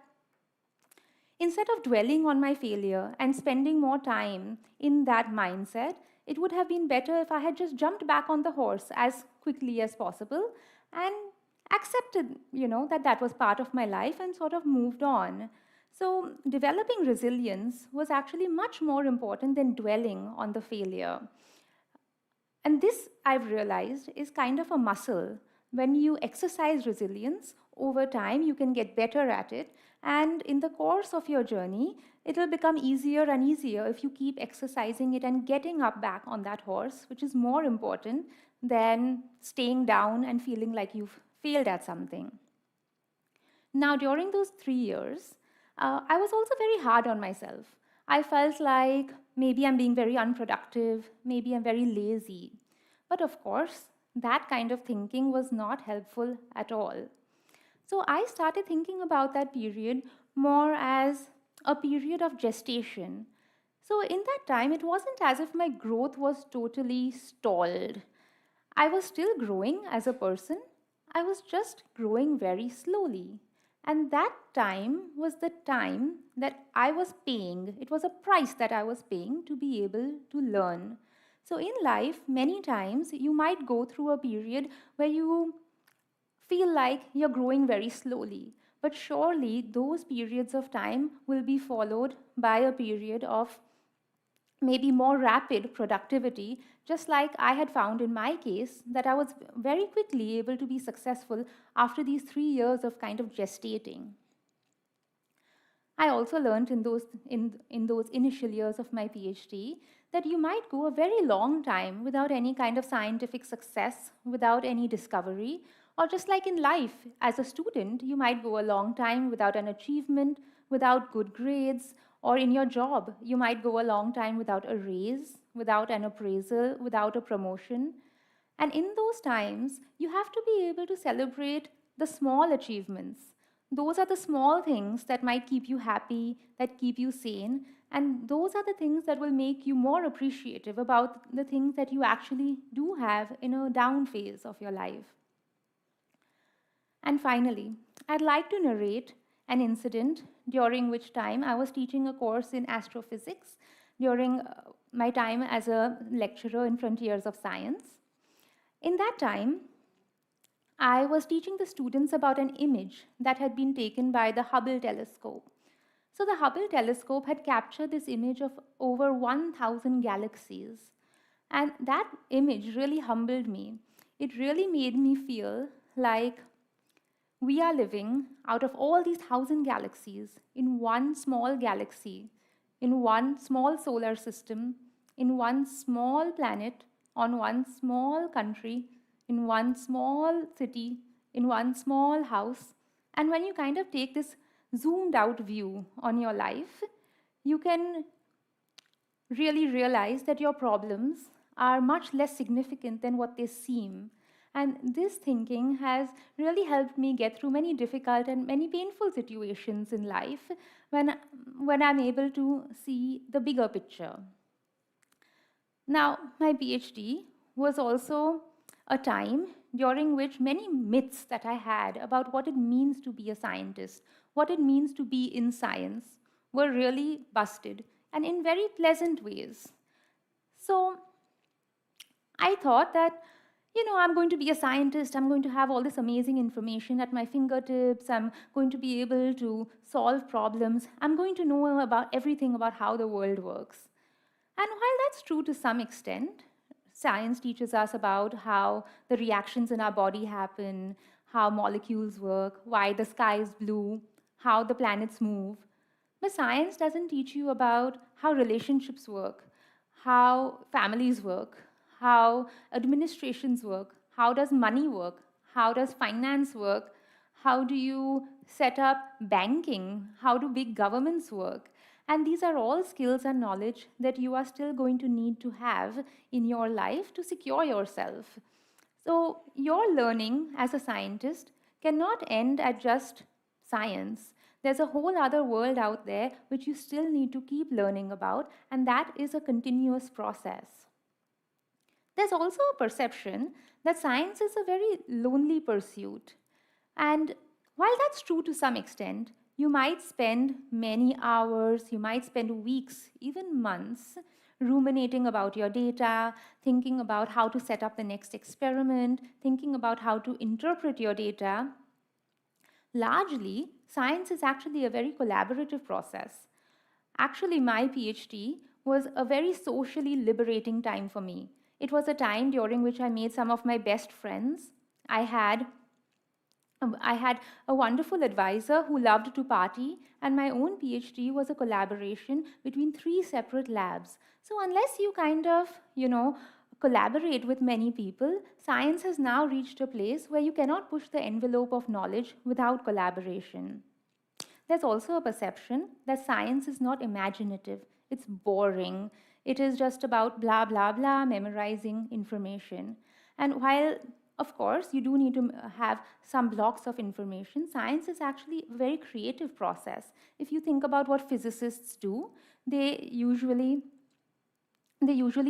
instead of dwelling on my failure and spending more time in that mindset, it would have been better if I had just jumped back on the horse as quickly as possible and accepted, that that was part of my life and sort of moved on. So developing resilience was actually much more important than dwelling on the failure. And this, I've realized, is kind of a muscle. When you exercise resilience, over time you can get better at it, and in the course of your journey, it'll become easier and easier if you keep exercising it and getting up back on that horse, which is more important than staying down and feeling like you've failed at something. Now, during those 3 years, I was also very hard on myself. I felt like maybe I'm being very unproductive, maybe I'm very lazy. But of course, that kind of thinking was not helpful at all. So I started thinking about that period more as a period of gestation. So in that time, it wasn't as if my growth was totally stalled. I was still growing as a person. I was just growing very slowly. And that time was the time that I was paying. It was a price that I was paying to be able to learn. So in life, many times you might go through a period where you feel like you're growing very slowly. But surely those periods of time will be followed by a period of maybe more rapid productivity, just like I had found in my case, that I was very quickly able to be successful after these 3 years of kind of gestating. I also learned in those initial years of my PhD that you might go a very long time without any kind of scientific success, without any discovery, or just like in life, as a student, you might go a long time without an achievement, without good grades, or in your job, you might go a long time without a raise, without an appraisal, without a promotion. And in those times, you have to be able to celebrate the small achievements. Those are the small things that might keep you happy, that keep you sane, and those are the things that will make you more appreciative about the things that you actually do have in a down phase of your life. And finally, I'd like to narrate an incident during which time I was teaching a course in astrophysics during my time as a lecturer in Frontiers of Science. In that time, I was teaching the students about an image that had been taken by the Hubble telescope. So the Hubble telescope had captured this image of over 1,000 galaxies. And that image really humbled me. It really made me feel like we are living out of all these 1,000 galaxies in one small galaxy, in one small solar system, in one small planet, on one small country, in one small city, in one small house. And when you kind of take this zoomed out view on your life, you can really realize that your problems are much less significant than what they seem. And this thinking has really helped me get through many difficult and many painful situations in life when I'm able to see the bigger picture. Now, my PhD was also a time during which many myths that I had about what it means to be a scientist, what it means to be in science, were really busted, and in very pleasant ways. So I thought that, I'm going to be a scientist, I'm going to have all this amazing information at my fingertips, I'm going to be able to solve problems, I'm going to know about everything about how the world works. And while that's true to some extent, science teaches us about how the reactions in our body happen, how molecules work, why the sky is blue, how the planets move. But science doesn't teach you about how relationships work, how families work, how administrations work, how does money work, how does finance work, how do you set up banking, how do big governments work. And these are all skills and knowledge that you are still going to need to have in your life to secure yourself. So your learning as a scientist cannot end at just science. There's a whole other world out there which you still need to keep learning about, and that is a continuous process. There's also a perception that science is a very lonely pursuit. And while that's true to some extent, you might spend many hours, you might spend weeks, even months, ruminating about your data, thinking about how to set up the next experiment, thinking about how to interpret your data. Largely, science is actually a very collaborative process. Actually, my PhD was a very socially liberating time for me. It was a time during which I made some of my best friends. I had a wonderful advisor who loved to party, and my own PhD was a collaboration between 3 separate labs. So unless you kind of, collaborate with many people, science has now reached a place where you cannot push the envelope of knowledge without collaboration. There's also a perception that science is not imaginative, it's boring. It is just about blah, blah, blah, memorizing information. And while of course, you do need to have some blocks of information. Science is actually a very creative process. If you think about what physicists do, they usually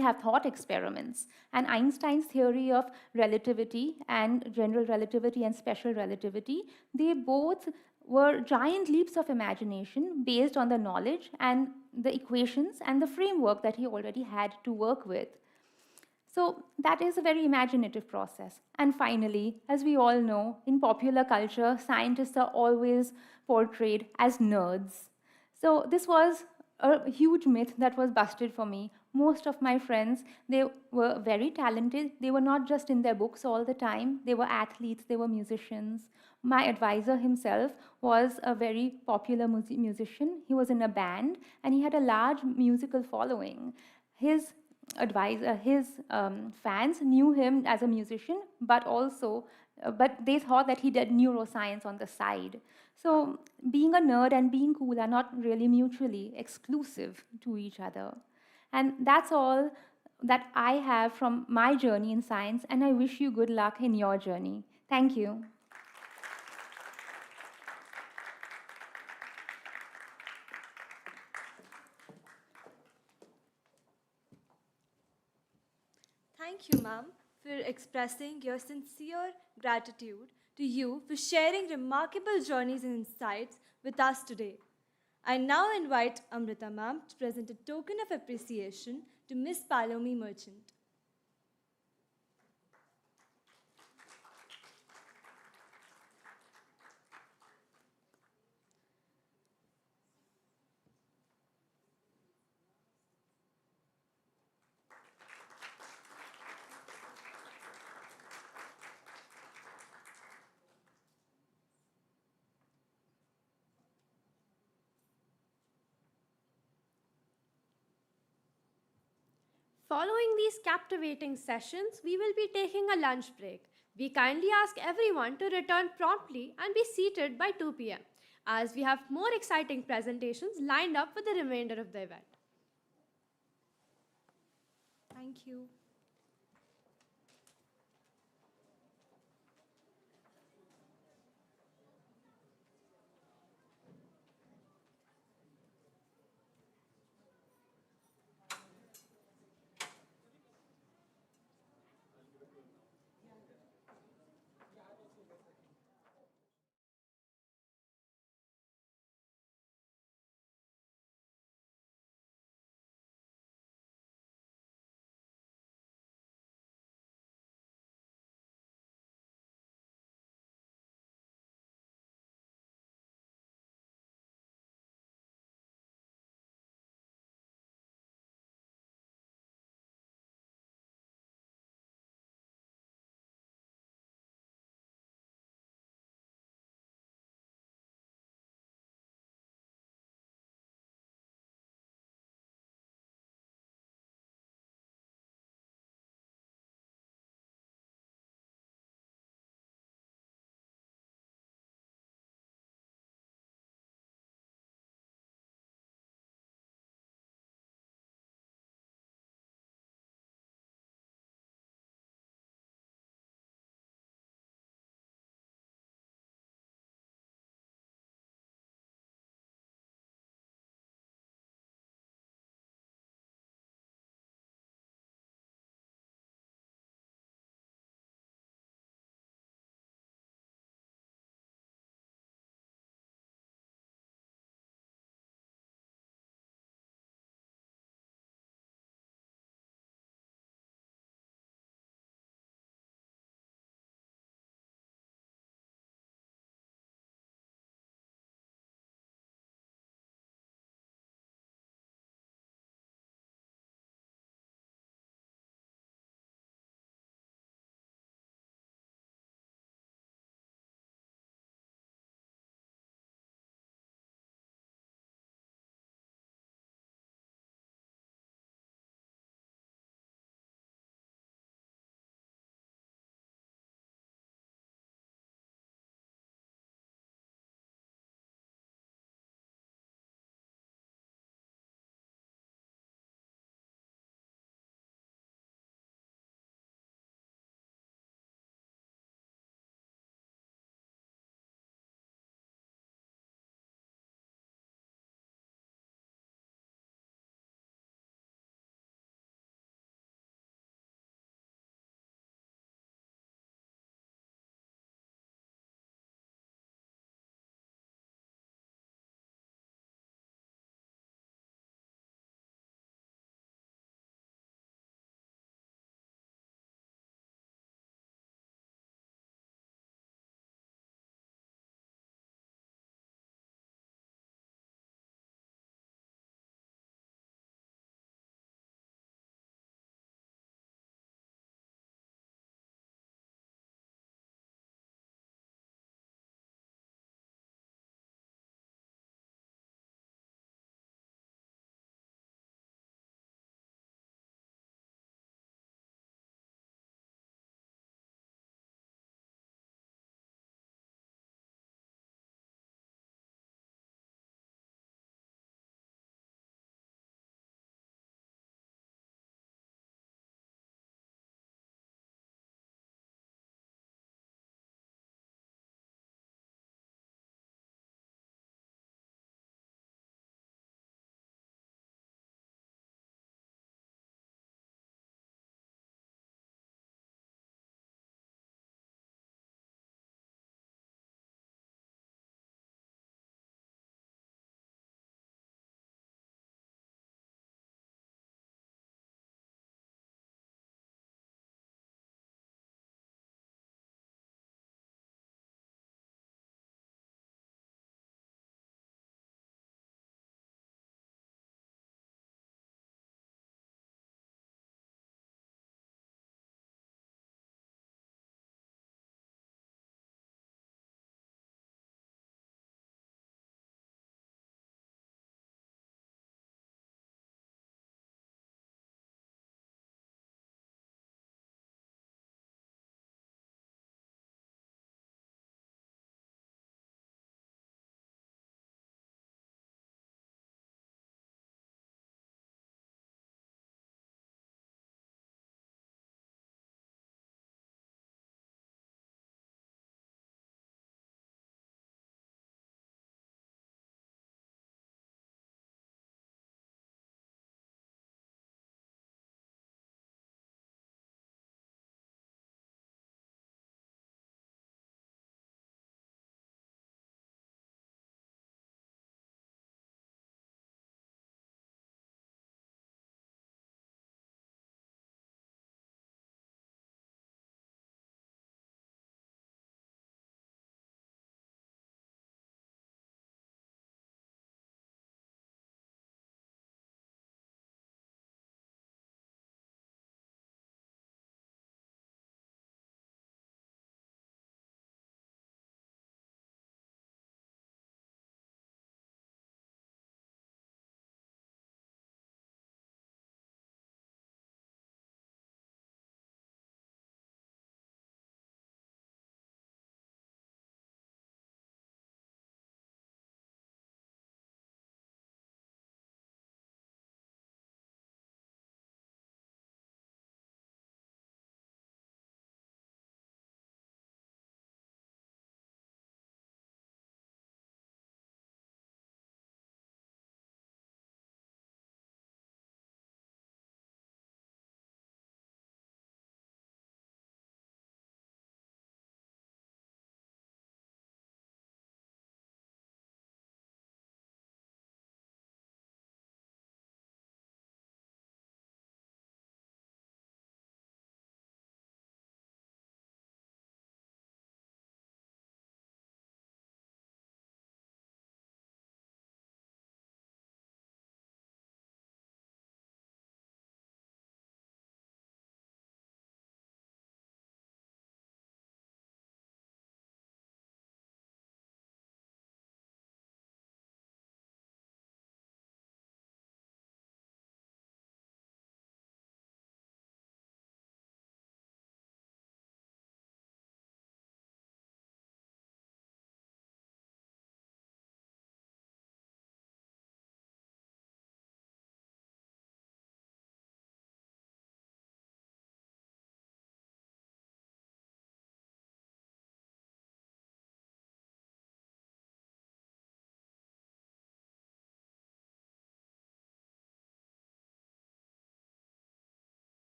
have thought experiments. And Einstein's theory of relativity and general relativity and special relativity, they both were giant leaps of imagination based on the knowledge and the equations and the framework that he already had to work with. So that is a very imaginative process. And finally, as we all know, in popular culture, scientists are always portrayed as nerds. So this was a huge myth that was busted for me. Most of my friends, they were very talented. They were not just in their books all the time. They were athletes, they were musicians. My advisor himself was a very popular musician. He was in a band, and he had a large musical following. His fans knew him as a musician, but they thought that he did neuroscience on the side. So being a nerd and being cool are not really mutually exclusive to each other. And that's all that I have from my journey in science, and I wish you good luck in your journey. Thank you. Thank you, ma'am, for expressing your sincere gratitude to you for sharing remarkable journeys and insights with us today. I now invite Amrita ma'am to present a token of appreciation to Miss Palomi Merchant. Following these captivating sessions, we will be taking a lunch break. We kindly ask everyone to return promptly and be seated by 2 p.m. as we have more exciting presentations lined up for the remainder of the event. Thank you.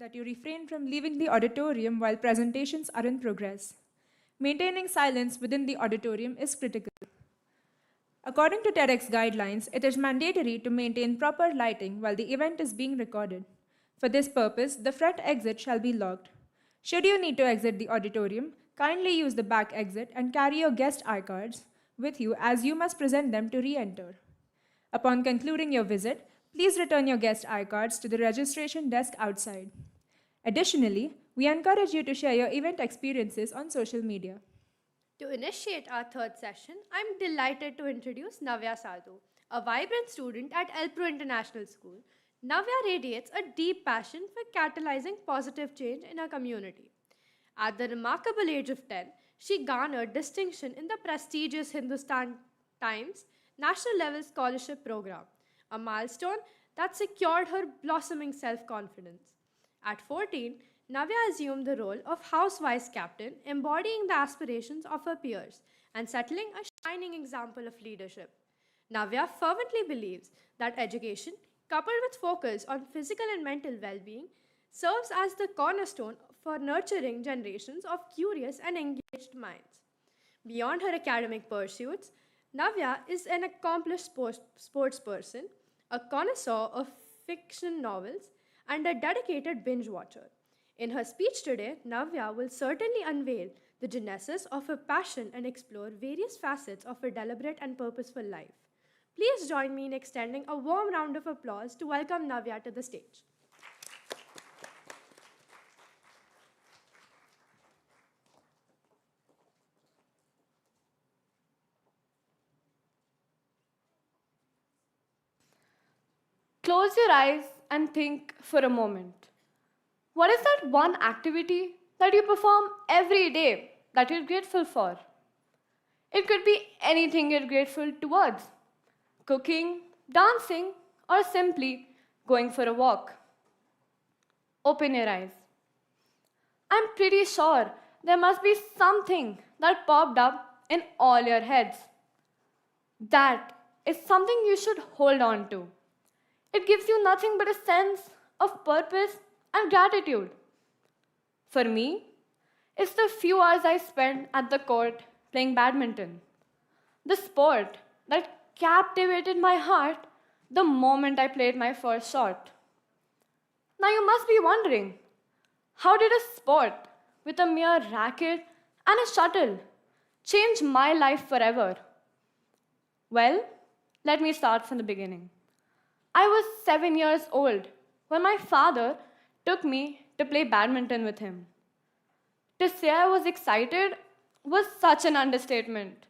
that you refrain from leaving the auditorium while presentations are in progress. Maintaining silence within the auditorium is critical. According to TEDx guidelines, it is mandatory to maintain proper lighting while the event is being recorded. For this purpose, the front exit shall be locked. Should you need to exit the auditorium, kindly use the back exit and carry your guest iCards with you as you must present them to re-enter. Upon concluding your visit, please return your guest iCards to the registration desk outside. Additionally, we encourage you to share your event experiences on social media. To initiate our third session, I'm delighted to introduce Navya Sadhu, a vibrant student at Elpro International School. Navya radiates a deep passion for catalyzing positive change in her community. At the remarkable age of 10, she garnered distinction in the prestigious Hindustan Times National Level Scholarship Program, a milestone that secured her blossoming self-confidence. At 14, Navya assumed the role of house vice captain, embodying the aspirations of her peers and settling a shining example of leadership. Navya fervently believes that education, coupled with focus on physical and mental well-being, serves as the cornerstone for nurturing generations of curious and engaged minds. Beyond her academic pursuits, Navya is an accomplished sports person, a connoisseur of fiction novels, and a dedicated binge watcher. In her speech today, Navya will certainly unveil the genesis of her passion and explore various facets of her deliberate and purposeful life. Please join me in extending a warm round of applause to welcome Navya to the stage. Close your eyes and think for a moment. What is that one activity that you perform every day that you're grateful for? It could be anything you're grateful towards: cooking, dancing, or simply going for a walk. Open your eyes. I'm pretty sure there must be something that popped up in all your heads. That is something you should hold on to. It gives you nothing but a sense of purpose and gratitude. For me, it's the few hours I spend at the court playing badminton. The sport that captivated my heart the moment I played my first shot. Now you must be wondering, how did a sport with a mere racket and a shuttle change my life forever? Well, let me start from the beginning. I was 7 years old when my father took me to play badminton with him. To say I was excited was such an understatement.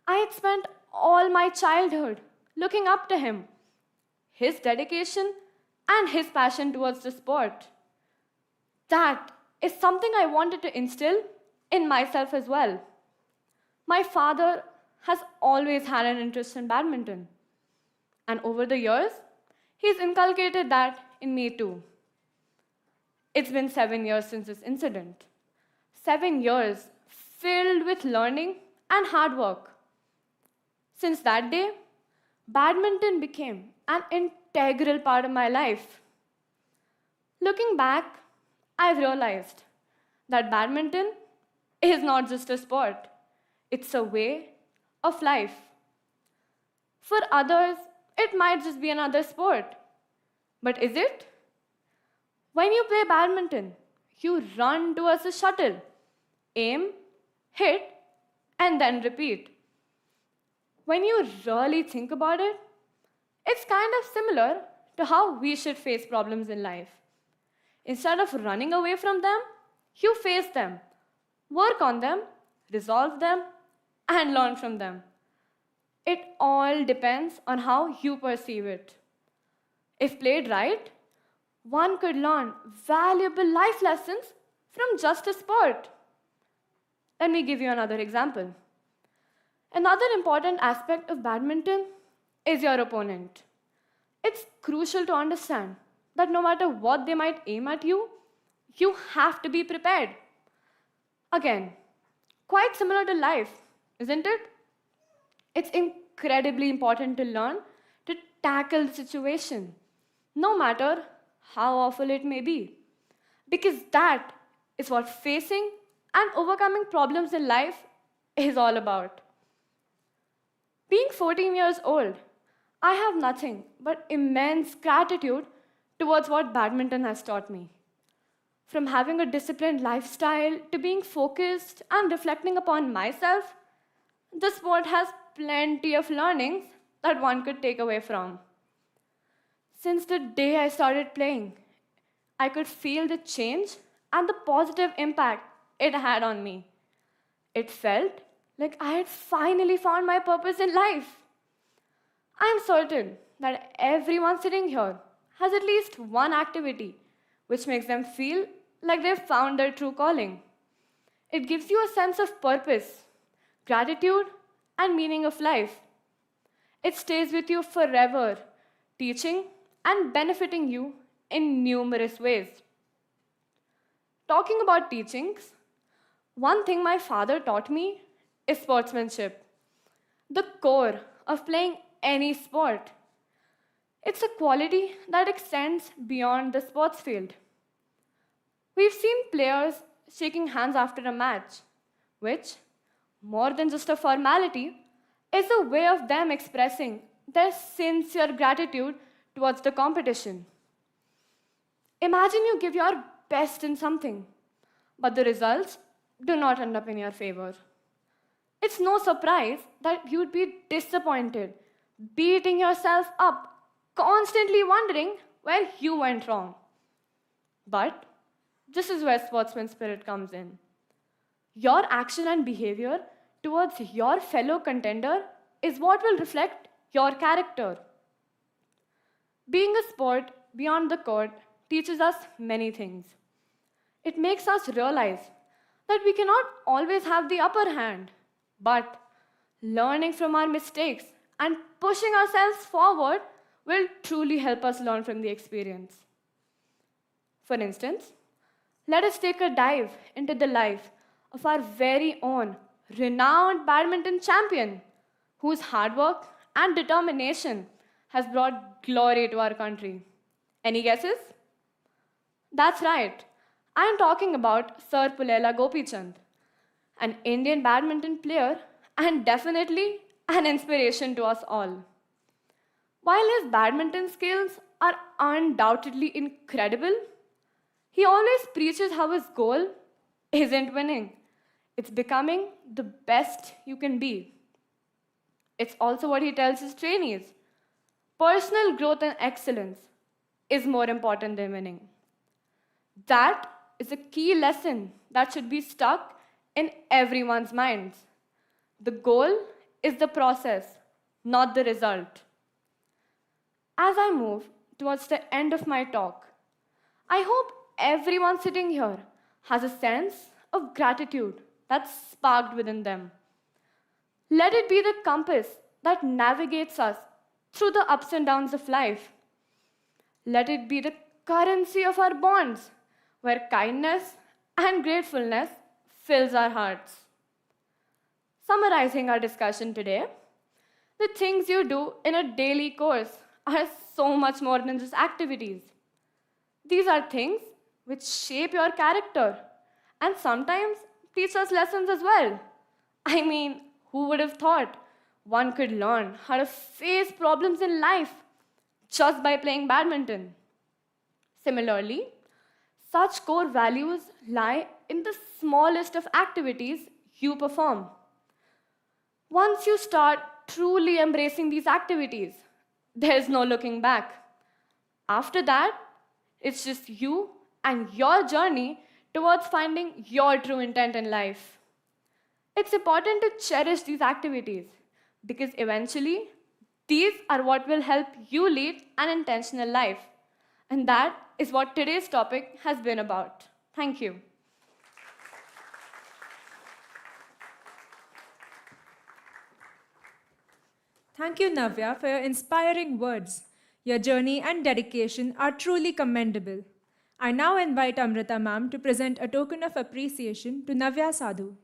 I had spent all my childhood looking up to him, his dedication and his passion towards the sport. That is something I wanted to instill in myself as well. My father has always had an interest in badminton, and over the years, he's inculcated that in me too. It's been 7 years since this incident. 7 years filled with learning and hard work. Since that day, badminton became an integral part of my life. Looking back, I've realized that badminton is not just a sport, it's a way of life. For others, it might just be another sport. But is it? When you play badminton, you run towards the shuttle, aim, hit, and then repeat. When you really think about it, it's kind of similar to how we should face problems in life. Instead of running away from them, you face them, work on them, resolve them, and learn from them. It all depends on how you perceive it. If played right, one could learn valuable life lessons from just a sport. Let me give you another example. Another important aspect of badminton is your opponent. It's crucial to understand that no matter what they might aim at you, you have to be prepared. Again, quite similar to life, isn't it? It's incredibly important to learn to tackle the situation, no matter how awful it may be. because that is what facing and overcoming problems in life is all about. Being 14 years old, I have nothing but immense gratitude towards what badminton has taught me. From having a disciplined lifestyle to being focused and reflecting upon myself, the sport has plenty of learnings that one could take away from. Since the day I started playing, I could feel the change and the positive impact it had on me. It felt like I had finally found my purpose in life. I am certain that everyone sitting here has at least one activity which makes them feel like they've found their true calling. It gives you a sense of purpose, gratitude, and meaning of life. It stays with you forever, teaching and benefiting you in numerous ways. Talking about teachings, one thing my father taught me is sportsmanship, the core of playing any sport. It's a quality that extends beyond the sports field. We've seen players shaking hands after a match, which, more than just a formality, is a way of them expressing their sincere gratitude towards the competition. Imagine you give your best in something, but the results do not end up in your favor. It's no surprise that you'd be disappointed, beating yourself up, constantly wondering where you went wrong. But this is where sportsman spirit comes in. Your action and behavior towards your fellow contender is what will reflect your character. Being a sport beyond the court teaches us many things. It makes us realize that we cannot always have the upper hand, but learning from our mistakes and pushing ourselves forward will truly help us learn from the experience. For instance, let us take a dive into the life of our very own renowned badminton champion, whose hard work and determination has brought glory to our country. Any guesses? That's right. I'm talking about Sir Pulela Gopichand, an Indian badminton player and definitely an inspiration to us all. While his badminton skills are undoubtedly incredible, he always preaches how his goal isn't winning. It's becoming the best you can be. It's also what he tells his trainees. Personal growth and excellence is more important than winning. That is a key lesson that should be stuck in everyone's minds. The goal is the process, not the result. As I move towards the end of my talk, I hope everyone sitting here has a sense of gratitude that's sparked within them. Let it be the compass that navigates us through the ups and downs of life. Let it be the currency of our bonds, where kindness and gratefulness fills our hearts. Summarizing our discussion today, the things you do in a daily course are so much more than just activities. These are things which shape your character and sometimes teach us lessons as well. I mean, who would have thought one could learn how to face problems in life just by playing badminton? Similarly, such core values lie in the smallest of activities you perform. Once you start truly embracing these activities, there's no looking back. After that, it's just you and your journey towards finding your true intent in life. It's important to cherish these activities because eventually, these are what will help you lead an intentional life. And that is what today's topic has been about. Thank you. Thank you, Navya, for your inspiring words. Your journey and dedication are truly commendable. I now invite Amrita ma'am to present a token of appreciation to Navya Sadhu.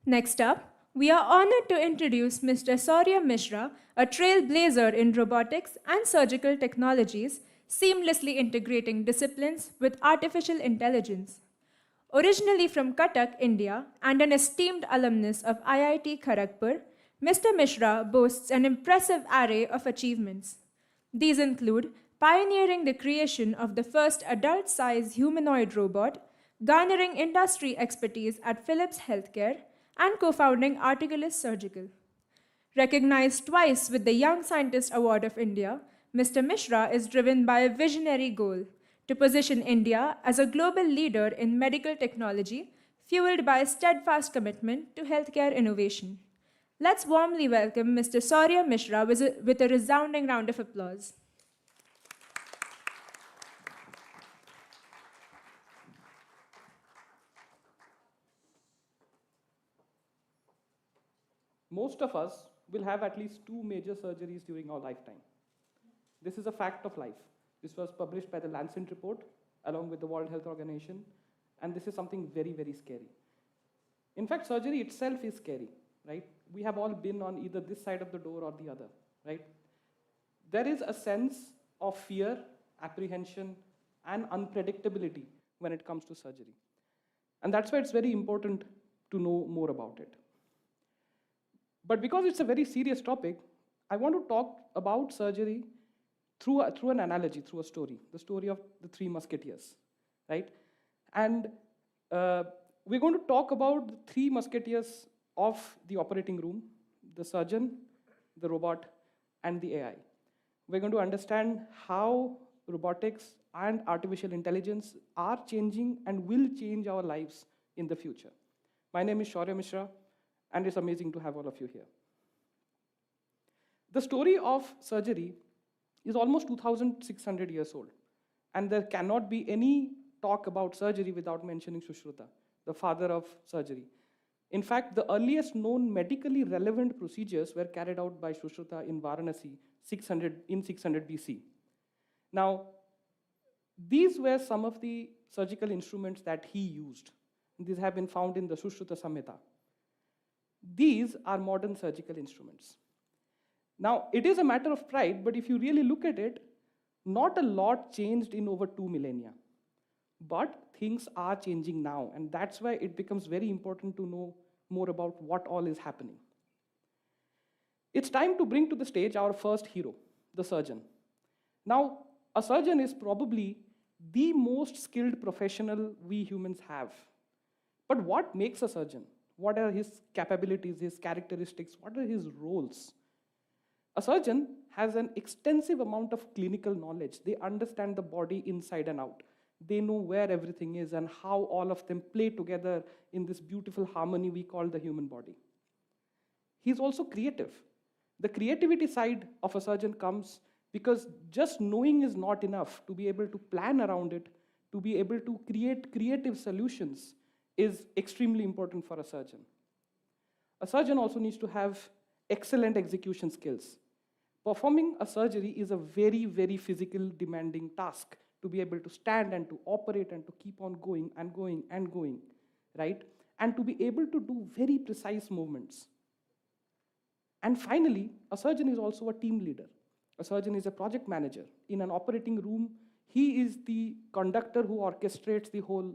Next up, we are honored to introduce Mr. Saurya Mishra, a trailblazer in robotics and surgical technologies, seamlessly integrating disciplines with artificial intelligence. Originally from Cuttack, India, and an esteemed alumnus of IIT Kharagpur, Mr. Mishra boasts an impressive array of achievements. These include pioneering the creation of the first adult size humanoid robot, garnering industry expertise at Philips Healthcare, and co founding Articulus Surgical. Recognized twice with the Young Scientist Award of India, Mr. Mishra is driven by a visionary goal to position India as a global leader in medical technology, fueled by a steadfast commitment to healthcare innovation. Let's warmly welcome Mr. Saurya Mishra with a resounding round of applause. Most of us will have at least 2 major surgeries during our lifetime. This is a fact of life. This was published by the Lancet report along with the World Health Organization, and this is something very, very scary. In fact, surgery itself is scary, right? We have all been on either this side of the door or the other, right? There is a sense of fear, apprehension, and unpredictability when it comes to surgery. And that's why it's very important to know more about it. But because it's a very serious topic, I want to talk about surgery through an analogy, through a story, the story of the Three Musketeers, right? And we're going to talk about the Three Musketeers of the operating room, the surgeon, the robot, and the AI. We're going to understand how robotics and artificial intelligence are changing and will change our lives in the future. My name is Saurya Mishra, and it's amazing to have all of you here. The story of surgery is almost 2,600 years old, and there cannot be any talk about surgery without mentioning Sushruta, the father of surgery. In fact, the earliest known medically relevant procedures were carried out by Sushruta in Varanasi in 600 BC. Now, these were some of the surgical instruments that he used. These have been found in the Sushruta Samhita. These are modern surgical instruments. Now, it is a matter of pride, but if you really look at it, not a lot changed in over 2 millennia. But things are changing now, and that's why it becomes very important to know more about what all is happening. It's time to bring to the stage our first hero, the surgeon. Now, a surgeon is probably the most skilled professional we humans have. But what makes a surgeon? What are his capabilities, his characteristics? What are his roles? A surgeon has an extensive amount of clinical knowledge. They understand the body inside and out. They know where everything is and how all of them play together in this beautiful harmony we call the human body. He's also creative. The creativity side of a surgeon comes because just knowing is not enough. To be able to plan around it, to be able to create creative solutions is extremely important for a surgeon. A surgeon also needs to have excellent execution skills. Performing a surgery is a very, very physical demanding task, to be able to stand and to operate and to keep on going and going and going, right? And to be able to do very precise movements. And finally, a surgeon is also a team leader. A surgeon is a project manager. In an operating room, he is the conductor who orchestrates the whole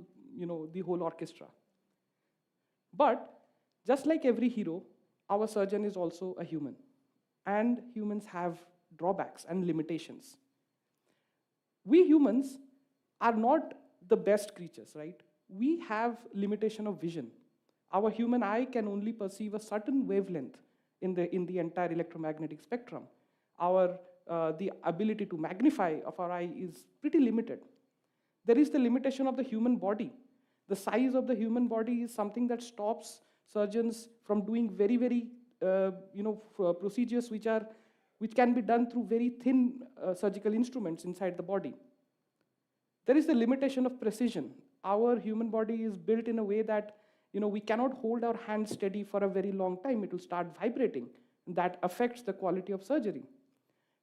orchestra. But just like every hero, our surgeon is also a human. And humans have drawbacks and limitations. We humans are not the best creatures, right? We have limitation of vision. Our human eye can only perceive a certain wavelength in the entire electromagnetic spectrum. The ability to magnify of our eye is pretty limited. There is the limitation of the human body. The size of the human body is something that stops surgeons from doing very, very procedures which can be done through very thin surgical instruments inside the body. There is the limitation of precision. Our human body is built in a way that we cannot hold our hand steady for a very long time. It will start vibrating. That affects the quality of surgery.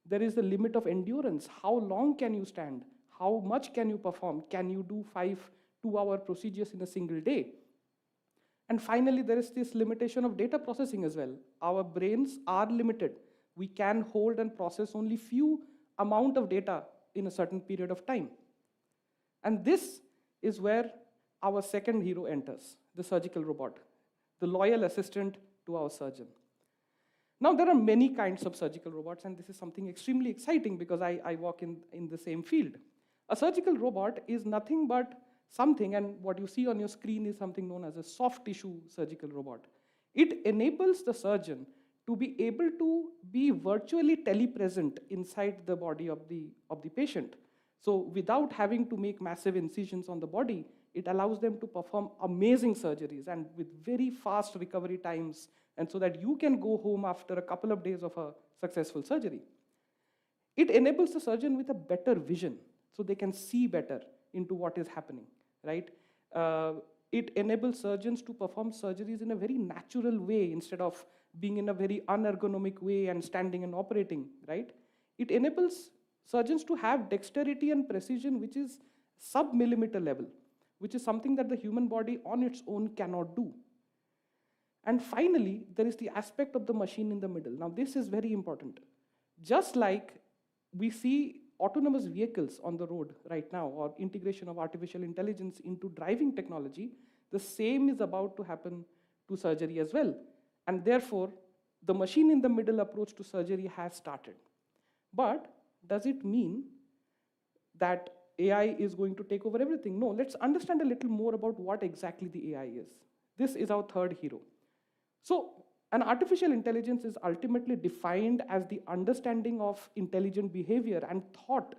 There is the limit of endurance. How long can you stand? How much can you perform? Can you do 5 2-hour procedures in a single day? And finally, there is this limitation of data processing as well. Our brains are limited. We can hold and process only few amount of data in a certain period of time. And this is where our second hero enters, the surgical robot, the loyal assistant to our surgeon. Now, there are many kinds of surgical robots, and this is something extremely exciting because I work in the same field. A surgical robot is nothing but something, and what you see on your screen is something known as a soft tissue surgical robot. It enables the surgeon to be able to be virtually telepresent inside the body of the patient. So without having to make massive incisions on the body, it allows them to perform amazing surgeries and with very fast recovery times, and so that you can go home after a couple of days of a successful surgery. It enables the surgeon with a better vision, so they can see better into what is happening, right? It enables surgeons to perform surgeries in a very natural way instead of being in a very unergonomic way and standing and operating, right? It enables surgeons to have dexterity and precision which is sub-millimeter level, which is something that the human body on its own cannot do. And finally, there is the aspect of the machine in the middle. Now, this is very important. Just like we see autonomous vehicles on the road right now, or integration of artificial intelligence into driving technology, the same is about to happen to surgery as well. And therefore, the machine in the middle approach to surgery has started. But does it mean that AI is going to take over everything? No, let's understand a little more about what exactly the AI is. This is our third hero. So, an artificial intelligence is ultimately defined as the understanding of intelligent behavior and thought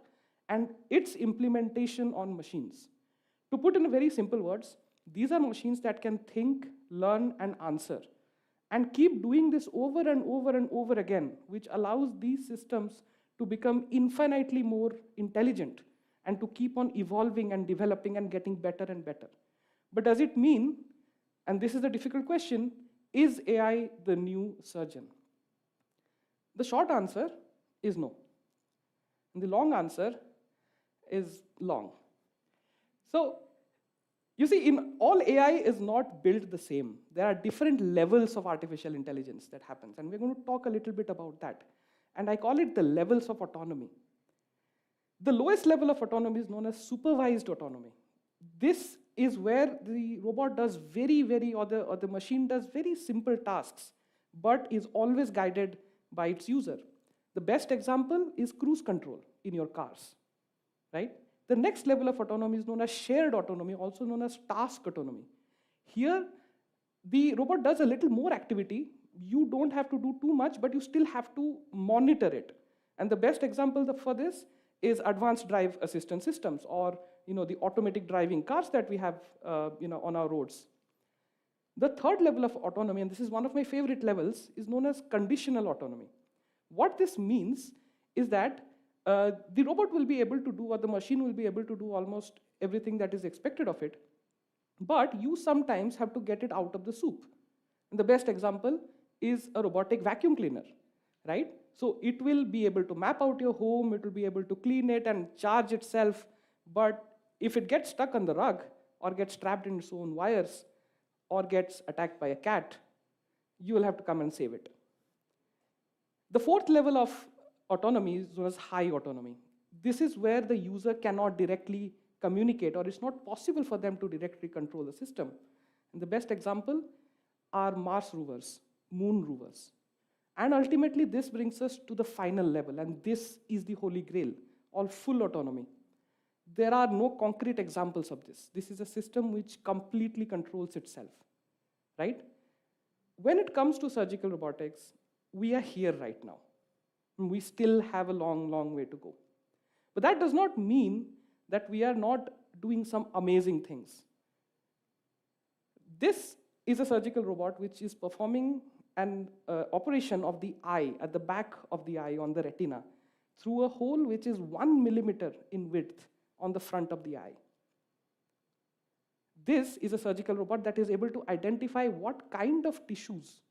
and its implementation on machines. To put in very simple words, these are machines that can think, learn, and answer, and keep doing this over and over and over again, which allows these systems to become infinitely more intelligent and to keep on evolving and developing and getting better and better. But does it mean, and this is a difficult question, is AI the new surgeon? The short answer is no. And the long answer is long. So, you see, in all AI is not built the same. There are different levels of artificial intelligence that happens, and we're going to talk a little bit about that. And I call it the levels of autonomy. The lowest level of autonomy is known as supervised autonomy. This is where the robot does or the machine does very simple tasks, but is always guided by its user. The best example is cruise control in your cars, right? The next level of autonomy is known as shared autonomy, also known as task autonomy. Here, the robot does a little more activity. You don't have to do too much, but you still have to monitor it. And the best example for this is advanced drive assistance systems, or the automatic driving cars that we have on our roads. The third level of autonomy, and this is one of my favorite levels, is known as conditional autonomy. What this means is that the robot will be able to do, or the machine will be able to do almost everything that is expected of it, but you sometimes have to get it out of the soup. And the best example is a robotic vacuum cleaner, right? So it will be able to map out your home, it will be able to clean it and charge itself, but if it gets stuck on the rug, or gets trapped in its own wires, or gets attacked by a cat, you will have to come and save it. The fourth level of autonomy is known as high autonomy. This is where the user cannot directly communicate, or it's not possible for them to directly control the system. And the best example are Mars rovers, moon rovers. And ultimately, this brings us to the final level, and this is the holy grail, or full autonomy. There are no concrete examples of this. This is a system which completely controls itself, right? When it comes to surgical robotics, we are here right now. We still have a long, long way to go. But that does not mean that we are not doing some amazing things. This is a surgical robot which is performing an operation of the eye, at the back of the eye on the retina, through a hole which is 1 millimeter in width on the front of the eye. This is a surgical robot that is able to identify what kind of tissues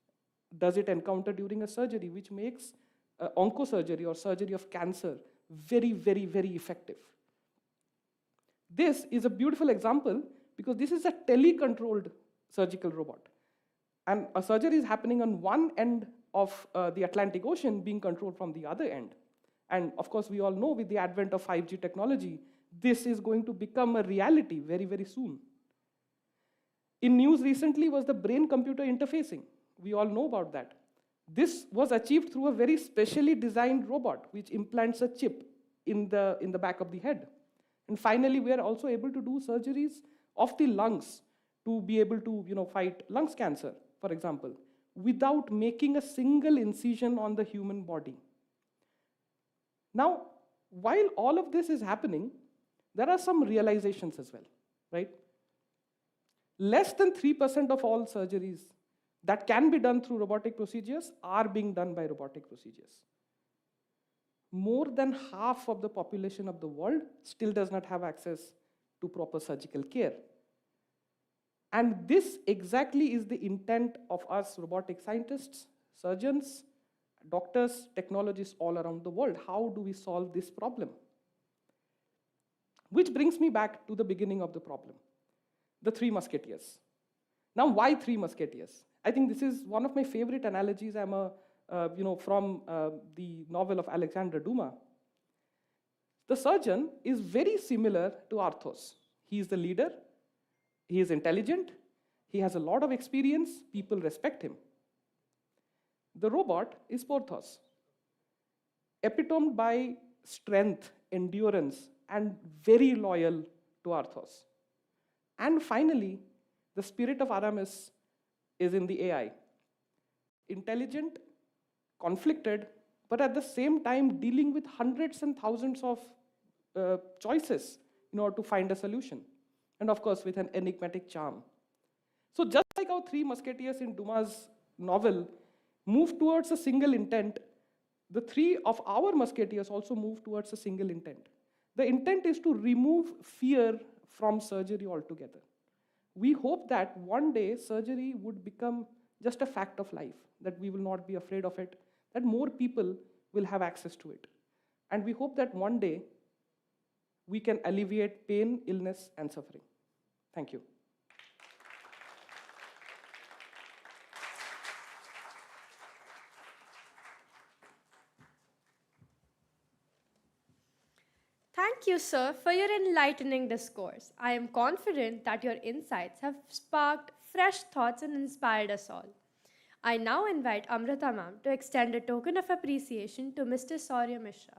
does it encounter during a surgery, which makes oncosurgery or surgery of cancer very, very, very effective. This is a beautiful example because this is a telecontrolled surgical robot. And a surgery is happening on one end of the Atlantic Ocean being controlled from the other end. And of course, we all know with the advent of 5G technology, this is going to become a reality very, very soon. In news recently was the brain-computer interfacing. We all know about that. This was achieved through a very specially designed robot, which implants a chip in the back of the head. And finally, we are also able to do surgeries of the lungs to be able to fight lung cancer, for example, without making a single incision on the human body. Now, while all of this is happening, there are some realizations as well, right? Less than 3% of all surgeries that can be done through robotic procedures are being done by robotic procedures. More than half of the population of the world still does not have access to proper surgical care. And this exactly is the intent of us robotic scientists, surgeons, doctors, technologists all around the world. How do we solve this problem? Which brings me back to the beginning of the problem, the Three Musketeers. Now, why Three Musketeers? I think this is one of my favorite analogies. From the novel of Alexandre Dumas. The surgeon is very similar to Arthos. He is the leader, he is intelligent, he has a lot of experience, people respect him. The robot is Porthos, epitomed by strength, endurance, and very loyal to Arthos. And finally, the spirit of Aramis is in the AI. Intelligent, conflicted, but at the same time dealing with hundreds and thousands of choices in order to find a solution. And of course, with an enigmatic charm. So just like our Three Musketeers in Dumas' novel move towards a single intent, the three of our musketeers also move towards a single intent. The intent is to remove fear from surgery altogether. We hope that one day surgery would become just a fact of life, that we will not be afraid of it, that more people will have access to it. And we hope that one day we can alleviate pain, illness, and suffering. Thank you. Thank you, sir, for your enlightening discourse. I am confident that your insights have sparked fresh thoughts and inspired us all. I now invite Amrita ma'am to extend a token of appreciation to Mr. Saurya Mishra.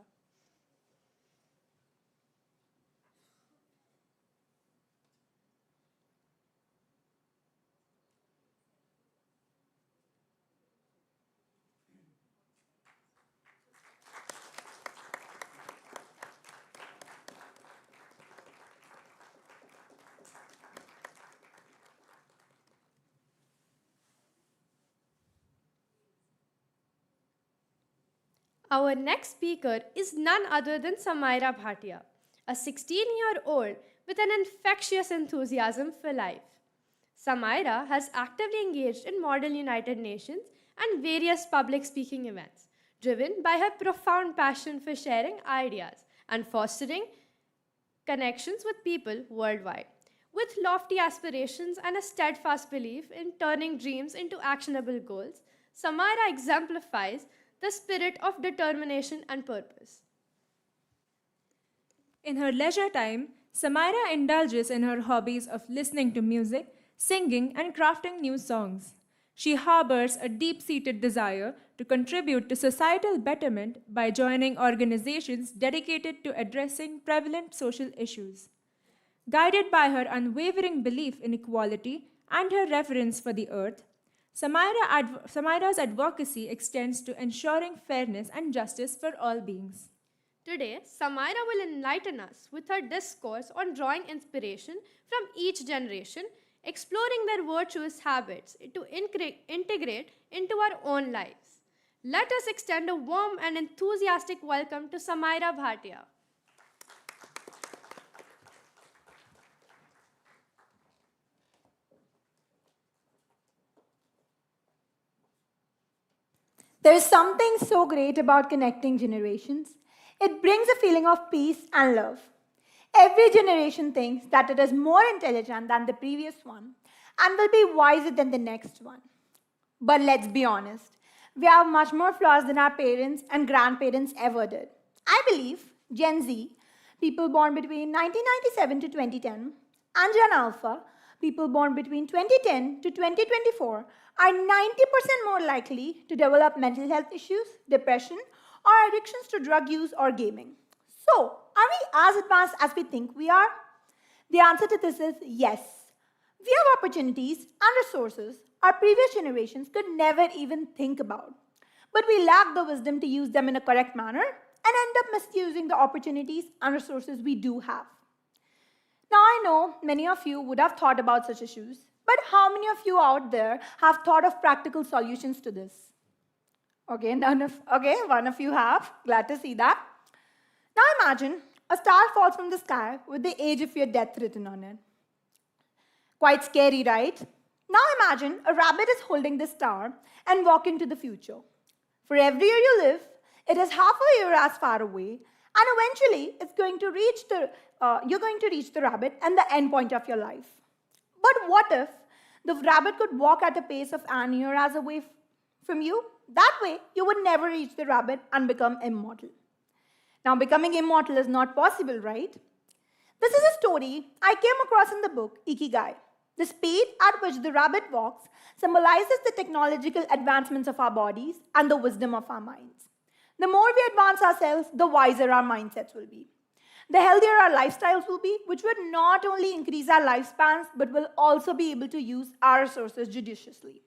Our next speaker is none other than Samaira Bhatia, a 16-year-old with an infectious enthusiasm for life. Samaira has actively engaged in Model United Nations and various public speaking events, driven by her profound passion for sharing ideas and fostering connections with people worldwide. With lofty aspirations and a steadfast belief in turning dreams into actionable goals, Samaira exemplifies the spirit of determination and purpose. In her leisure time, Samaira indulges in her hobbies of listening to music, singing, and crafting new songs. She harbors a deep-seated desire to contribute to societal betterment by joining organizations dedicated to addressing prevalent social issues. Guided by her unwavering belief in equality and her reverence for the earth, Samaira's advocacy extends to ensuring fairness and justice for all beings. Today, Samaira will enlighten us with her discourse on drawing inspiration from each generation, exploring their virtuous habits to integrate into our own lives. Let us extend a warm and enthusiastic welcome to Samaira Bhatia. There is something so great about connecting generations. It brings a feeling of peace and love. Every generation thinks that it is more intelligent than the previous one, and will be wiser than the next one. But let's be honest, we have much more flaws than our parents and grandparents ever did. I believe Gen Z, people born between 1997 to 2010, and Gen Alpha, people born between 2010 to 2024, are 90% more likely to develop mental health issues, depression, or addictions to drug use or gaming. So, are we as advanced as we think we are? The answer to this is yes. We have opportunities and resources our previous generations could never even think about. But we lack the wisdom to use them in a correct manner and end up misusing the opportunities and resources we do have. Now, I know many of you would have thought about such issues, but how many of you out there have thought of practical solutions to this? Okay, one of you have. Glad to see that. Now imagine a star falls from the sky with the age of your death written on it. Quite scary, right? Now imagine a rabbit is holding this star and walk into the future. For every year you live, it is half a year as far away, and eventually you're going to reach the rabbit and the end point of your life. But what if the rabbit could walk at a pace of an year as away from you? That way, you would never reach the rabbit and become immortal. Now, becoming immortal is not possible, right? This is a story I came across in the book Ikigai. The speed at which the rabbit walks symbolizes the technological advancements of our bodies and the wisdom of our minds. The more we advance ourselves, the wiser our mindsets will be. The healthier our lifestyles will be, which would not only increase our lifespans, but will also be able to use our resources judiciously.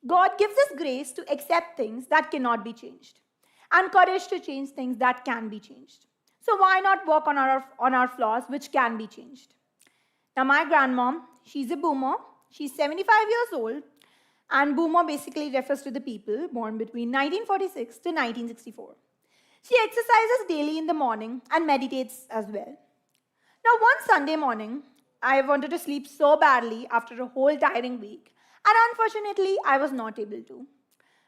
God gives us grace to accept things that cannot be changed, and courage to change things that can be changed. So why not work on our flaws, which can be changed? Now, my grandmom, she's a boomer. She's 75 years old, and boomer basically refers to the people born between 1946 to 1964. She exercises daily in the morning and meditates as well. Now, one Sunday morning, I wanted to sleep so badly after a whole tiring week, and unfortunately, I was not able to.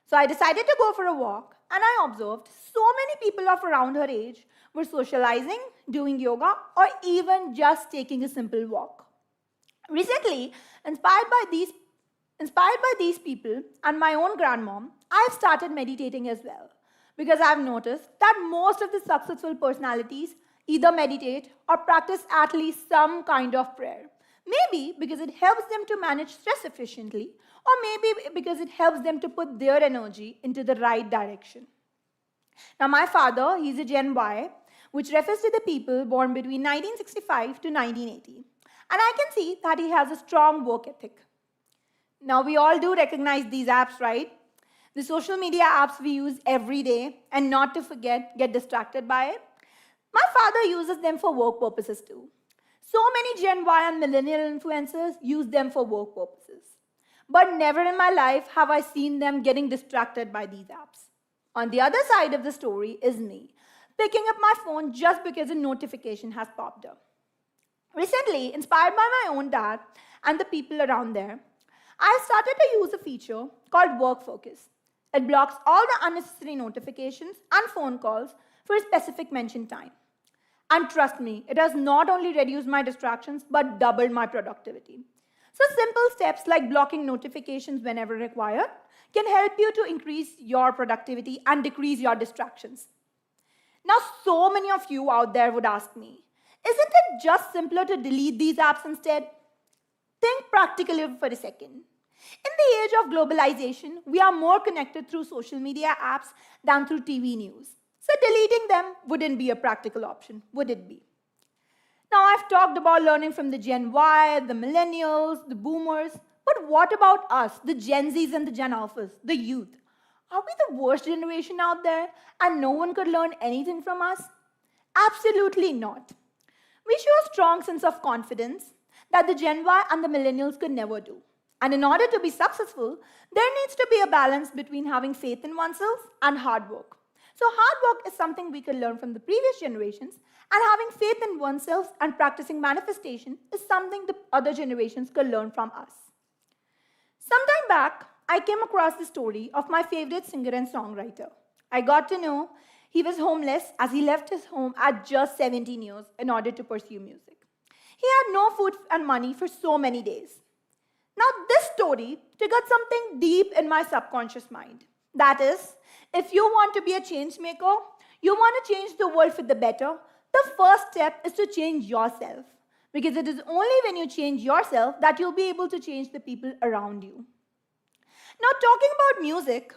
So I decided to go for a walk, and I observed so many people of around her age were socializing, doing yoga, or even just taking a simple walk. Recently, inspired by these people and my own grandmom, I've started meditating as well, because I've noticed that most of the successful personalities either meditate or practice at least some kind of prayer. Maybe because it helps them to manage stress efficiently, or maybe because it helps them to put their energy into the right direction. Now, my father, he's a Gen Y, which refers to the people born between 1965 to 1980. And I can see that he has a strong work ethic. Now, we all do recognize these apps, right? The social media apps we use every day, and not to forget, get distracted by it. My father uses them for work purposes too. So many Gen Y and millennial influencers use them for work purposes. But never in my life have I seen them getting distracted by these apps. On the other side of the story is me, picking up my phone just because a notification has popped up. Recently, inspired by my own dad and the people around there, I started to use a feature called Work Focus. It blocks all the unnecessary notifications and phone calls for a specific mentioned time. And trust me, it has not only reduced my distractions, but doubled my productivity. So simple steps like blocking notifications whenever required can help you to increase your productivity and decrease your distractions. Now, so many of you out there would ask me, isn't it just simpler to delete these apps instead? Think practically for a second. In the age of globalization, we are more connected through social media apps than through TV news. So deleting them wouldn't be a practical option, would it be? Now, I've talked about learning from the Gen Y, the millennials, the boomers, but what about us, the Gen Zs and the Gen Alphas, the youth? Are we the worst generation out there and no one could learn anything from us? Absolutely not. We show a strong sense of confidence that the Gen Y and the millennials could never do. And in order to be successful, there needs to be a balance between having faith in oneself and hard work. So hard work is something we can learn from the previous generations, and having faith in oneself and practicing manifestation is something the other generations could learn from us. Sometime back, I came across the story of my favorite singer and songwriter. I got to know he was homeless as he left his home at just 17 years in order to pursue music. He had no food and money for so many days. Now, this story triggered something deep in my subconscious mind. That is, if you want to be a change maker, you want to change the world for the better, the first step is to change yourself. Because it is only when you change yourself that you'll be able to change the people around you. Now, talking about music,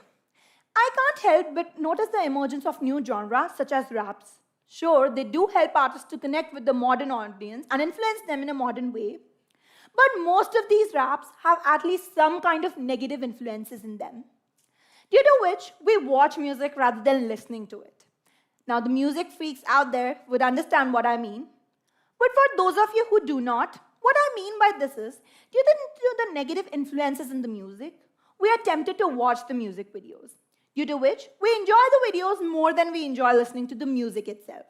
I can't help but notice the emergence of new genres such as raps. Sure, they do help artists to connect with the modern audience and influence them in a modern way, but most of these raps have at least some kind of negative influences in them, due to which we watch music rather than listening to it. Now, the music freaks out there would understand what I mean, but for those of you who do not, what I mean by this is, due to the negative influences in the music, we are tempted to watch the music videos, due to which we enjoy the videos more than we enjoy listening to the music itself.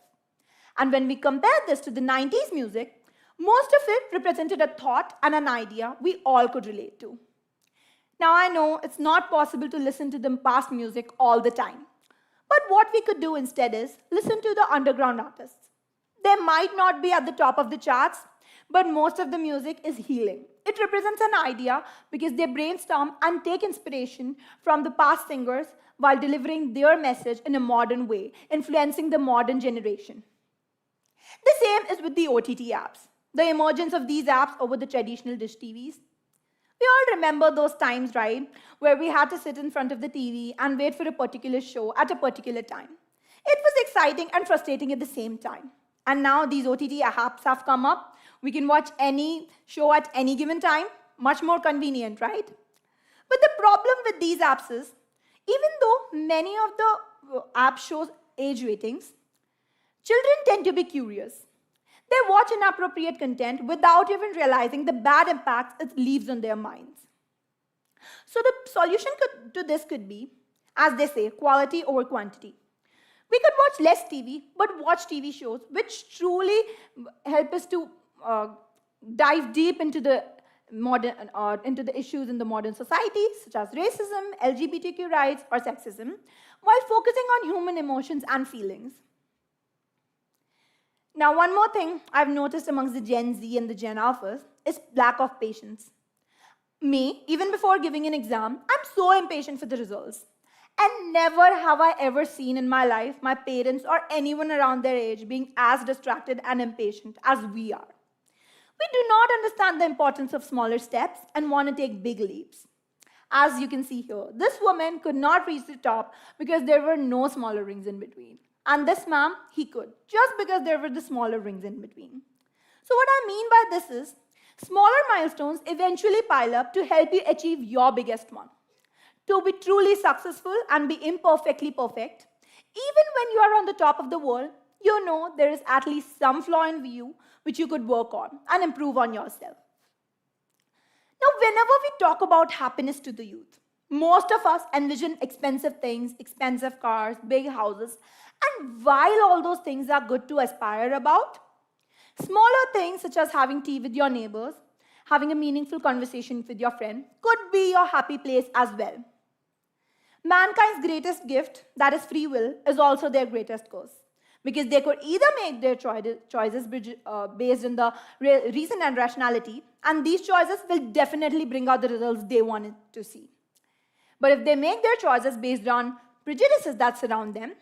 And when we compare this to the 90s music, most of it represented a thought and an idea we all could relate to. Now, I know it's not possible to listen to the past music all the time, but what we could do instead is listen to the underground artists. They might not be at the top of the charts, but most of the music is healing. It represents an idea because they brainstorm and take inspiration from the past singers while delivering their message in a modern way, influencing the modern generation. The same is with the OTT apps, the emergence of these apps over the traditional dish TVs. We all remember those times, right, where we had to sit in front of the TV and wait for a particular show at a particular time. It was exciting and frustrating at the same time. And now these OTT apps have come up. We can watch any show at any given time. Much more convenient, right? But the problem with these apps is, even though many of the apps show age ratings, children tend to be curious. They watch inappropriate content without even realizing the bad impacts it leaves on their minds. So the solution to this could be, as they say, quality over quantity. We could watch less TV, but watch TV shows which truly help us to dive deep into the issues in the modern society, such as racism, LGBTQ rights, or sexism, while focusing on human emotions and feelings. Now, one more thing I've noticed amongst the Gen Z and the Gen Alphas is lack of patience. Me, even before giving an exam, I'm so impatient for the results. And never have I ever seen in my life my parents or anyone around their age being as distracted and impatient as we are. We do not understand the importance of smaller steps and want to take big leaps. As you can see here, this woman could not reach the top because there were no smaller rings in between. And this man, he could, just because there were the smaller rings in between. So what I mean by this is, smaller milestones eventually pile up to help you achieve your biggest one. To be truly successful and be imperfectly perfect, even when you are on the top of the world, you know there is at least some flaw in you which you could work on and improve on yourself. Now, whenever we talk about happiness to the youth, most of us envision expensive things, expensive cars, big houses, and while all those things are good to aspire about, smaller things such as having tea with your neighbors, having a meaningful conversation with your friend, could be your happy place as well. Mankind's greatest gift, that is free will, is also their greatest curse. Because they could either make their choices based on the reason and rationality, and these choices will definitely bring out the results they wanted to see. But if they make their choices based on prejudices that surround them,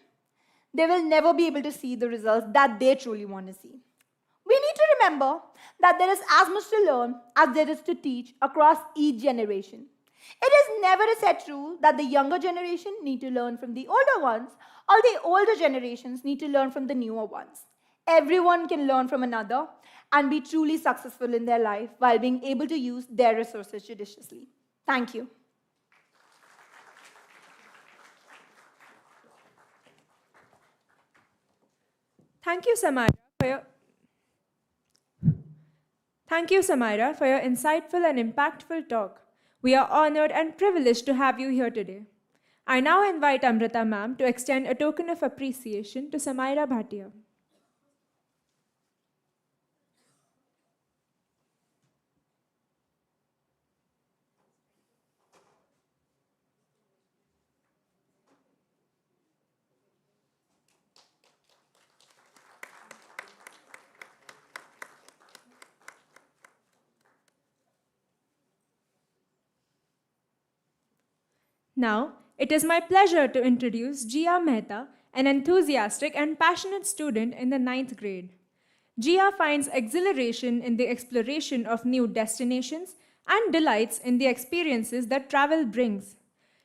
they will never be able to see the results that they truly want to see. We need to remember that there is as much to learn as there is to teach across each generation. It is never a set rule that the younger generation need to learn from the older ones, or the older generations need to learn from the newer ones. Everyone can learn from another and be truly successful in their life while being able to use their resources judiciously. Thank you. Thank you, Samira, for your insightful and impactful talk. We are honored and privileged to have you here today. I now invite Amrita ma'am to extend a token of appreciation to Samira Bhatia. Now, it is my pleasure to introduce Jia Mehta, an enthusiastic and passionate student in the ninth grade. Jia finds exhilaration in the exploration of new destinations and delights in the experiences that travel brings.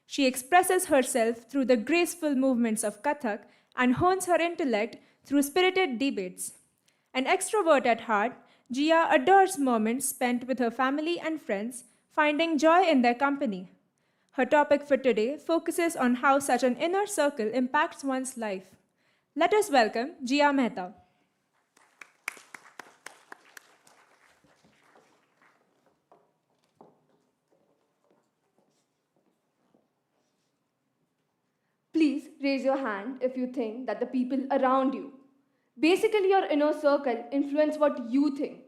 She expresses herself through the graceful movements of Kathak and hones her intellect through spirited debates. An extrovert at heart, Jia adores moments spent with her family and friends, finding joy in their company. Her topic for today focuses on how such an inner circle impacts one's life. Let us welcome Jia Mehta. Please raise your hand if you think that the people around you, basically your inner circle, influence what you think.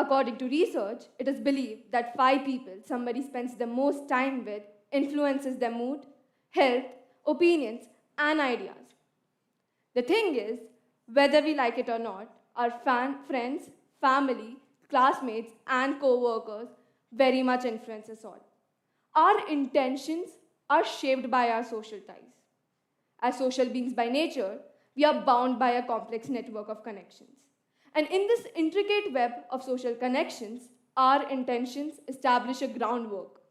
According to research, it is believed that 5 people somebody spends the most time with influences their mood, health, opinions, and ideas. The thing is, whether we like it or not, our friends, family, classmates, and co-workers very much influence us all. Our intentions are shaped by our social ties. As social beings by nature, we are bound by a complex network of connections. And in this intricate web of social connections, our intentions establish a groundwork,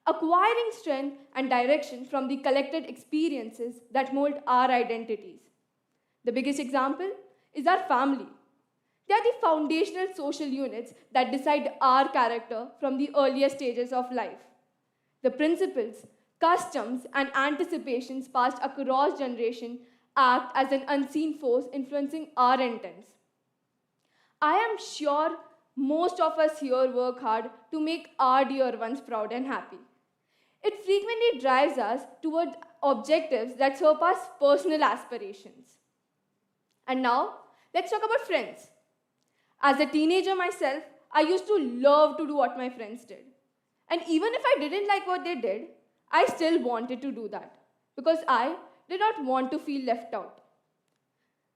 acquiring strength and direction from the collected experiences that mold our identities. The biggest example is our family. They are the foundational social units that decide our character from the earliest stages of life. The principles, customs, and anticipations passed across generations act as an unseen force influencing our intents. I am sure most of us here work hard to make our dear ones proud and happy. It frequently drives us toward objectives that surpass personal aspirations. And now, let's talk about friends. As a teenager myself, I used to love to do what my friends did. And even if I didn't like what they did, I still wanted to do that because I did not want to feel left out.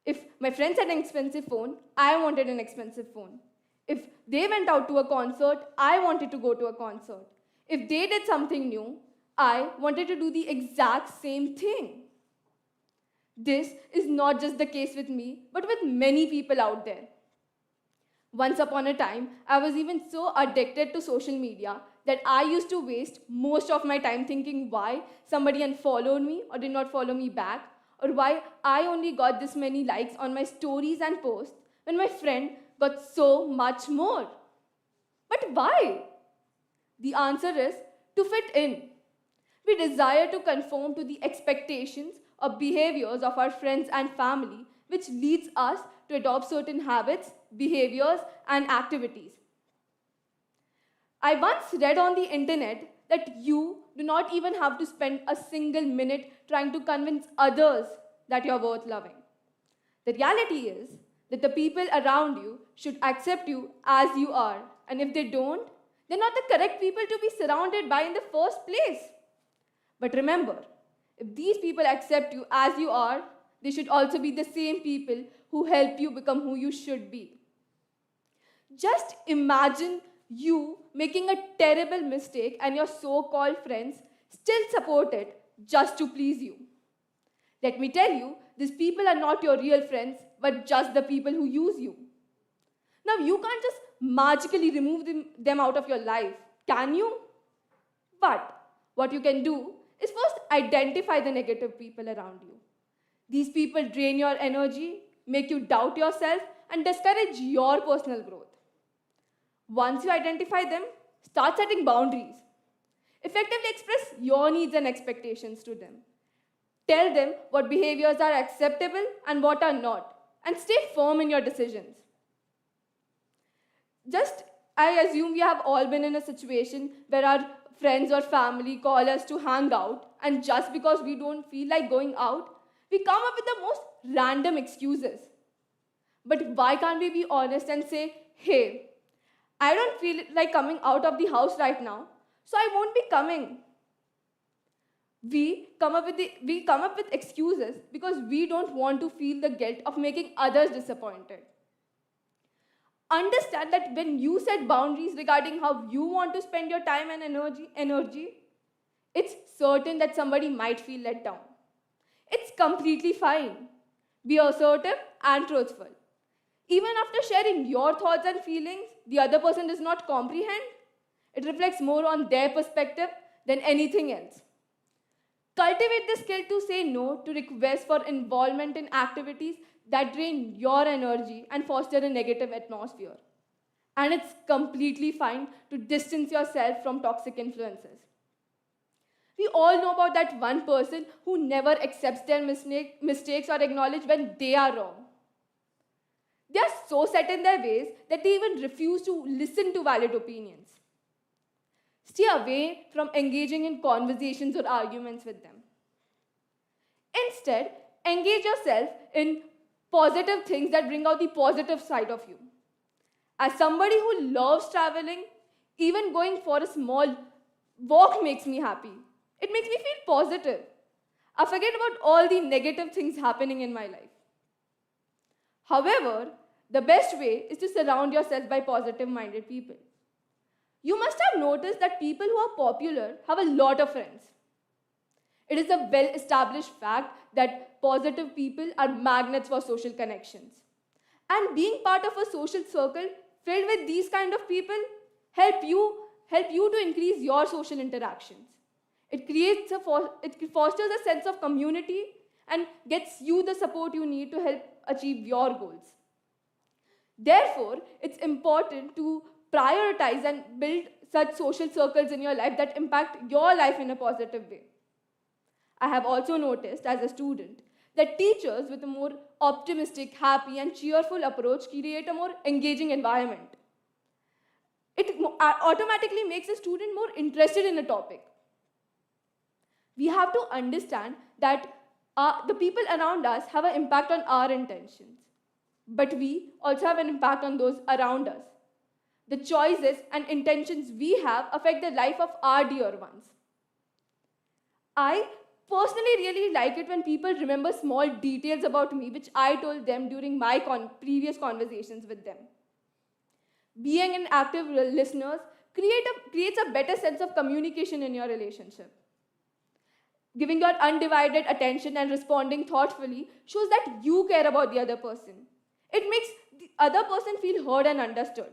If my friends had an expensive phone, I wanted an expensive phone. If they went out to a concert, I wanted to go to a concert. If they did something new, I wanted to do the exact same thing. This is not just the case with me, but with many people out there. Once upon a time, I was even so addicted to social media that I used to waste most of my time thinking why somebody unfollowed me or did not follow me back, or why I only got this many likes on my stories and posts when my friend got so much more. But why? The answer is to fit in. We desire to conform to the expectations or behaviors of our friends and family, which leads us to adopt certain habits, behaviors, and activities. I once read on the internet that you do not even have to spend a single minute trying to convince others that you're worth loving. The reality is that the people around you should accept you as you are, and if they don't, they're not the correct people to be surrounded by in the first place. But remember, if these people accept you as you are, they should also be the same people who help you become who you should be. Just imagine you making a terrible mistake and your so-called friends still support it just to please you. Let me tell you, these people are not your real friends, but just the people who use you. Now, you can't just magically remove them out of your life, can you? But what you can do is first identify the negative people around you. These people drain your energy, make you doubt yourself, and discourage your personal growth. Once you identify them, start setting boundaries. Effectively express your needs and expectations to them. Tell them what behaviors are acceptable and what are not, and stay firm in your decisions. I assume we have all been in a situation where our friends or family call us to hang out, and just because we don't feel like going out, we come up with the most random excuses. But why can't we be honest and say, hey, I don't feel like coming out of the house right now, so I won't be coming. We come up with excuses because we don't want to feel the guilt of making others disappointed. Understand that when you set boundaries regarding how you want to spend your time and energy, it's certain that somebody might feel let down. It's completely fine. Be assertive and truthful. Even after sharing your thoughts and feelings, the other person does not comprehend. It reflects more on their perspective than anything else. Cultivate the skill to say no to requests for involvement in activities that drain your energy and foster a negative atmosphere. And it's completely fine to distance yourself from toxic influences. We all know about that one person who never accepts their mistakes or acknowledge when they are wrong. They are so set in their ways that they even refuse to listen to valid opinions. Stay away from engaging in conversations or arguments with them. Instead, engage yourself in positive things that bring out the positive side of you. As somebody who loves traveling, even going for a small walk makes me happy. It makes me feel positive. I forget about all the negative things happening in my life. However, the best way is to surround yourself by positive-minded people. You must have noticed that people who are popular have a lot of friends. It is a well-established fact that positive people are magnets for social connections. And being part of a social circle filled with these kind of people help you to increase your social interactions. It fosters a sense of community and gets you the support you need to help achieve your goals. Therefore, it's important to prioritize and build such social circles in your life that impact your life in a positive way. I have also noticed as a student that teachers with a more optimistic, happy, and cheerful approach create a more engaging environment. It automatically makes a student more interested in a topic. We have to understand that the people around us have an impact on our intentions, but we also have an impact on those around us. The choices and intentions we have affect the life of our dear ones. I personally really like it when people remember small details about me which I told them during my previous conversations with them. Being an active listener creates a better sense of communication in your relationship. Giving your undivided attention and responding thoughtfully shows that you care about the other person. It makes the other person feel heard and understood.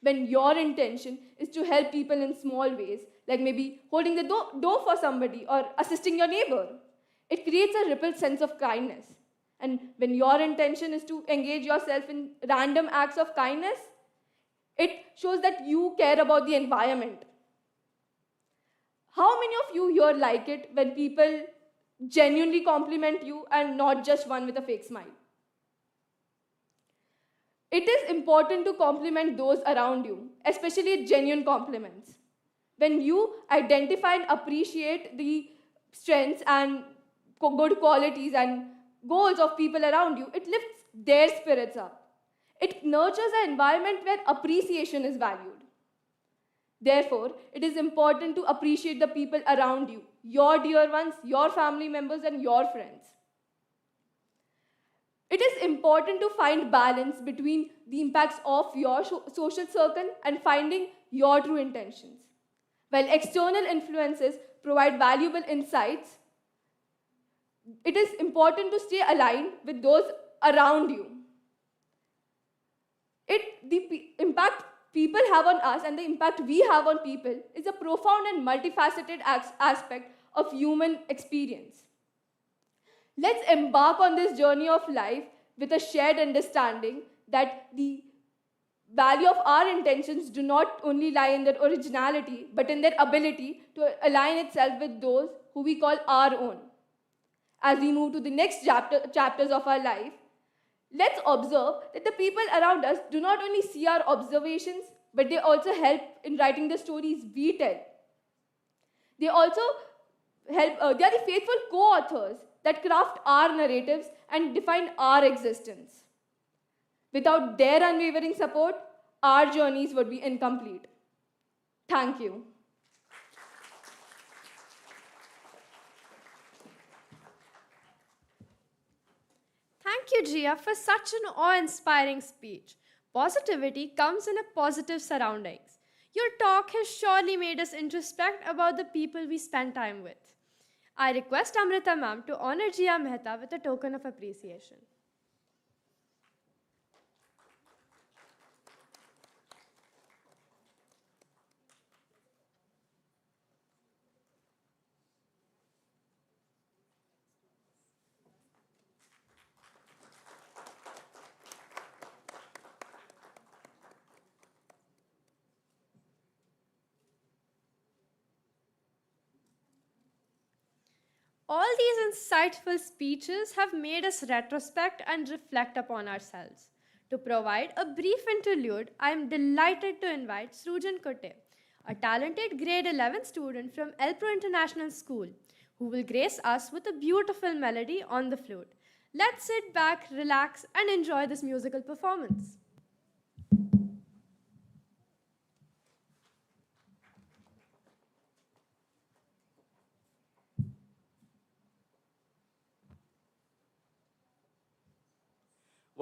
When your intention is to help people in small ways, like maybe holding the door for somebody or assisting your neighbor, it creates a ripple sense of kindness. And when your intention is to engage yourself in random acts of kindness, it shows that you care about the environment. How many of you here like it when people genuinely compliment you and not just one with a fake smile? It is important to compliment those around you, especially genuine compliments. When you identify and appreciate the strengths and good qualities and goals of people around you, it lifts their spirits up. It nurtures an environment where appreciation is valued. Therefore, it is important to appreciate the people around you, your dear ones, your family members, and your friends. It is important to find balance between the impacts of your social circle and finding your true intentions. While external influences provide valuable insights, it is important to stay aligned with those around you. The impact people have on us and the impact we have on people is a profound and multifaceted aspect of human experience. Let's embark on this journey of life with a shared understanding that the value of our intentions do not only lie in their originality, but in their ability to align itself with those who we call our own. As we move to the next chapters of our life, let's observe that the people around us do not only see our observations, but they also help in writing the stories we tell. They also help, they are the faithful co-authors that craft our narratives and define our existence. Without their unwavering support, our journeys would be incomplete. Thank you. Thank you, Jia, for such an awe-inspiring speech. Positivity comes in a positive surroundings. Your talk has surely made us introspect about the people we spend time with. I request Amrita ma'am to honor Jia Mehta with a token of appreciation. All these insightful speeches have made us retrospect and reflect upon ourselves. To provide a brief interlude, I am delighted to invite Srujan Kotte, a talented grade 11 student from Elpro International School, who will grace us with a beautiful melody on the flute. Let's sit back, relax, and enjoy this musical performance.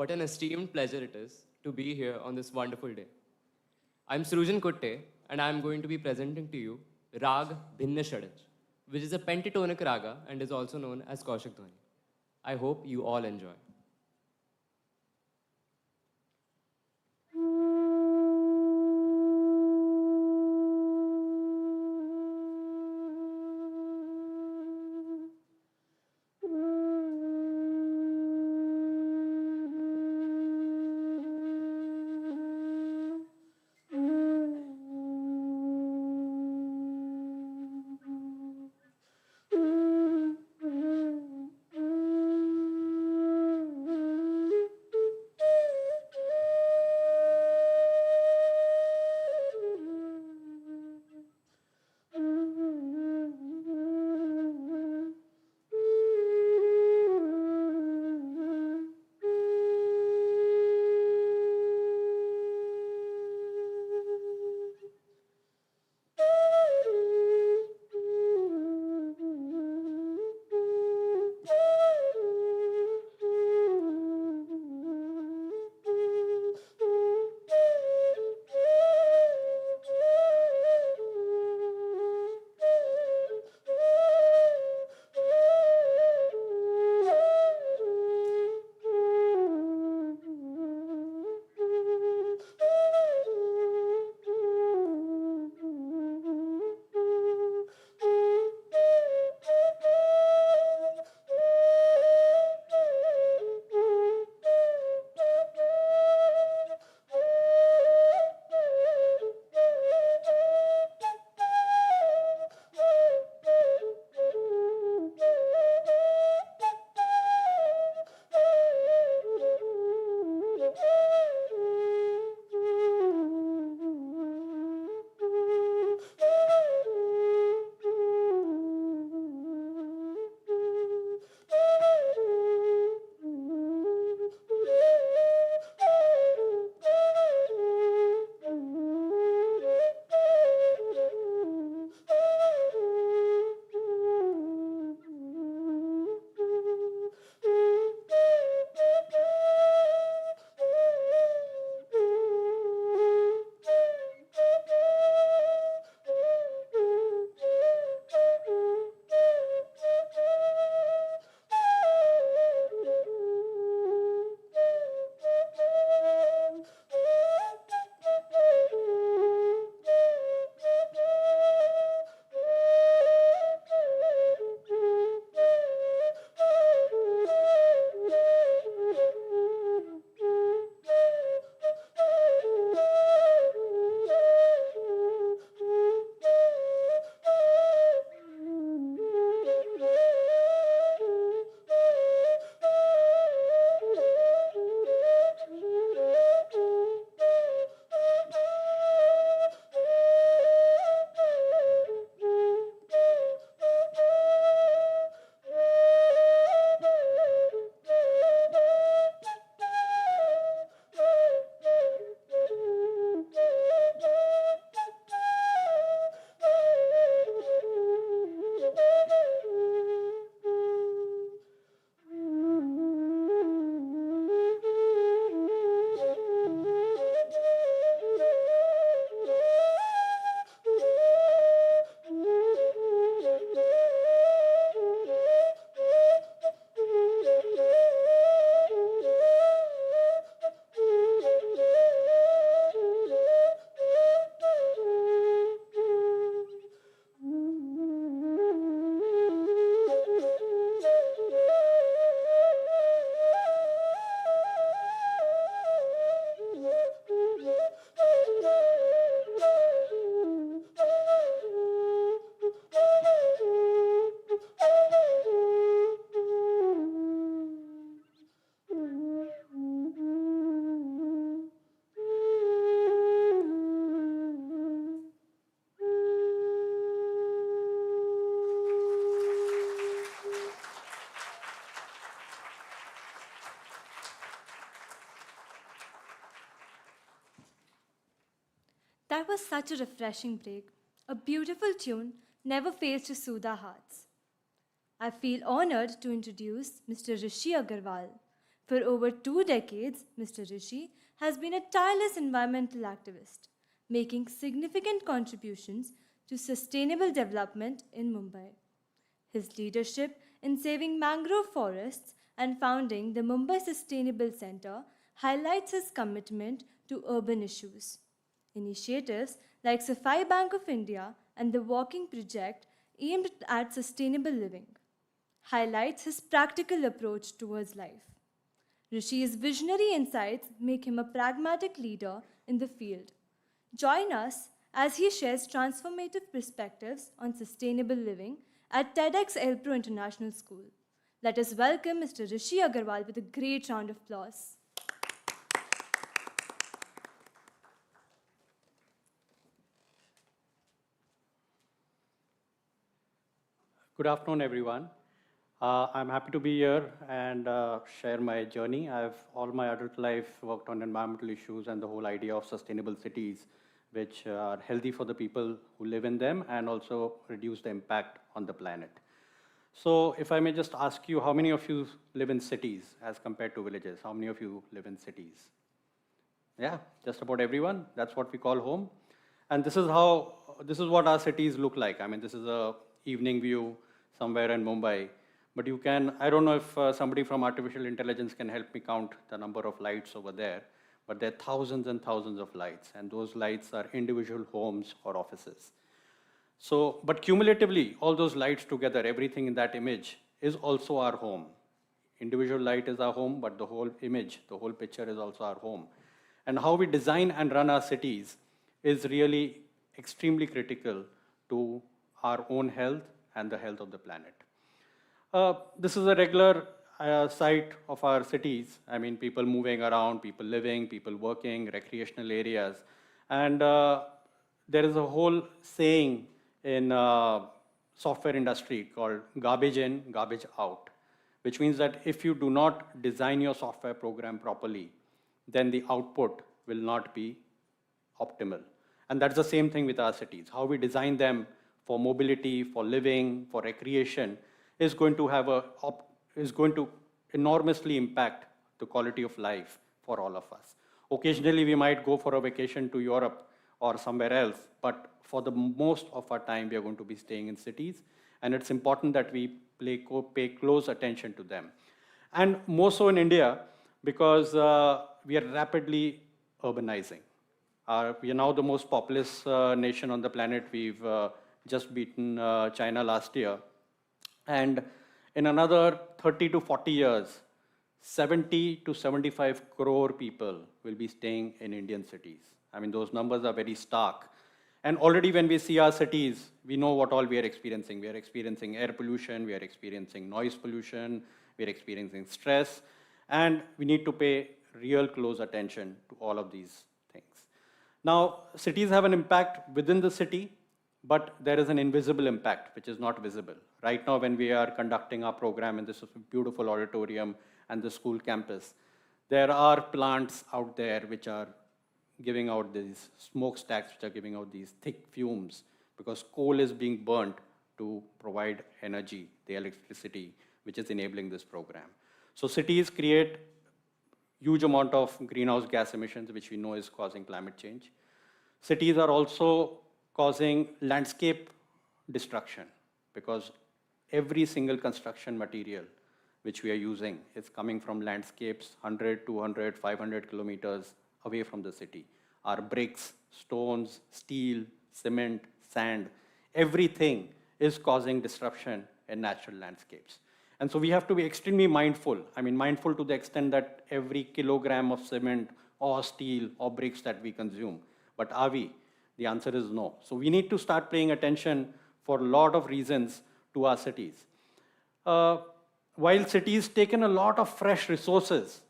What an esteemed pleasure it is to be here on this wonderful day. I'm Srujan Kutte, and I'm going to be presenting to you Rag Bhinna Shadaj, which is a pentatonic raga and is also known as Kaushik Dhwani. I hope you all enjoy. That was such a refreshing break. A beautiful tune never fails to soothe our hearts. I feel honored to introduce Mr. Rishi Agarwal. For over 2 decades, Mr. Rishi has been a tireless environmental activist, making significant contributions to sustainable development in Mumbai. His leadership in saving mangrove forests and founding the Mumbai Sustainable Centre highlights his commitment to urban issues. Initiatives like Safai Bank of India and the Walking Project aimed at sustainable living highlights his practical approach towards life. Rishi's visionary insights make him a pragmatic leader in the field. Join us as he shares transformative perspectives on sustainable living at TEDx Elpro International School. Let us welcome Mr. Rishi Agarwal with a great round of applause. Good afternoon, everyone. I'm happy to be here and share my journey. I've all my adult life worked on environmental issues and the whole idea of sustainable cities, which are healthy for the people who live in them and also reduce the impact on the planet. So if I may just ask you, how many of you live in cities as compared to villages? How many of you live in cities? Yeah, just about everyone. That's what we call home. And this is what our cities look like. I mean, this is a evening view somewhere in Mumbai. But you can, I don't know if somebody from artificial intelligence can help me count the number of lights over there, but there are thousands and thousands of lights, and those lights are individual homes or offices. So, but cumulatively, all those lights together, everything in that image is also our home. Individual light is our home, but the whole image, the whole picture is also our home. And how we design and run our cities is really extremely critical to our own health and the health of the planet. This is a regular sight of our cities. I mean, people moving around, people living, people working, recreational areas. And there is a whole saying in software industry called garbage in, garbage out, which means that if you do not design your software program properly, then the output will not be optimal. And that's the same thing with our cities. How we design them for mobility, for living, for recreation, is going to enormously impact the quality of life for all of us. Occasionally, we might go for a vacation to Europe or somewhere else, but for the most of our time, we are going to be staying in cities, and it's important that we pay close attention to them. And more so in India, because we are rapidly urbanizing. We are now the most populous nation on the planet. We've just beaten China last year. And in another 30 to 40 years, 70 to 75 crore people will be staying in Indian cities. I mean, those numbers are very stark. And already when we see our cities, we know what all we are experiencing. We are experiencing air pollution, we are experiencing noise pollution, we are experiencing stress, and we need to pay real close attention to all of these things. Now, cities have an impact within the city, but there is an invisible impact which is not visible. Right now, when we are conducting our program in this beautiful auditorium and the school campus, there are plants out there which are giving out these smokestacks, which are giving out these thick fumes, because coal is being burnt to provide energy, the electricity, which is enabling this program. So cities create huge amount of greenhouse gas emissions, which we know is causing climate change. Cities are also causing landscape destruction, because every single construction material which we are using is coming from landscapes 100, 200, 500 kilometers away from the city. Our bricks, stones, steel, cement, sand, everything is causing disruption in natural landscapes. And so we have to be extremely mindful. I mean, mindful to the extent that every kilogram of cement or steel or bricks that we consume. But are we? The answer is no. So we need to start paying attention for a lot of reasons to our cities. While cities take in a lot of fresh resources,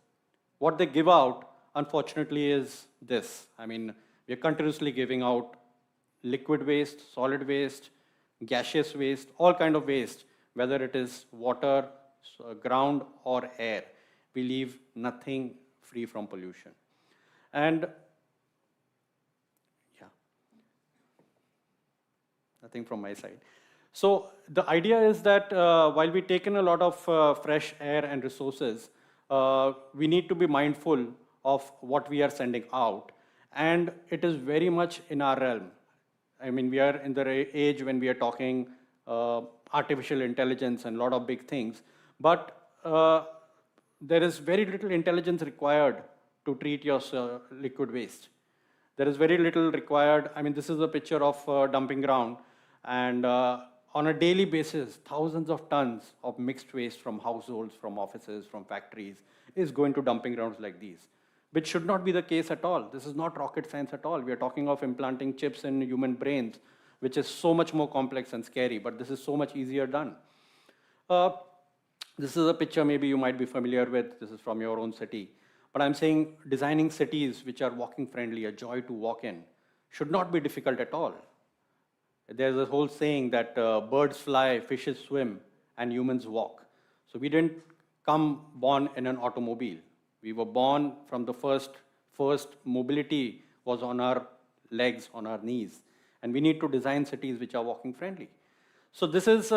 what they give out, unfortunately, is this. I mean, we are continuously giving out liquid waste, solid waste, gaseous waste, all kind of waste, whether it is water, ground, or air. We leave nothing free from pollution. And nothing from my side. So the idea is that while we take in a lot of fresh air and resources, we need to be mindful of what we are sending out. And it is very much in our realm. I mean, we are in the age when we are talking artificial intelligence and a lot of big things, but there is very little intelligence required to treat your liquid waste. There is very little required. I mean, this is a picture of a dumping ground, and on a daily basis, thousands of tons of mixed waste from households, from offices, from factories is going to dumping grounds like these, which should not be the case at all. This is not rocket science at all. We are talking of implanting chips in human brains, which is so much more complex and scary, but this is so much easier done. This is a picture maybe you might be familiar with. This is from your own city. But I'm saying designing cities which are walking friendly, a joy to walk in, should not be difficult at all. There's a whole saying that birds fly, fishes swim, and humans walk. So we didn't come born in an automobile. We were born from the first mobility was on our legs, on our knees. And we need to design cities which are walking friendly. So this is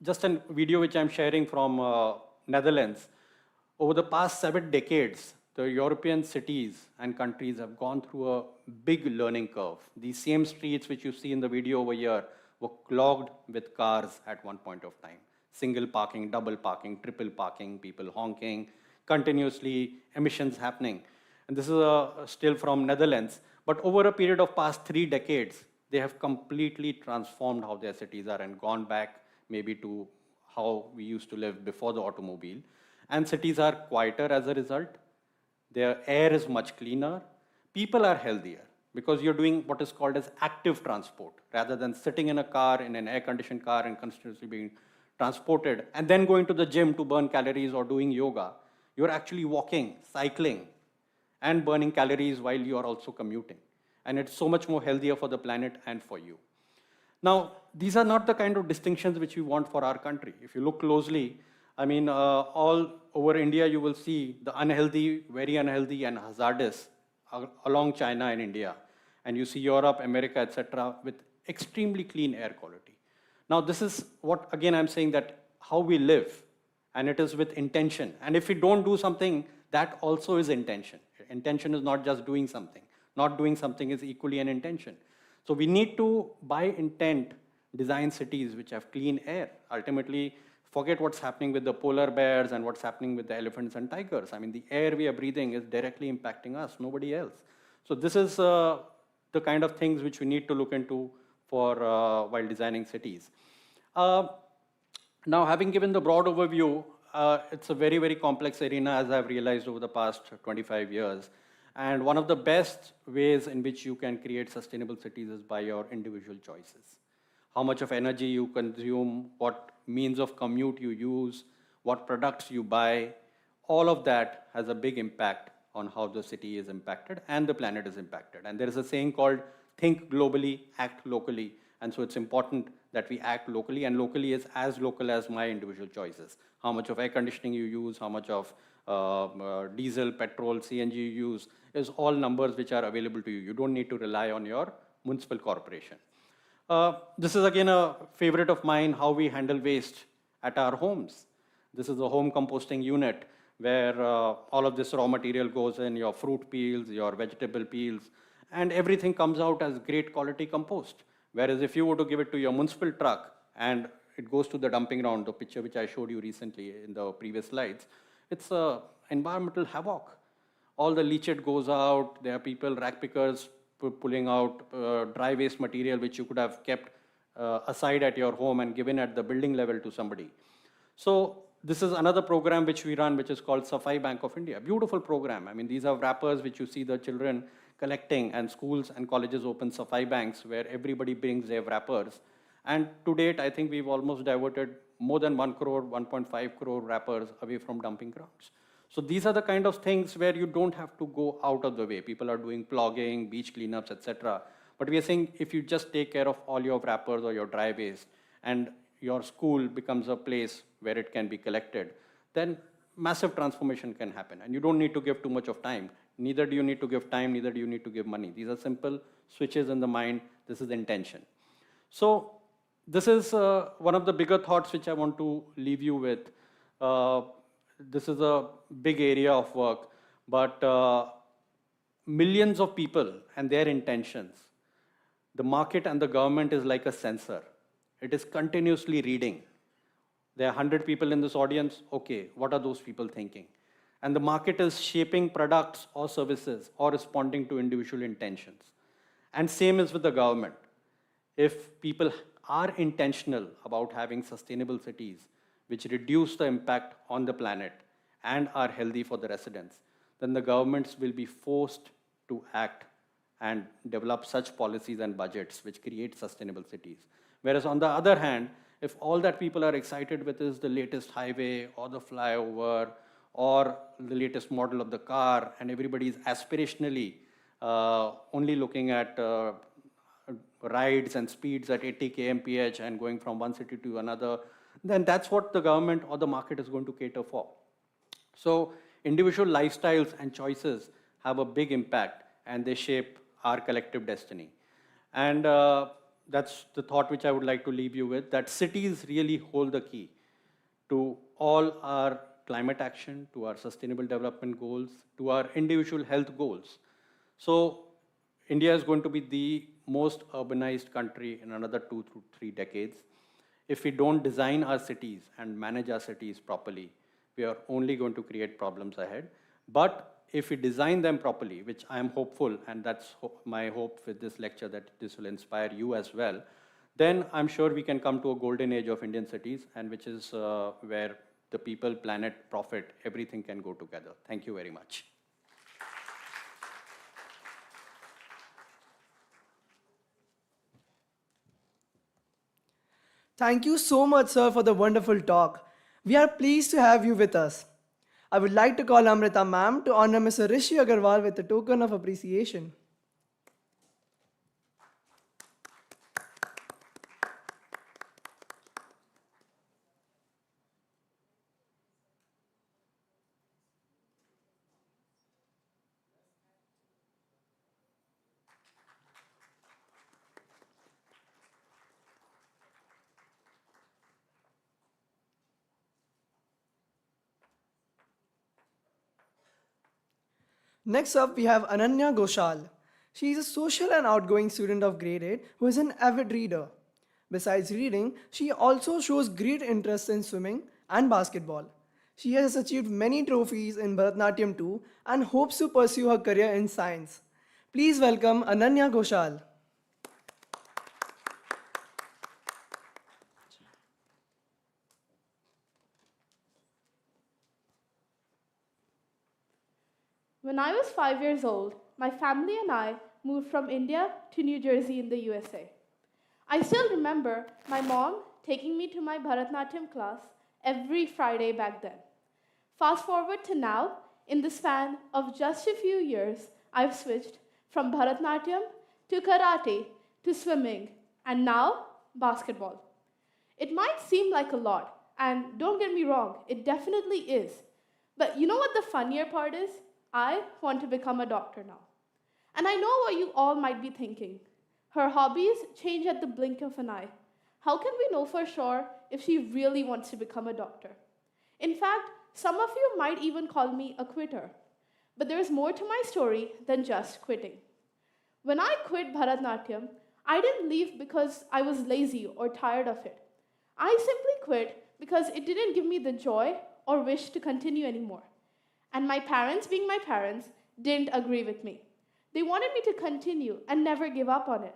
just a video which I'm sharing from Netherlands. Over the past 7 decades, the European cities and countries have gone through a big learning curve. These same streets which you see in the video over here were clogged with cars at one point of time. Single parking, double parking, triple parking, people honking, continuously emissions happening. And this is still from Netherlands. But over a period of past 3 decades, they have completely transformed how their cities are and gone back maybe to how we used to live before the automobile. And cities are quieter as a result. Their air is much cleaner. People are healthier because you're doing what is called as active transport rather than sitting in a car, in an air-conditioned car and continuously being transported and then going to the gym to burn calories or doing yoga. You're actually walking, cycling, and burning calories while you are also commuting. And it's so much more healthier for the planet and for you. Now, these are not the kind of distinctions which we want for our country. If you look closely, I mean, all over India, you will see the unhealthy, very unhealthy, and hazardous along China and India. And you see Europe, America, etc., with extremely clean air quality. Now, this is what, again, I'm saying that how we live, and it is with intention. And if we don't do something, that also is intention. Intention is not just doing something. Not doing something is equally an intention. So we need to, by intent, design cities which have clean air. Ultimately, forget what's happening with the polar bears and what's happening with the elephants and tigers. I mean, the air we are breathing is directly impacting us, nobody else. So this is the kind of things which we need to look into for while designing cities. Now, having given the broad overview, it's a very, very complex arena, as I've realized over the past 25 years. And one of the best ways in which you can create sustainable cities is by your individual choices. How much of energy you consume, what means of commute you use, what products you buy, all of that has a big impact on how the city is impacted and the planet is impacted. And there is a saying called think globally, act locally. And so it's important that we act locally, and locally is as local as my individual choices. How much of air conditioning you use, how much of diesel, petrol, CNG you use is all numbers which are available to you. You don't need to rely on your municipal corporation. This is again a favorite of mine, how we handle waste at our homes. This is a home composting unit where all of this raw material goes in, your fruit peels, your vegetable peels, and everything comes out as great quality compost. Whereas if you were to give it to your municipal truck and it goes to the dumping ground, the picture which I showed you recently in the previous slides, it's environmental havoc. All the leachate goes out, there are people, rack pickers, pulling out dry waste material which you could have kept aside at your home and given at the building level to somebody. So this is another program which we run, which is called Safai Bank of India. Beautiful program. I mean, these are wrappers which you see the children collecting, and schools and colleges open Safai banks where everybody brings their wrappers. And to date, I think we've almost diverted more than 1 crore, 1.5 crore wrappers away from dumping grounds. So these are the kind of things where you don't have to go out of the way. People are doing plogging, beach cleanups, etc. But we are saying if you just take care of all your wrappers or your dry waste, and your school becomes a place where it can be collected, then massive transformation can happen. And you don't need to give too much of time. Neither do you need to give time, neither do you need to give money. These are simple switches in the mind. This is intention. So this is one of the bigger thoughts which I want to leave you with. Uh, this is a big area of work, but millions of people and their intentions. The market and the government is like a sensor. It is continuously reading. There are 100 people in this audience. Okay, what are those people thinking? And the market is shaping products or services or responding to individual intentions. And same is with the government. If people are intentional about having sustainable cities which reduce the impact on the planet and are healthy for the residents, then the governments will be forced to act and develop such policies and budgets which create sustainable cities. Whereas on the other hand, if all that people are excited with is the latest highway or the flyover or the latest model of the car, and everybody is aspirationally only looking at rides and speeds at 80 kmph and going from one city to another, then that's what the government or the market is going to cater for. So individual lifestyles and choices have a big impact, and they shape our collective destiny. And that's the thought which I would like to leave you with, that cities really hold the key to all our climate action, to our sustainable development goals, to our individual health goals. So India is going to be the most urbanized country in another 2 to 3 decades. If we don't design our cities and manage our cities properly, we are only going to create problems ahead. But if we design them properly, which I am hopeful, and that's my hope with this lecture, that this will inspire you as well, then I'm sure we can come to a golden age of Indian cities, and which is where the people, planet, profit, everything can go together. Thank you very much. Thank you so much, sir, for the wonderful talk. We are pleased to have you with us. I would like to call Amrita ma'am to honor Mr. Rishi Agarwal with a token of appreciation. Next up, we have Ananya Ghoshal. She is a social and outgoing student of grade 8 who is an avid reader. Besides reading, she also shows great interest in swimming and basketball. She has achieved many trophies in Bharatanatyam too and hopes to pursue her career in science. Please welcome Ananya Ghoshal. When I was 5 years old, my family and I moved from India to New Jersey in the USA. I still remember my mom taking me to my Bharatanatyam class every Friday back then. Fast forward to now, in the span of just a few years, I've switched from Bharatanatyam to karate to swimming and now basketball. It might seem like a lot, and don't get me wrong, it definitely is. But you know what the funnier part is? I want to become a doctor now. And I know what you all might be thinking. Her hobbies change at the blink of an eye. How can we know for sure if she really wants to become a doctor? In fact, some of you might even call me a quitter. But there's more to my story than just quitting. When I quit Bharatanatyam, I didn't leave because I was lazy or tired of it. I simply quit because it didn't give me the joy or wish to continue anymore. And my parents, being my parents, didn't agree with me. They wanted me to continue and never give up on it.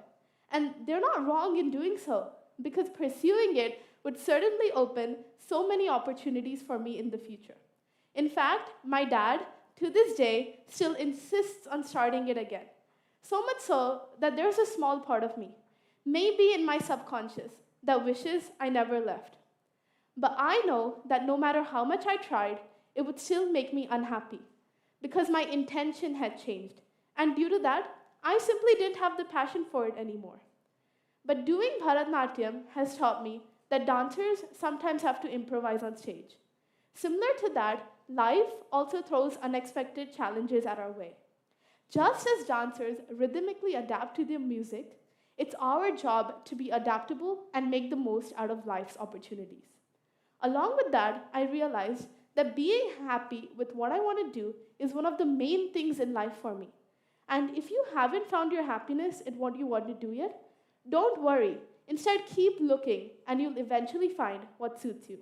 And they're not wrong in doing so, because pursuing it would certainly open so many opportunities for me in the future. In fact, my dad, to this day, still insists on starting it again. So much so that there's a small part of me, maybe in my subconscious, that wishes I never left. But I know that no matter how much I tried, it would still make me unhappy, because my intention had changed. And due to that, I simply didn't have the passion for it anymore. But doing Bharatanatyam has taught me that dancers sometimes have to improvise on stage. Similar to that, life also throws unexpected challenges at our way. Just as dancers rhythmically adapt to their music, It's our job to be adaptable and make the most out of life's opportunities. Along with that, I realized that being happy with what I want to do is one of the main things in life for me. And if you haven't found your happiness in what you want to do yet, don't worry. Instead, keep looking and you'll eventually find what suits you.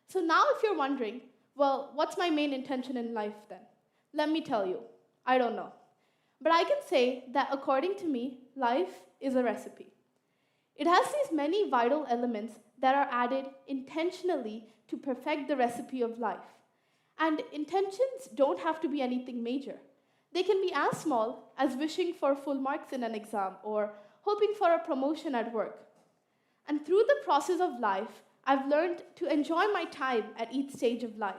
So now if you're wondering, well, what's my main intention in life then? Let me tell you, I don't know. But I can say that according to me, life is a recipe. It has these many vital elements that are added intentionally to perfect the recipe of life. And intentions don't have to be anything major. They can be as small as wishing for full marks in an exam or hoping for a promotion at work. And through the process of life, I've learned to enjoy my time at each stage of life.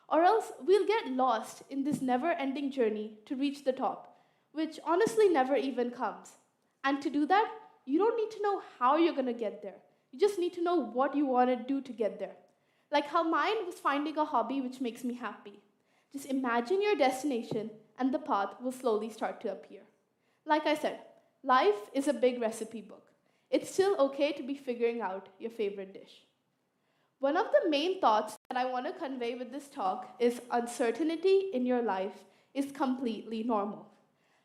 Or else we'll get lost in this never-ending journey to reach the top, which honestly never even comes. And to do that, you don't need to know how you're going to get there. You just need to know what you want to do to get there. Like how mine was finding a hobby which makes me happy. Just imagine your destination and the path will slowly start to appear. Like I said, life is a big recipe book. It's still okay to be figuring out your favorite dish. One of the main thoughts that I want to convey with this talk is uncertainty in your life is completely normal.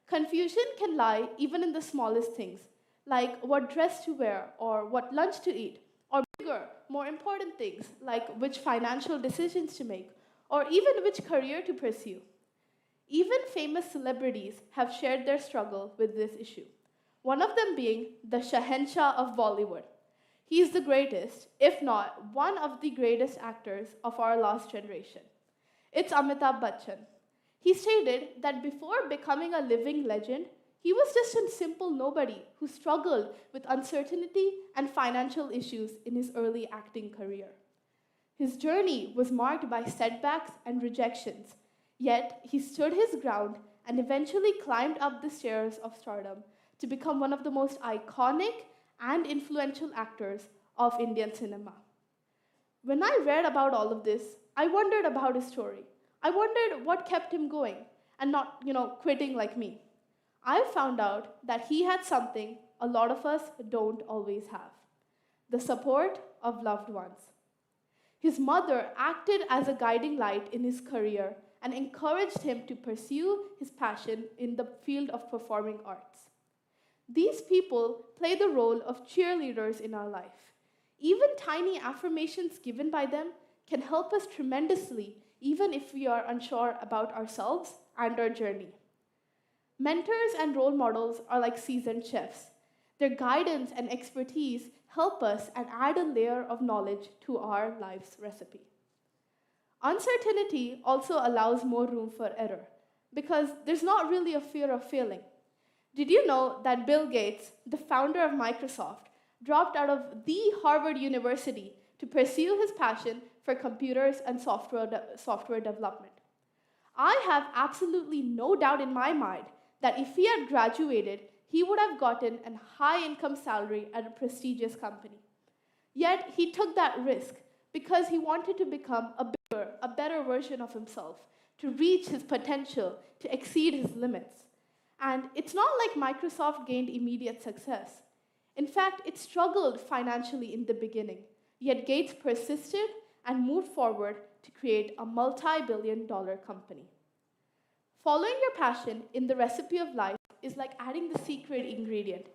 Confusion can lie even in the smallest things, like what dress to wear or what lunch to eat, or bigger, more important things like which financial decisions to make, or even which career to pursue. Even famous celebrities have shared their struggle with this issue, one of them being the Shahenshah of Bollywood. He is the greatest, if not one of the greatest actors of our last generation. It's Amitabh Bachchan. He stated that before becoming a living legend, he was just a simple nobody who struggled with uncertainty and financial issues in his early acting career. His journey was marked by setbacks and rejections, yet he stood his ground and eventually climbed up the stairs of stardom to become one of the most iconic and influential actors of Indian cinema. When I read about all of this, I wondered about his story. I wondered what kept him going and not, quitting like me. I found out that he had something a lot of us don't always have: the support of loved ones. His mother acted as a guiding light in his career and encouraged him to pursue his passion in the field of performing arts. These people play the role of cheerleaders in our life. Even tiny affirmations given by them can help us tremendously, even if we are unsure about ourselves and our journey. Mentors and role models are like seasoned chefs. Their guidance and expertise help us and add a layer of knowledge to our life's recipe. Uncertainty also allows more room for error because there's not really a fear of failing. Did you know that Bill Gates, the founder of Microsoft, dropped out of the Harvard University to pursue his passion for computers and software development? I have absolutely no doubt in my mind that if he had graduated, he would have gotten a high-income salary at a prestigious company. Yet he took that risk because he wanted to become a better version of himself, to reach his potential, to exceed his limits. And it's not like Microsoft gained immediate success. In fact, it struggled financially in the beginning, yet Gates persisted and moved forward to create a multi-billion-dollar company. Following your passion in the recipe of life is like adding the secret ingredient.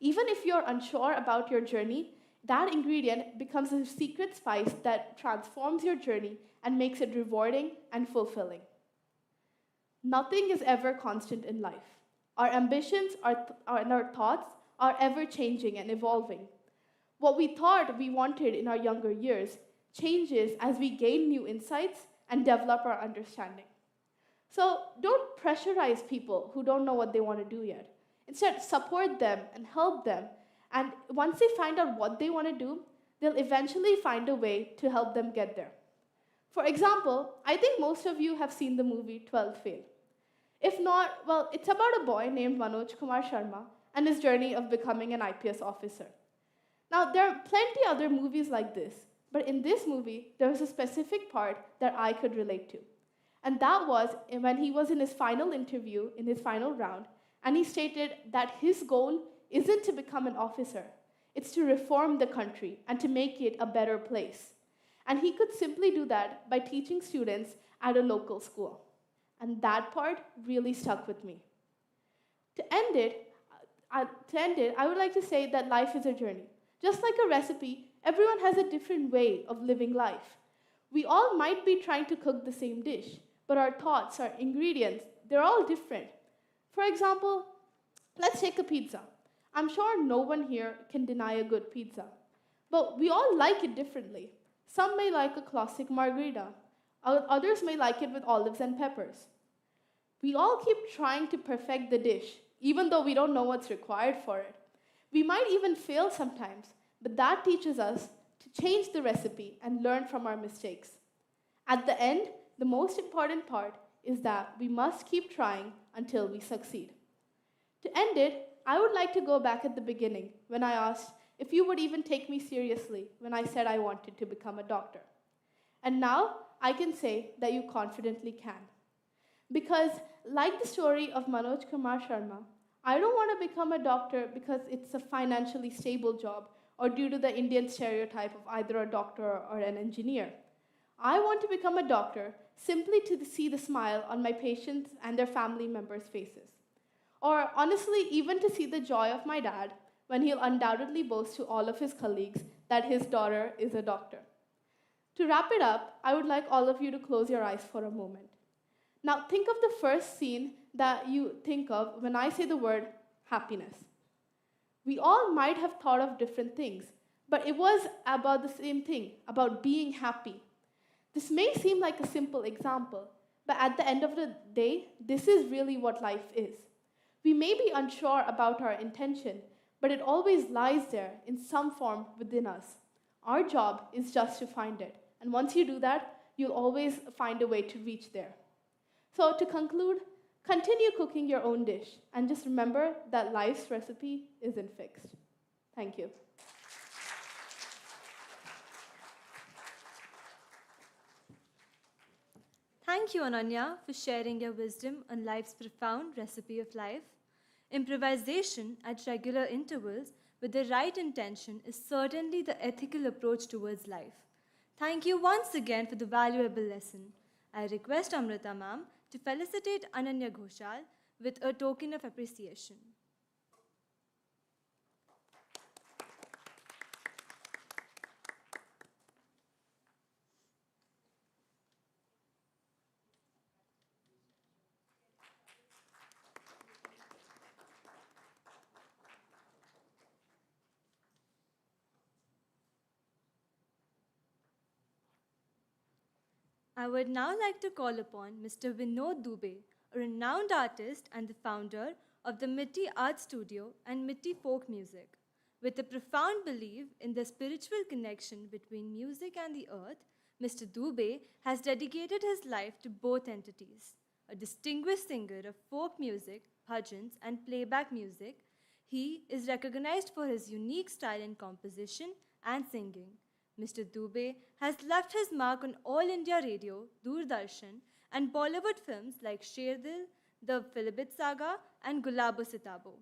Even if you're unsure about your journey, that ingredient becomes a secret spice that transforms your journey and makes it rewarding and fulfilling. Nothing is ever constant in life. Our ambitions and our thoughts are ever changing and evolving. What we thought we wanted in our younger years changes as we gain new insights and develop our understanding. So don't pressurize people who don't know what they want to do yet. Instead, support them and help them. And once they find out what they want to do, they'll eventually find a way to help them get there. For example, I think most of you have seen the movie 12 Fail. If not, well, it's about a boy named Manoj Kumar Sharma and his journey of becoming an IPS officer. Now, there are plenty other movies like this, but in this movie, there was a specific part that I could relate to. And that was when he was in his final interview, in his final round, and he stated that his goal isn't to become an officer, it's to reform the country and to make it a better place. And he could simply do that by teaching students at a local school. And that part really stuck with me. To end it, I would like to say that life is a journey. Just like a recipe, everyone has a different way of living life. We all might be trying to cook the same dish, but our thoughts, our ingredients, they're all different. For example, let's take a pizza. I'm sure no one here can deny a good pizza, but we all like it differently. Some may like a classic margherita, others may like it with olives and peppers. We all keep trying to perfect the dish, even though we don't know what's required for it. We might even fail sometimes, but that teaches us to change the recipe and learn from our mistakes. At the end, the most important part is that we must keep trying until we succeed. To end it, I would like to go back at the beginning when I asked if you would even take me seriously when I said I wanted to become a doctor. And now I can say that you confidently can. Because, like the story of Manoj Kumar Sharma, I don't want to become a doctor because it's a financially stable job or due to the Indian stereotype of either a doctor or an engineer. I want to become a doctor simply to see the smile on my patients and their family members' faces. Or honestly, even to see the joy of my dad when he'll undoubtedly boast to all of his colleagues that his daughter is a doctor. To wrap it up, I would like all of you to close your eyes for a moment. Now, think of the first scene that you think of when I say the word happiness. We all might have thought of different things, but it was about the same thing, about being happy. This may seem like a simple example, but at the end of the day, this is really what life is. We may be unsure about our intention, but it always lies there in some form within us. Our job is just to find it, and once you do that, you'll always find a way to reach there. So to conclude, continue cooking your own dish, and just remember that life's recipe isn't fixed. Thank you. Thank you, Ananya, for sharing your wisdom on life's profound recipe of life. Improvisation at regular intervals with the right intention is certainly the ethical approach towards life. Thank you once again for the valuable lesson. I request Amrita ma'am to felicitate Ananya Ghoshal with a token of appreciation. I would now like to call upon Mr. Vinod Dubey, a renowned artist and the founder of the Mitti Art Studio and Mitti Folk Music. With a profound belief in the spiritual connection between music and the earth, Mr. Dubey has dedicated his life to both entities. A distinguished singer of folk music, bhajans, and playback music, he is recognized for his unique style in composition and singing. Mr. Dubey has left his mark on All India Radio, Doordarshan, and Bollywood films like Sher Dil, The Philibit Saga, and Gulabo Sitabo.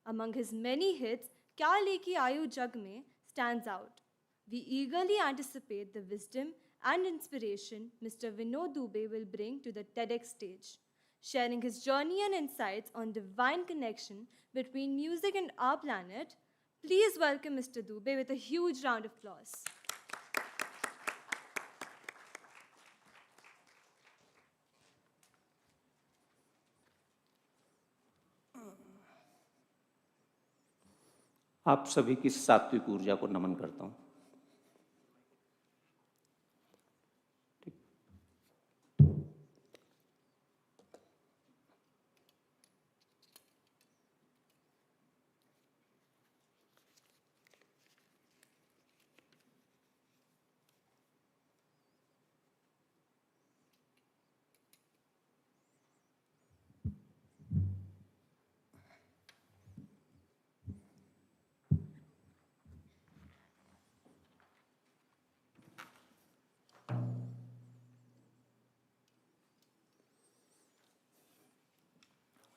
Among his many hits, Kya Leki Aayu Jag Mein stands out. We eagerly anticipate the wisdom and inspiration Mr. Vinod Dubey will bring to the TEDx stage, sharing his journey and insights on divine connection between music and our planet. Please welcome Mr. Dubey with a huge round of applause. आप सभी की सात्विक ऊर्जा को नमन करता हूं।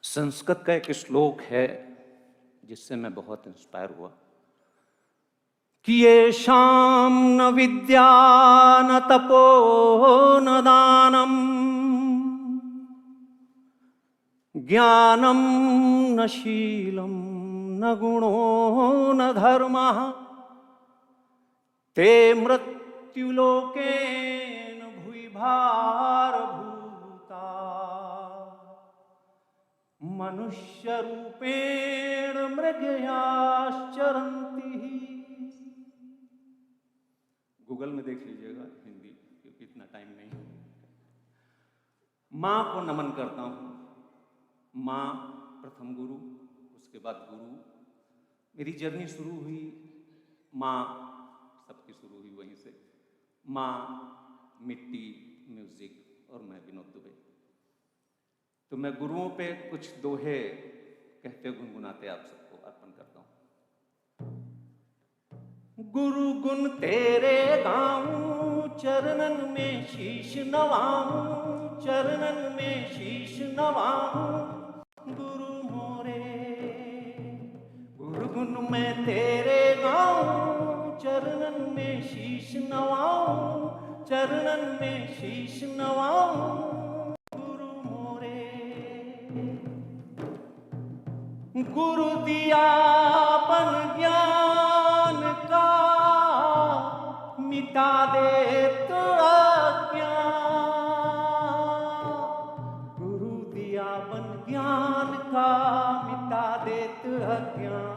संस्कृत का एक श्लोक है, जिससे मैं बहुत इंस्पायर हुआ कि ये शाम न विद्या न तपो न दानम ज्ञानम न शीलम न गुणो न धर्मः ते मृत्युलोकेन भुवि भारभूता मनुष्यरूपेण मृगयाश्चरन्ति। गूगल में देख लीजिएगा हिंदी, क्योंकि इतना टाइम नहीं है। माँ को नमन करता हूँ। माँ प्रथम गुरु, उसके बाद गुरु। मेरी जर्नी शुरू हुई, माँ सबकी शुरू हुई वहीं से। माँ, मिट्टी, म्यूजिक और मैं विनोद दुबे। तो मैं गुरुओं पे कुछ दोहे कहते गुनगुनाते आप सबको अर्पण करता हूँ। गुरु गुण तेरे गाऊं, चरणन में शीश नवाऊं, चरणन में शीश नवाऊं गुरु मोरे। गुरु गुण मैं तेरे गाऊं, चरणन में शीश नवाऊं, चरणन में शीश नवाऊं गुरु मोरे। गुरु दियापन ज्ञान का मिटा दे तो अज्ञान। गुरु दियापन ज्ञान का मिटा दे तो अज्ञान।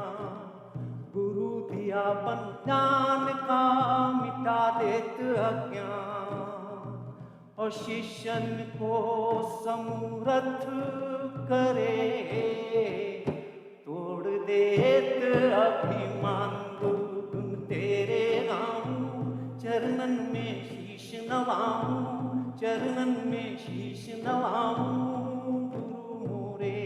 गुरु दियापन ज्ञान का मिटा दे तो अज्ञान। और शिष्यन को समर्थ करे, तोड़ देत अभिमान। गुरु गुण तेरे गाऊं, चरणन में शीश नवाऊं, चरणन में शीश नवाऊं गुरु मोरे।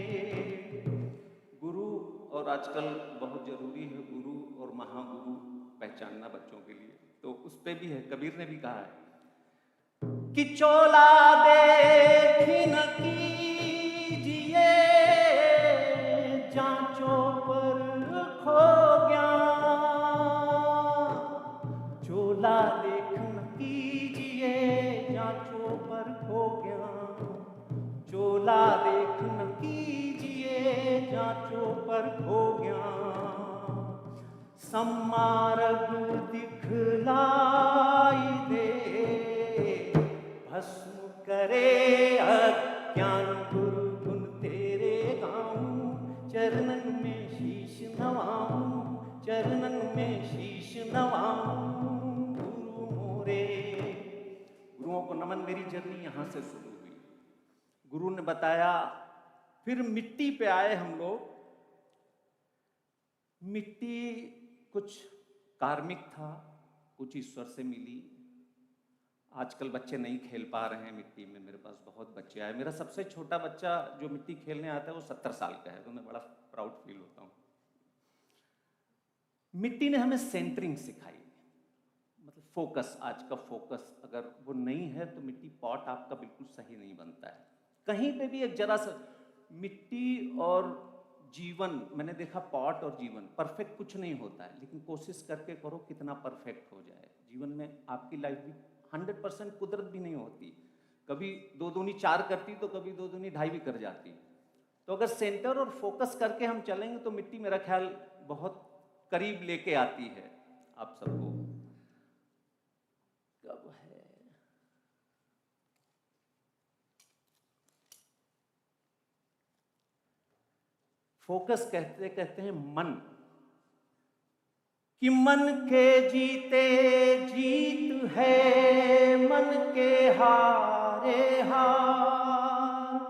गुरु, और आजकल बहुत जरूरी है गुरु और महागुरु पहचानना बच्चों के लिए, तो उस पे भी है। कबीर ने भी कहा है कि चोला देखी न कीजिए, जांचों पर खो गया। चोला देख न कीजिए, जांचों पर खो गया। चोला देख न कीजिए, जांचों पर खो गया। सम्मार्ग दिखलाई दे, भस्म करे अज्ञान। गुरु गुण तेरे गाऊं, चरणन में शीश नवाऊं, चरणन में शीश नवाऊं गुरु मोरे। गुरुओं को नमन। मेरी जर्नी यहाँ से शुरू हुई। गुरु ने बताया, फिर मिट्टी पे आए हम लोग। मिट्टी कुछ कार्मिक था, कुछ ईश्वर से मिली। आजकल बच्चे नहीं खेल पा रहे हैं मिट्टी में। मेरे पास बहुत बच्चे आए। मेरा सबसे छोटा बच्चा जो मिट्टी खेलने आता है वो 70 साल का है, तो मैं बड़ा प्राउड फील होता हूँ। मिट्टी ने हमें सेंटरिंग सिखाई, मतलब फोकस। आज का फोकस अगर वो नहीं है तो मिट्टी पॉट आपका बिल्कुल सही नहीं बनता है। कहीं पे भी एक जरा सा मिट्टी और जीवन, मैंने देखा पॉट और जीवन परफेक्ट कुछ नहीं होता है, लेकिन कोशिश करके करो कितना परफेक्ट हो जाए। जीवन में आपकी लाइफ भी 100% कुदरत भी नहीं होती। कभी 2 दूनी 4 करती तो कभी 2 दूनी 2.5 भी कर जाती। तो अगर सेंटर और फोकस करके हम चलेंगे तो मिट्टी मेरा ख्याल बहुत करीब लेके आती है आप सबको। कब है फोकस कहते कहते हैं मन, कि मन के जीते जीत है, मन के हारे हार।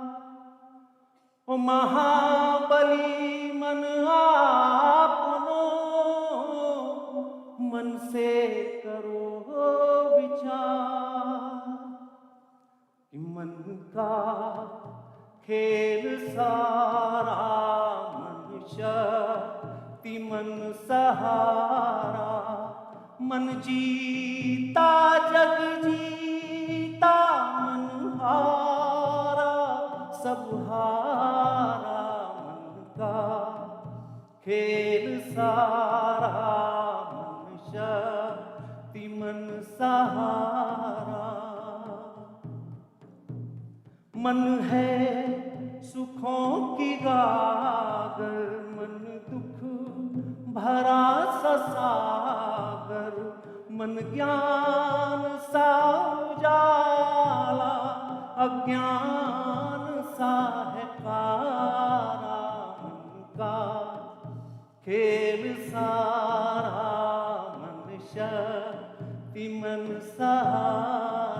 ओ महाबली मन आपनो, मन से करो विचार। कि मन का खेल सारा, मनुष्य मन सहारा। मन जीता जग जीता, मन हारा सब हारा। मन का खेल सारा मन शक्ति मन सहारा। मन है सुखों की गागर, मन दुख भरा सा सागर, मन ज्ञान सा उजाला, अज्ञान सा है कारा। मन का खेल सारा मन शक्ति मन सहारा।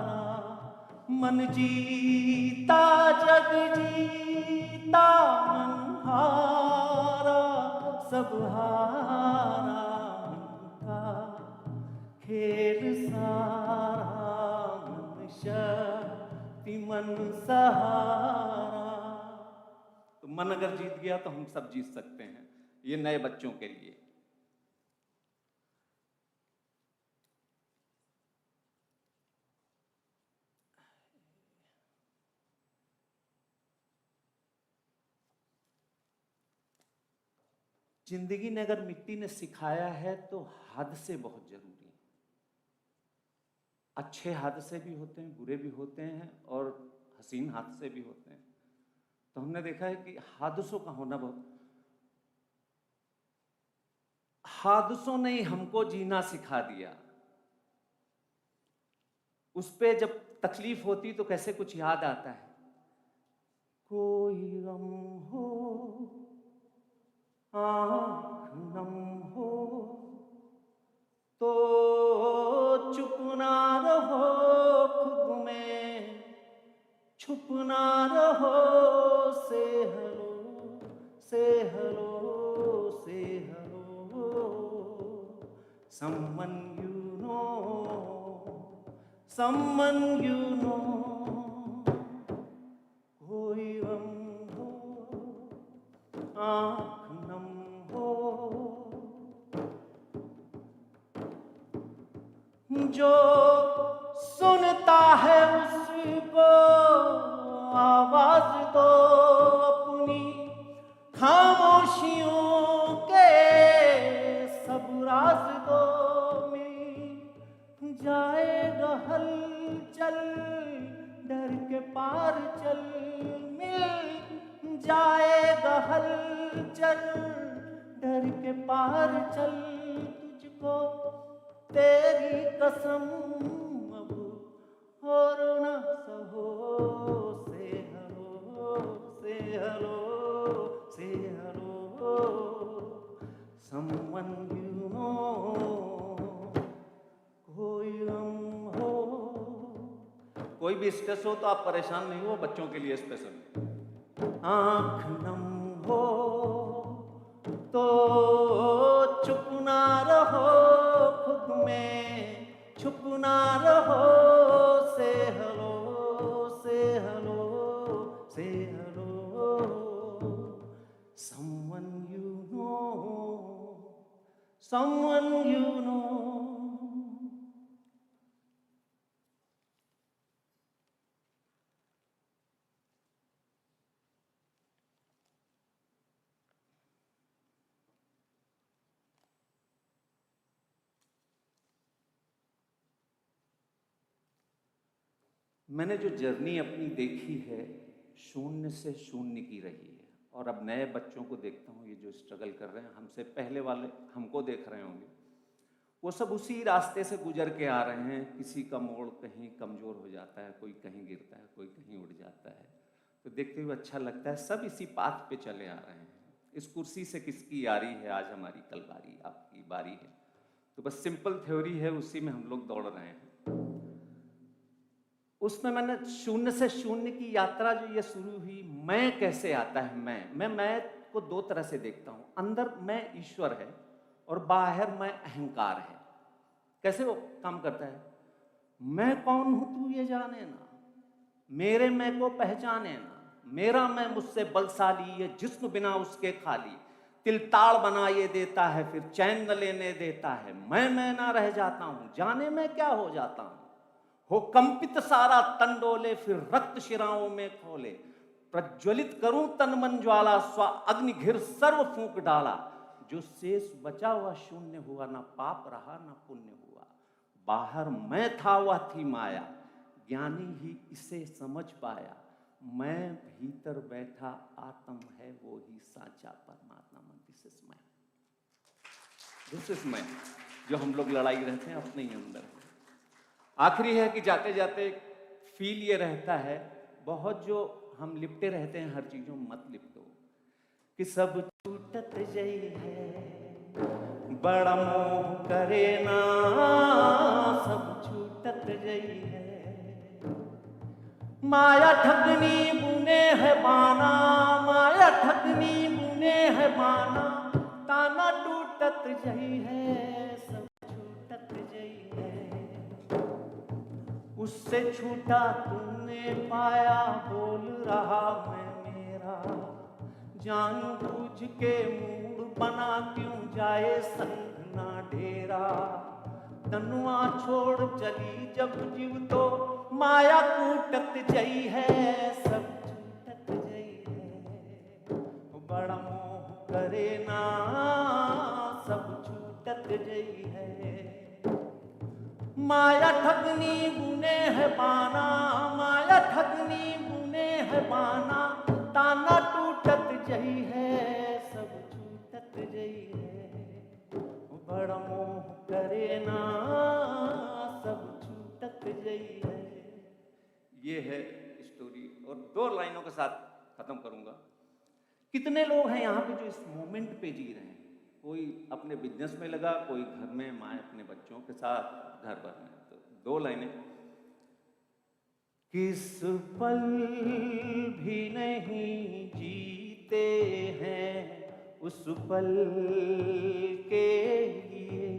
मन जीता जग जीता, मन हारा सब हारा। मन का खेल सारा मन शक्ति मन सहारा। तो मन अगर जीत गया तो हम सब जीत सकते हैं। ये नए बच्चों के लिए। जिंदगी ने अगर मिट्टी ने सिखाया है तो हद से बहुत जरूरी है। अच्छे हादसे भी होते हैं, बुरे भी होते हैं और हसीन हादसे भी होते हैं। तो हमने देखा है कि हादसों का होना बहुत, हादसों ने हमको जीना सिखा दिया। उस पे जब तकलीफ होती तो कैसे कुछ याद आता है, कोई गम हो आँख नम हो तो चुप ना रहो खुद में, छुप ना रहो, से हलो से हलो से hello. someone you know, someone you know। कोई गम हो आँख नम हो, जो सुनता है उसको आवाज दो अपनी, खामोशियों के सब राज दो। मिल जाएगा हलचल डर के पार चल, मिल जाएगा हलचल डर के पार चल। तुझको तेरी कसम अब और न सहो, से हलो से हलो से हलो। someone you know। कोई गम हो, कोई भी स्ट्रेस हो तो आप परेशान नहीं हो, बच्चों के लिए स्पेशल। आँख नम हो तो चुप ना रहो खुद में, छुप ना रहो, से हलो से हलो से hello. someone you know, someone you know। मैंने जो जर्नी अपनी देखी है, शून्य से शून्य की रही है। और अब नए बच्चों को देखता हूँ, ये जो स्ट्रगल कर रहे हैं, हमसे पहले वाले हमको देख रहे होंगे, वो सब उसी रास्ते से गुजर के आ रहे हैं। किसी का मोड़ कहीं कमज़ोर हो जाता है, कोई कहीं गिरता है, कोई कहीं उड़ जाता है। तो देखते हुए अच्छा लगता है, सब इसी पाथ पे चले आ रहे हैं। इस कुर्सी से किसकी यारी है, आज हमारी कल बारी, आपकी बारी है। तो बस सिंपल थ्योरी है, उसी में हम लोग दौड़ रहे हैं। उसमें मैंने शून्य से शून्य की यात्रा जो ये शुरू हुई, मैं कैसे आता है। मैं को दो तरह से देखता हूँ। अंदर मैं ईश्वर है और बाहर मैं अहंकार है। कैसे वो काम करता है, मैं कौन हूं तू ये जाने ना, मेरे मैं को पहचाने ना, मेरा मैं मुझसे बलशाली, ये जिस्म बिना उसके खाली, तिल ताड़ बना ये देता है फिर चैन न लेने देता है। मैं ना रह जाता हूं, जाने मैं क्या हो जाता हूं। हो कंपित सारा तन डोले, फिर रक्त शिराओं में खोले, प्रज्वलित करूं तन मन ज्वाला, स्व अग्नि घिर सर्व फूंक डाला। जो शेष बचा हुआ शून्य हुआ, ना पाप रहा ना पुण्य हुआ। बाहर मैं था वह थी माया, ज्ञानी ही इसे समझ पाया। मैं भीतर बैठा आत्म है वो ही साचा परमात्मा। दिस इज मैं, जो हम लोग लड़ाई रहते हैं अपने ही अंदर। आखिरी है कि जाते जाते फील ये रहता है, बहुत जो हम लिपटे रहते हैं हर चीजों में, मत लिपटो कि सब छूटत जई है, बड़ा मोह करे ना, सब छूटत जई है। माया ठगनी बुने है बाना, माया ठगनी बुने है बाना, ताना टूटत जई है, सब छूटत जई है। उससे छूटा तूने पाया, बोल रहा मैं मेरा, जान बूझ के मूड बना क्यों जाए संग ना डेरा। तनुआ छोड़ चली जब जीव तो माया कूटत जई है, सब छूटत जई है। बड़ा मोह करे ना, सब छूटत जई है। माया ठगनी बुने है बाना, माया ठगनी बुने है बाना, ताना टूटत जई है, सब छूटत जई है। बड़ा मोह करे ना, सब छूटत जई है। ये है स्टोरी, और 2 लाइनों के साथ खत्म करूंगा। कितने लोग हैं यहाँ पे जो इस मोमेंट पे जी रहे हैं? कोई अपने बिजनेस में लगा, कोई घर में माँ अपने बच्चों के साथ घर भर में। तो 2 लाइनें। किस पल भी नहीं जीते हैं उस पल के लिए,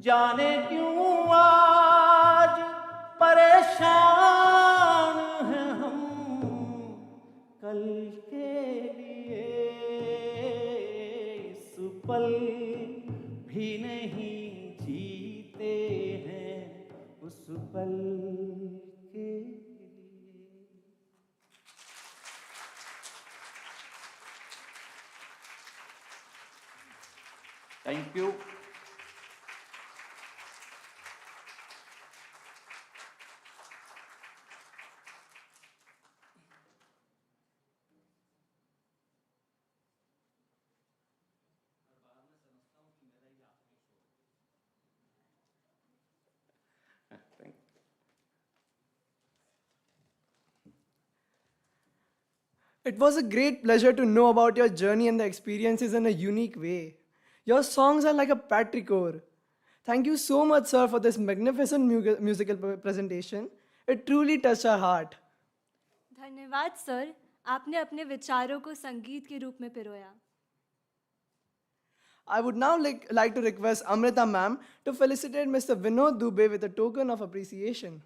जाने क्यों आज परेशान हैं हम कल के लिए। इस पल भी नहीं जीते हैं उस पल के लिए। Thank you. It was a great pleasure to know about your journey and the experiences in a unique way. Your songs are like a patrichor. Thank you so much, sir, for this magnificent musical presentation. It truly touched our heart. धन्यवाद sir, आपने अपने विचारों को संगीत के रूप में पिरोया। I would now like to request Amrita ma'am to felicitate Mr. Vinod Dubey with a token of appreciation.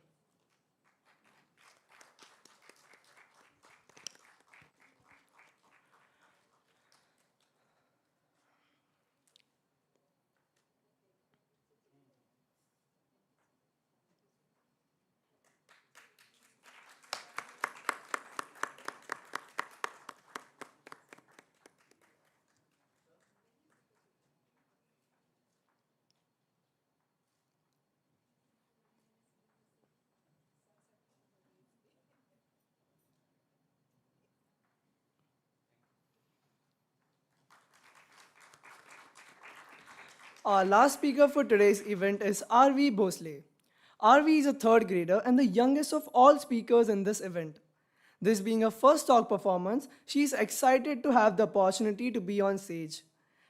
Our last speaker for today's event is R.V. Bosley. R.V. is a 3rd grader and the youngest of all speakers in this event. This being her first talk performance, she is excited to have the opportunity to be on stage.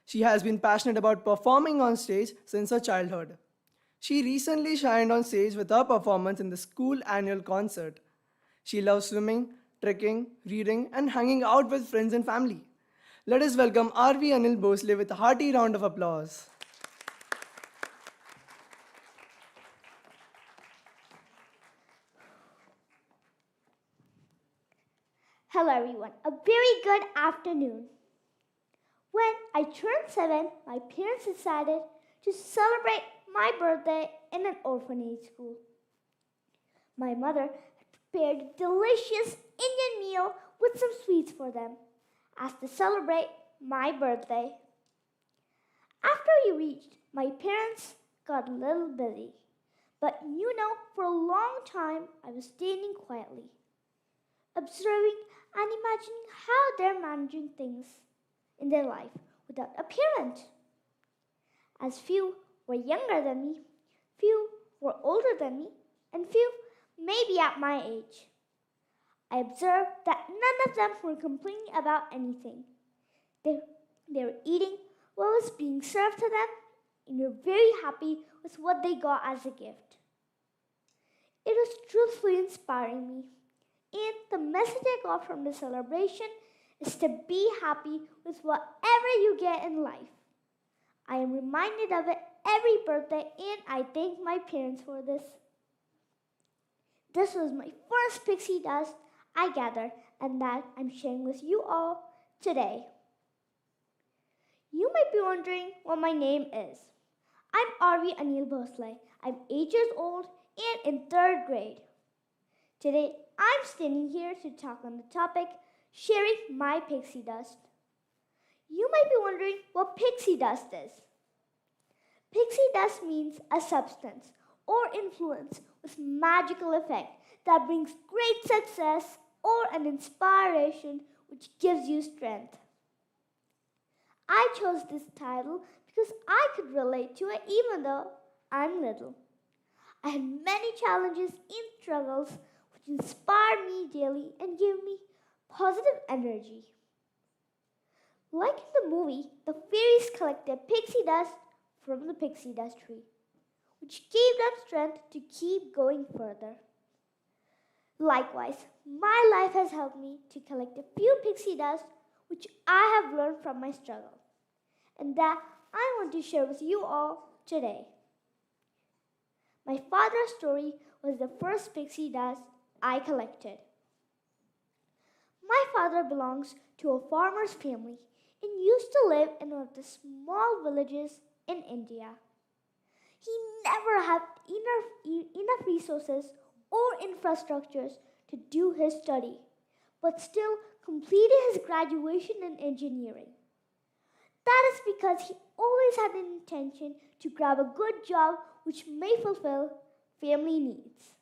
She has been passionate about performing on stage since her childhood. She recently shined on stage with her performance in the school annual concert. She loves swimming, trekking, reading, and hanging out with friends and family. Let us welcome R.V. Anil Bosley with a hearty round of applause. Hello everyone, a very good afternoon. When I turned 7, my parents decided to celebrate my birthday in an orphanage school. My mother had prepared a delicious Indian meal with some sweets for them as to celebrate my birthday. After we reached, my parents got a little busy. But for a long time, I was standing quietly, observing and imagining how they're managing things in their life without a parent. As few were younger than me, few were older than me, and few maybe at my age. I observed that none of them were complaining about anything. They were eating what was being served to them and were very happy with what they got as a gift. It was truthfully inspiring me. And the message I got from the celebration is to be happy with whatever you get in life. I am reminded of it every birthday, and I thank my parents for this. This was my first pixie dust I gathered, and that I'm sharing with you all today. You might be wondering what my name is. I'm Arvi Anil Bhosle. I'm 8 years old and in 3rd grade. Today, I'm standing here to talk on the topic, sharing my pixie dust. You might be wondering what pixie dust is. Pixie dust means a substance or influence with magical effect that brings great success or an inspiration which gives you strength. I chose this title because I could relate to it even though I'm little. I had many challenges and struggles which inspired me daily and gave me positive energy. Like in the movie, the fairies collected pixie dust from the pixie dust tree, which gave them strength to keep going further. Likewise, my life has helped me to collect a few pixie dust which I have learned from my struggle, and that I want to share with you all today. My father's story was the first pixie dust I collected. My father belongs to a farmer's family and used to live in one of the small villages in India. He never had enough resources or infrastructures to do his study, but still completed his graduation in engineering. That is because he always had an intention to grab a good job which may fulfill family needs.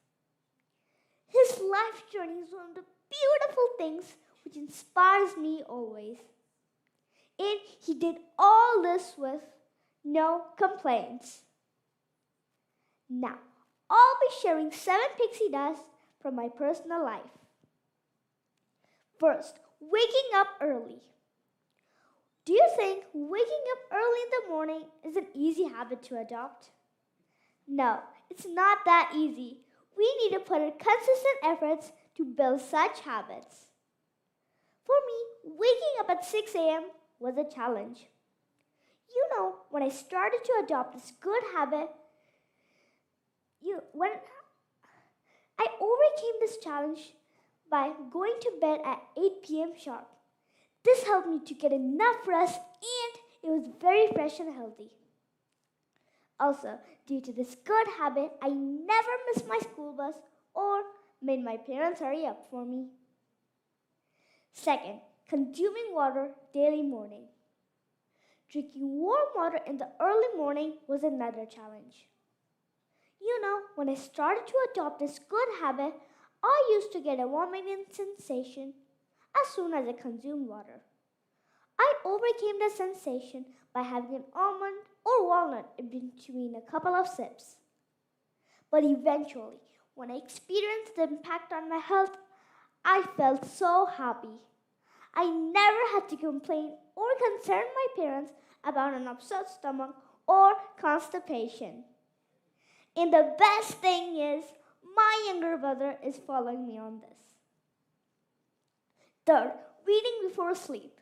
His life journey is one of the beautiful things which inspires me always. And he did all this with no complaints. Now, I'll be sharing 7 pixie dusts from my personal life. First, waking up early. Do you think waking up early in the morning is an easy habit to adopt? No, it's not that easy. We need to put in consistent efforts to build such habits. For me, waking up at 6 a.m. was a challenge. When I started to adopt this good habit, when I overcame this challenge by going to bed at 8 p.m. sharp. This helped me to get enough rest and it was very fresh and healthy. Also, due to this good habit, I never missed my school bus or made my parents hurry up for me. Second, consuming water daily morning. Drinking warm water in the early morning was another challenge. When I started to adopt this good habit, I used to get a vomiting sensation as soon as I consumed water. I overcame the sensation by having an almond or walnut in between a couple of sips. But eventually, when I experienced the impact on my health, I felt so happy. I never had to complain or concern my parents about an upset stomach or constipation. And the best thing is, my younger brother is following me on this. Third, reading before sleep.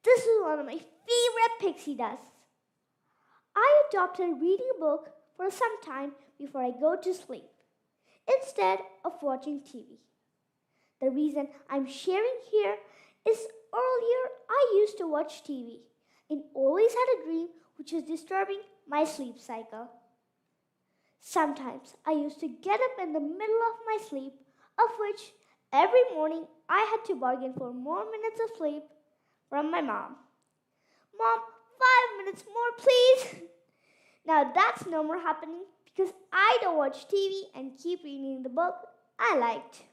This is one of my favorite pixie dusts. I adopted reading a book for some time before I go to sleep, instead of watching TV. The reason I'm sharing here is earlier I used to watch TV and always had a dream which was disturbing my sleep cycle. Sometimes I used to get up in the middle of my sleep, of which every morning I had to bargain for more minutes of sleep from my mom. Mom, 5 minutes more, please. Now that's no more happening because I don't watch TV and keep reading the book I liked.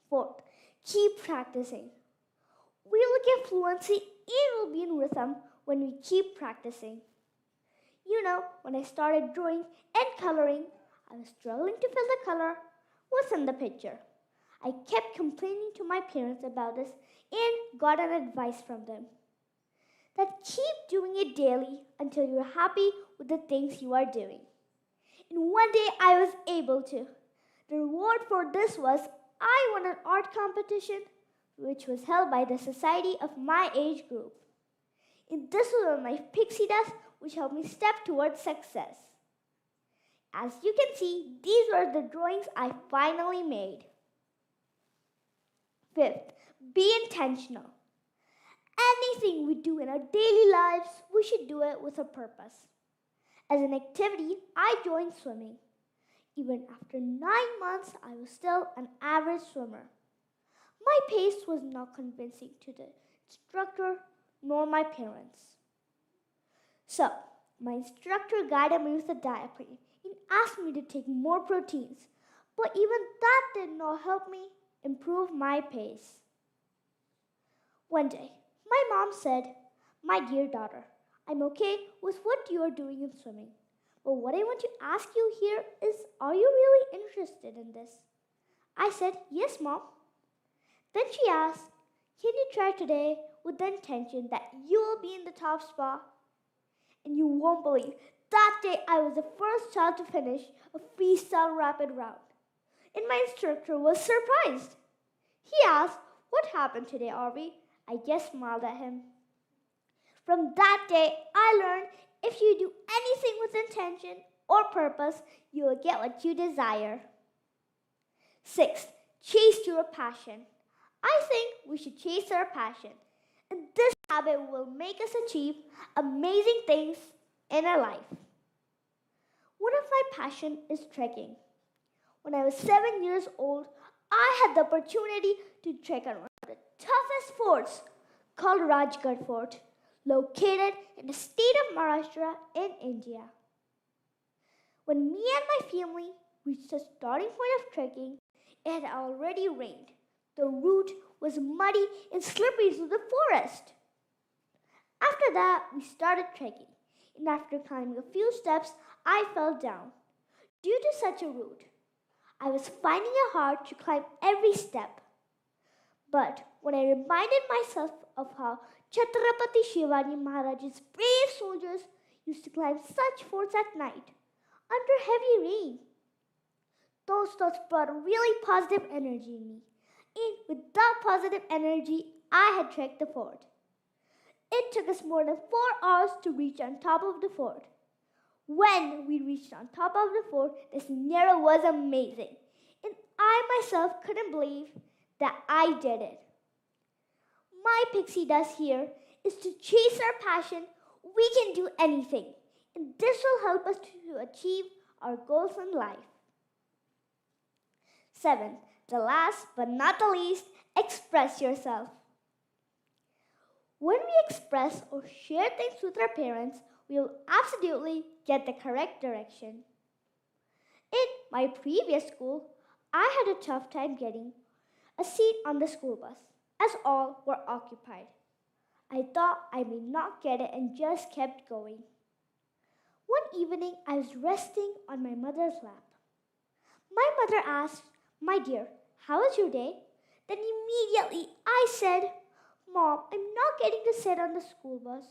Fourth, keep practicing. We will get fluency and will be in rhythm when we keep practicing. You know, when I started drawing and coloring, I was struggling to fill the color. What's in the picture? I kept complaining to my parents about this and got an advice from them that keep doing it daily until you're happy with the things you are doing. And one day I was able to. The reward for this was I won an art competition which was held by the society of my age group. And this was my pixie dust which helped me step towards success. As you can see, these were the drawings I finally made. Fifth, be intentional. Anything we do in our daily lives, we should do it with a purpose. As an activity, I joined swimming. Even after 9 months, I was still an average swimmer. My pace was not convincing to the instructor nor my parents. So, my instructor guided me with a diet plan and asked me to take more proteins, but even that did not help me improve my pace. One day, my mom said, "My dear daughter, I'm okay with what you are doing in swimming. But what I want to ask you here is, are you really interested in this?" I said, "Yes, Mom." Then she asked, "Can you try today with the intention that you will be in the top spot?" And you won't believe, that day I was the first child to finish a freestyle rapid round. And my instructor was surprised. He asked, "What happened today, Arvi?" I just smiled at him. From that day, I learned if you do anything with intention or purpose, you will get what you desire. Sixth, chase your passion. I think we should chase our passion. And this habit will make us achieve amazing things in our life. One of my passions is trekking. When I was 7 years old, I had the opportunity to trek on one of the toughest forts called Rajgarh Fort, located in the state of Maharashtra in India. When me and my family reached the starting point of trekking, it had already rained. The route was muddy and slippery through the forest. After that, we started trekking, and after climbing a few steps, I fell down. Due to such a route, I was finding it hard to climb every step. But when I reminded myself of how Chhatrapati Shivaji Maharaj's brave soldiers used to climb such forts at night under heavy rain, those thoughts brought really positive energy in me. And with that positive energy, I had trekked the fort. It took us more than 4 hours to reach on top of the fort. When we reached on top of the fort, the scenario was amazing. And I myself couldn't believe that I did it. My pixie dust here is to chase our passion. We can do anything. And this will help us to achieve our goals in life. 7. The last but not the least, express yourself. When we express or share things with our parents, we will absolutely get the correct direction. In my previous school, I had a tough time getting a seat on the school bus, as all were occupied. I thought I may not get it and just kept going. One evening, I was resting on my mother's lap. My mother asked, "My dear, how was your day?" Then immediately I said, "Mom, I'm not getting to sit on the school bus.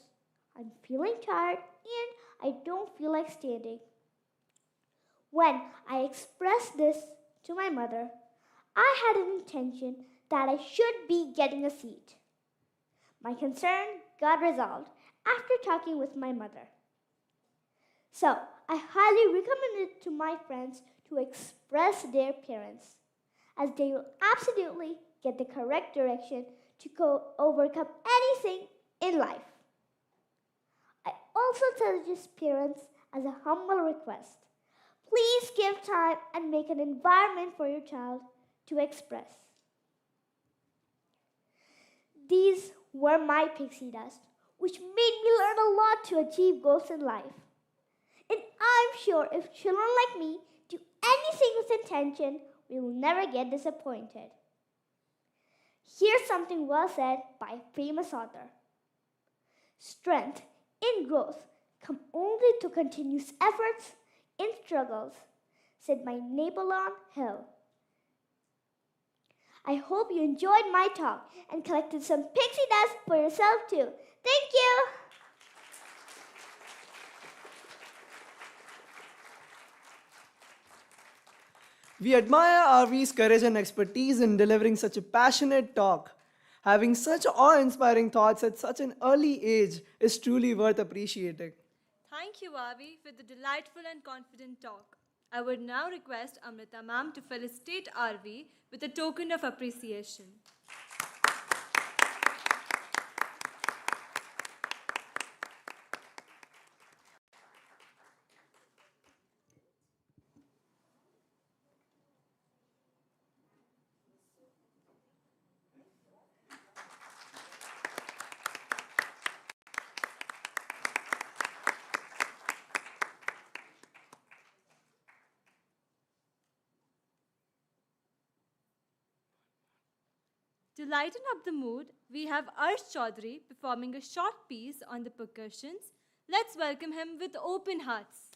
I'm feeling tired and I don't feel like standing." When I expressed this to my mother, I had an intention that I should be getting a seat. My concern got resolved after talking with my mother. So, I highly recommend it to my friends to express their parents, as they will absolutely get the correct direction to overcome anything in life. I also suggest parents as a humble request. Please give time and make an environment for your child to express. These were my pixie dust. which made me learn a lot to achieve goals in life. And I'm sure if children like me do anything with intention, we will never get disappointed. Here's something well said by a famous author. Strength in growth come only to continuous efforts in struggles, said by Napoleon Hill. I hope you enjoyed my talk and collected some pixie dust for yourself too. Thank you! We admire RV's courage and expertise in delivering such a passionate talk. Having such awe-inspiring thoughts at such an early age is truly worth appreciating. Thank you, Avi, for the delightful and confident talk. I would now request Amrita ma'am to felicitate RV with a token of appreciation. To lighten up the mood, we have Arsh Chaudhary performing a short piece on the percussions. Let's welcome him with open hearts.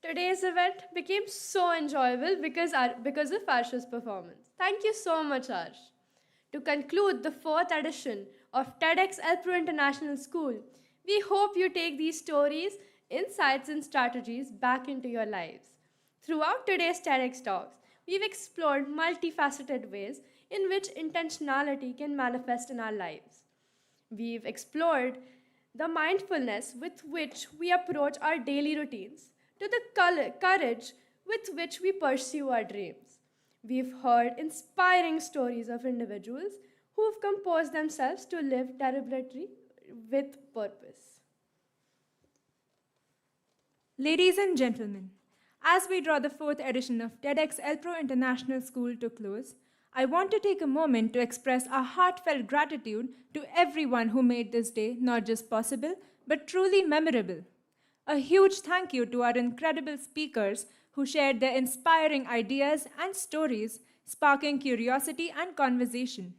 Today's event became so enjoyable because of Arsh's performance. Thank you so much, Arsh. To conclude the fourth edition of TEDx Elpro International School, we hope you take these stories, insights, and strategies back into your lives. Throughout today's TEDx talks, we've explored multifaceted ways in which intentionality can manifest in our lives. We've explored the mindfulness with which we approach our daily routines to the courage with which we pursue our dreams. We've heard inspiring stories of individuals who've composed themselves to live deliberately with purpose. Ladies and gentlemen, as we draw the fourth edition of TEDx Elpro International School to close, I want to take a moment to express our heartfelt gratitude to everyone who made this day not just possible, but truly memorable. A huge thank you to our incredible speakers who shared their inspiring ideas and stories, sparking curiosity and conversation.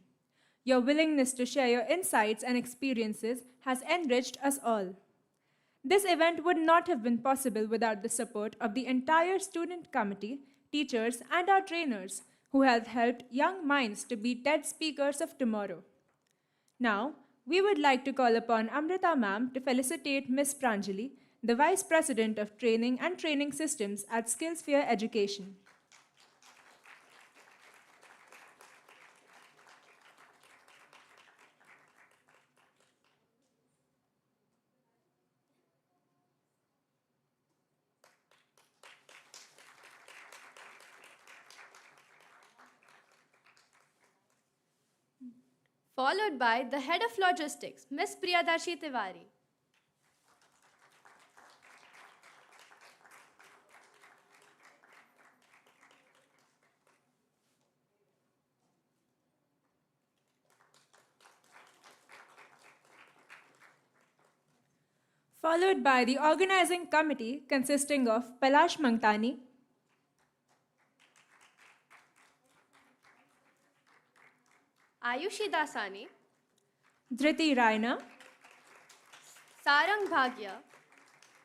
Your willingness to share your insights and experiences has enriched us all. This event would not have been possible without the support of the entire student committee, teachers, and our trainers who have helped young minds to be TED speakers of tomorrow. Now, we would like to call upon Amrita ma'am to felicitate Ms. Pranjali, the Vice President of Training and Training Systems at Skillsphere Education. Followed by the Head of Logistics, Ms. Priyadarshi Tiwari. Followed by the organizing committee consisting of Palash Mangtani, Ayushi Dasani, Dhriti Raina, Sarang Bhagia,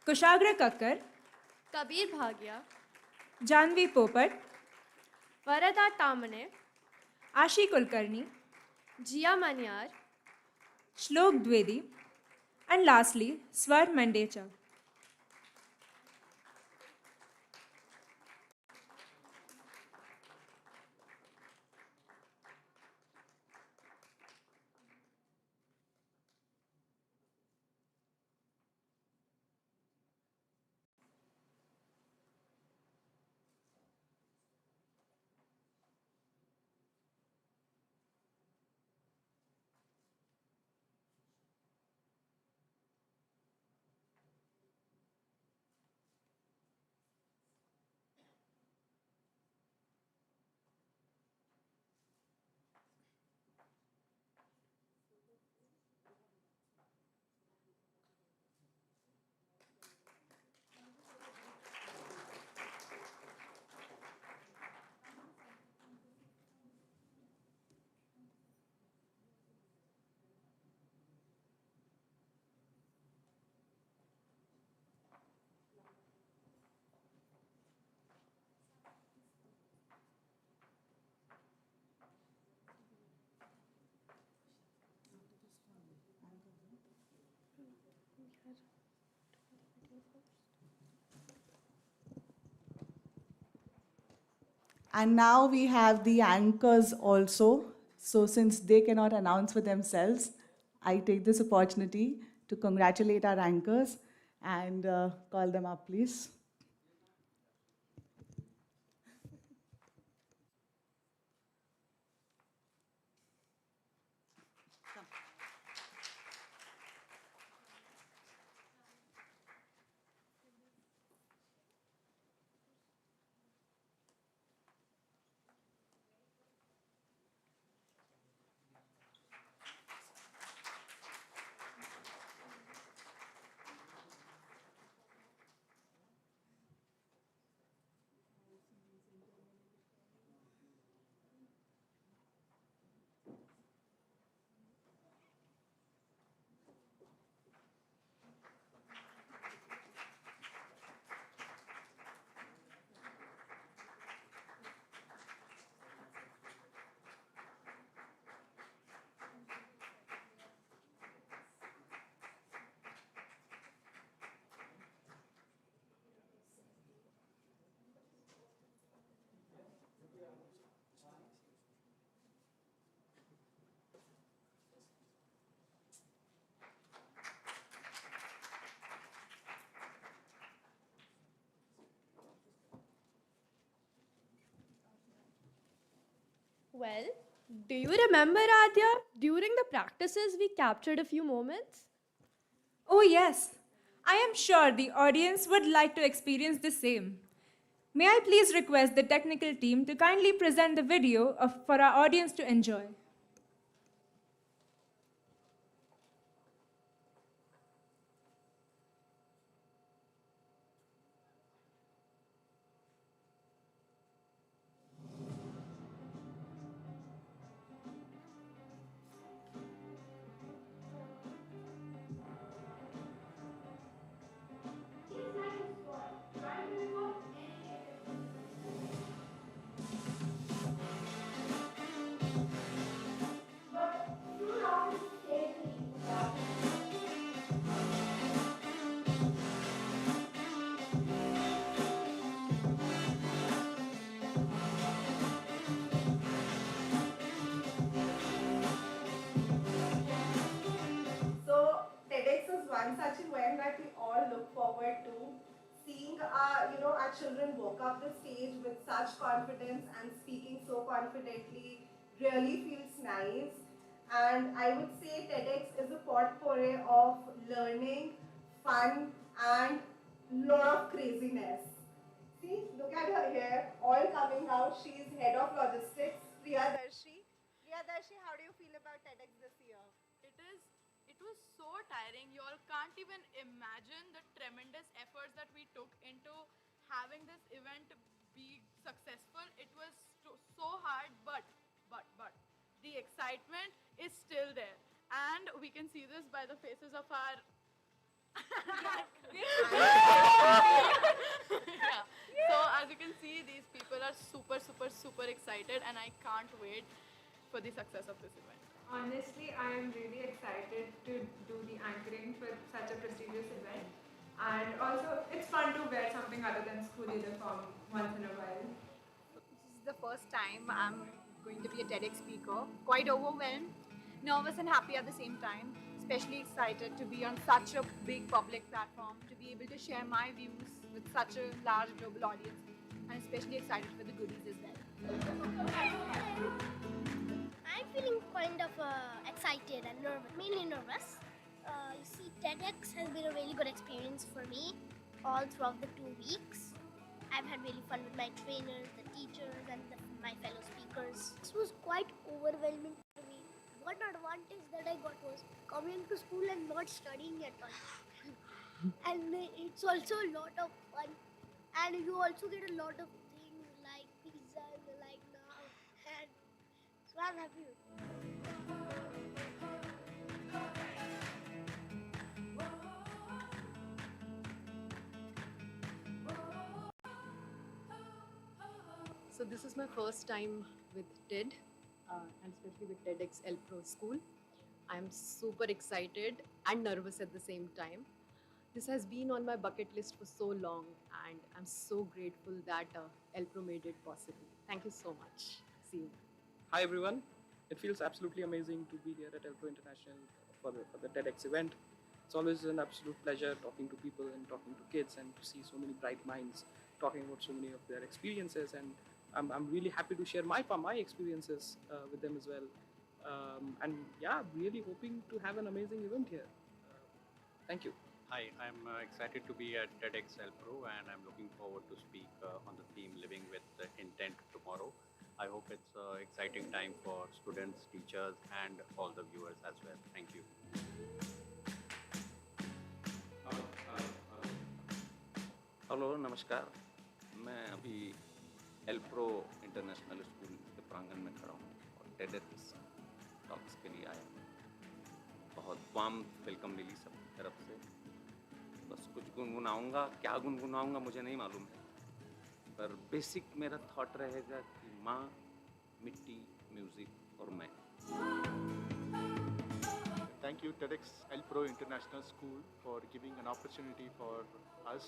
Kushagra Kakkar, Kabir Bhagia, Janvi Popat, Varada Tamane, Ashi Kulkarni, Jia Manyar, Shlok Dwedi, and lastly, Swar Mandecha. And now we have the anchors also. So since they cannot announce for themselves, I take this opportunity to congratulate our anchors and call them up, please. Do you remember, Adya? During the practices, we captured a few moments. Oh, yes. I am sure the audience would like to experience the same. May I please request the technical team to kindly present the video for our audience to enjoy? So TEDx is one such event that we all look forward to. Seeing our children walk up the stage with such confidence and speaking so confidently really feels nice. And I would say TEDx is a potpourri of learning, fun, and lot of craziness. See, look at her here, all coming out. She's head of logistics, Priyadarshi. Priyadarshi, how do you feel about TEDx this year? It was so tiring. You all can't even imagine the tremendous efforts that we took into having this event be successful. It was so hard, but the excitement is still there, and we can see this by the faces of our yeah. So as you can see, these people are super excited, and I can't wait for the success of this event. Honestly, I am really excited to do the anchoring for such a prestigious event. And also, it's fun to wear something other than school uniform once in a while. This is the first time I'm going to be a TEDx speaker. Quite overwhelmed, nervous and happy at the same time. Especially excited to be on such a big public platform, to be able to share my views with such a large global audience, and especially excited for the goodies as well. I'm feeling kind of excited and nervous, mainly nervous. You see, TEDx has been a really good experience for me all throughout the 2 weeks. I've had really fun with my trainers, the teachers, and my fellow speakers. This was quite overwhelming to me. One advantage that I got was coming to school and not studying at all. And it's also a lot of fun. And you also get a lot of things like pizza like now. And so I'm happy with it. So this is my first time with TED, and especially with TEDx L Pro School. I'm super excited and nervous at the same time. This has been on my bucket list for so long, and I'm so grateful that L Pro made it possible. Thank you so much. See you. Hi everyone. It feels absolutely amazing to be here at Elpro International for the TEDx event. It's always an absolute pleasure talking to people and talking to kids and to see so many bright minds talking about so many of their experiences. And I'm really happy to share my experiences with them as well. And yeah, really hoping to have an amazing event here. Thank you. Hi, I'm excited to be at TEDx El Pro, and I'm looking forward to speak on the theme Living with Intent tomorrow. I hope it's an exciting time for students, teachers, and all the viewers as well. Thank you. Hello नमस्कार, मैं अभी L pro international school के प्रांगण में खड़ा हूँ और TEDx talks के लिए आया हूँ। बहुत वार्म वेलकम मिली सबकी तरफ से। बस कुछ गुनगुनाऊँगा, क्या गुनगुनाऊँगा मुझे नहीं मालूम है, पर बेसिक मेरा थॉट रहेगा कि माँ, मिट्टी, म्यूज़िक और मैं। Thank you, TEDx El Pro International School, for giving an opportunity for us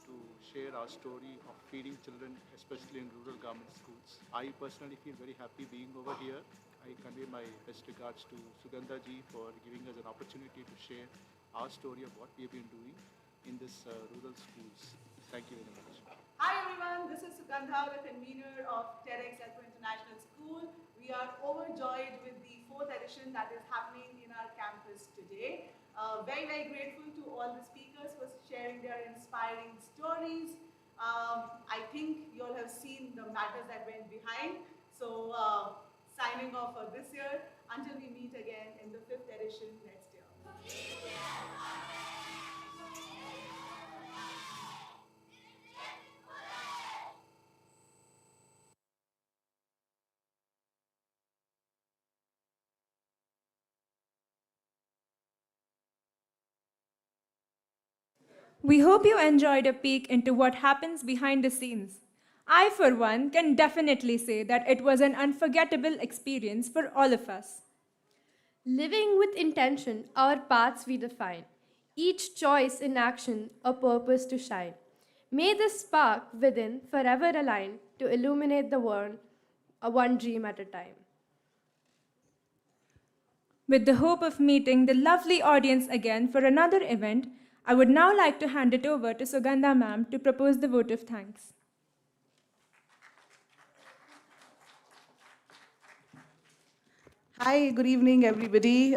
to share our story of feeding children, especially in rural government schools. I personally feel very happy being over here. I convey my best regards to Sugandha ji for giving us an opportunity to share our story of what we have been doing in this rural schools. Thank you very much. Hi everyone, this is Sugandha, the convener of TEDx El Pro International School. We are overjoyed with the fourth edition that is happening in our campus today. Very, very grateful to all the speakers for sharing their inspiring stories. I think you all have seen the matters that went behind. So signing off for this year until we meet again in the fifth edition next year. We hope you enjoyed a peek into what happens behind the scenes. I, for one, can definitely say that it was an unforgettable experience for all of us. Living with intention, our paths we define. Each choice in action, a purpose to shine. May this spark within forever align to illuminate the world, one dream at a time. With the hope of meeting the lovely audience again for another event, I would now like to hand it over to Sugandha ma'am to propose the vote of thanks. Hi, good evening, everybody.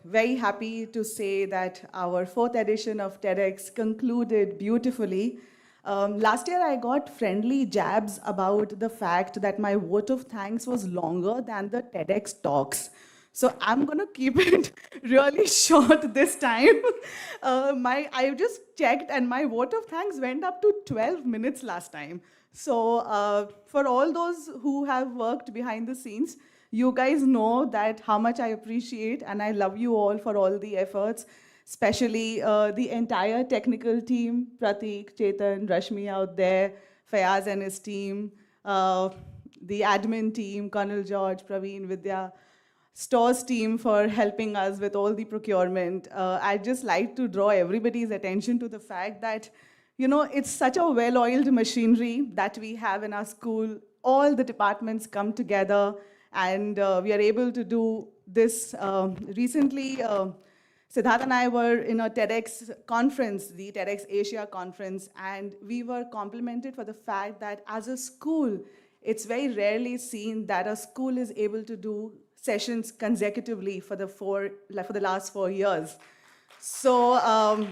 Very happy to say that our fourth edition of TEDx concluded beautifully. Last year, I got friendly jabs about the fact that my vote of thanks was longer than the TEDx talks. So I'm going to keep it really short this time. I just checked, and my vote of thanks went up to 12 minutes last time. So for all those who have worked behind the scenes, you guys know that how much I appreciate, and I love you all for all the efforts, especially the entire technical team, Pratik, Chetan, Rashmi out there, Fayaz and his team, the admin team, Colonel George, Praveen, Vidya, stores team for helping us with all the procurement. I'd just like to draw everybody's attention to the fact that, you know, it's such a well-oiled machinery that we have in our school. All the departments come together, and we are able to do this. Recently, Siddharth and I were in a TEDx conference, the TEDx Asia conference, and we were complimented for the fact that as a school, it's very rarely seen that a school is able to do sessions consecutively for the last 4 years. So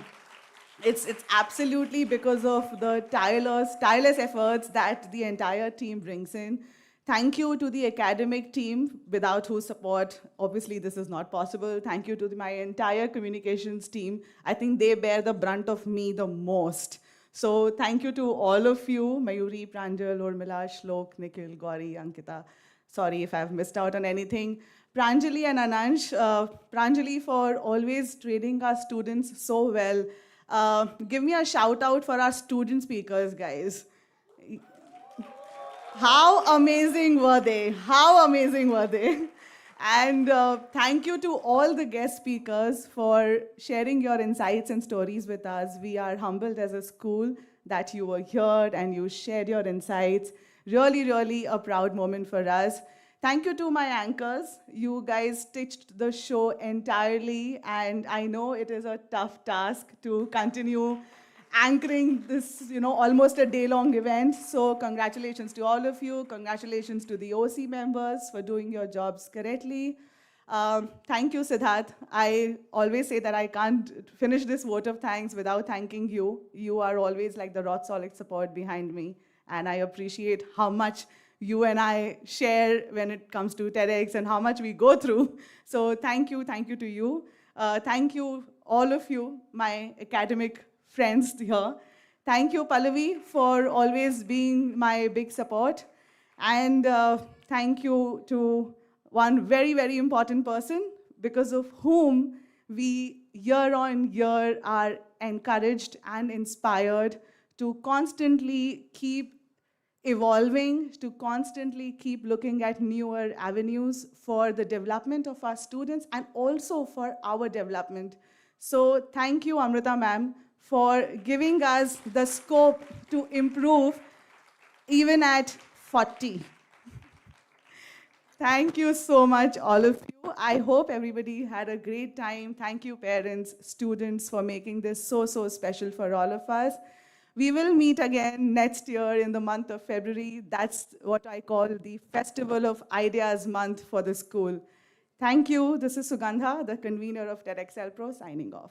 it's absolutely because of the tireless efforts that the entire team brings in. Thank you to the academic team, without whose support, obviously, this is not possible. Thank you to my entire communications team. I think they bear the brunt of me the most. So thank you to all of you, Mayuri, Pranjal, Urmila, Shlok, Nikhil, Gauri, Ankita. Sorry if I've missed out on anything. Pranjali and Anansh, Pranjali for always training our students so well. Give me a shout out for our student speakers, guys. How amazing were they? How amazing were they? And thank you to all the guest speakers for sharing your insights and stories with us. We are humbled as a school that you were here and you shared your insights. Really, really a proud moment for us. Thank you to my anchors. You guys stitched the show entirely, and I know it is a tough task to continue anchoring this, almost a day-long event. So congratulations to all of you. Congratulations to the OC members for doing your jobs correctly. Thank you, Siddharth. I always say that I can't finish this vote of thanks without thanking you. You are always like the rock-solid support behind me, and I appreciate how much you and I share when it comes to TEDx and how much we go through. So thank you to you. Thank you, all of you, my academic friends here. Thank you, Pallavi, for always being my big support. And thank you to one very, very important person, because of whom we year on year are encouraged and inspired to constantly keep evolving, to constantly keep looking at newer avenues for the development of our students and also for our development. So thank you, Amrita ma'am, for giving us the scope to improve even at 40. Thank you so much, all of you. I hope everybody had a great time. Thank you, parents, students, for making this so, so special for all of us. We will meet again next year in the month of February. That's what I call the Festival of Ideas month for the school. Thank you. This is Sugandha, the convener of TEDx Pro, signing off.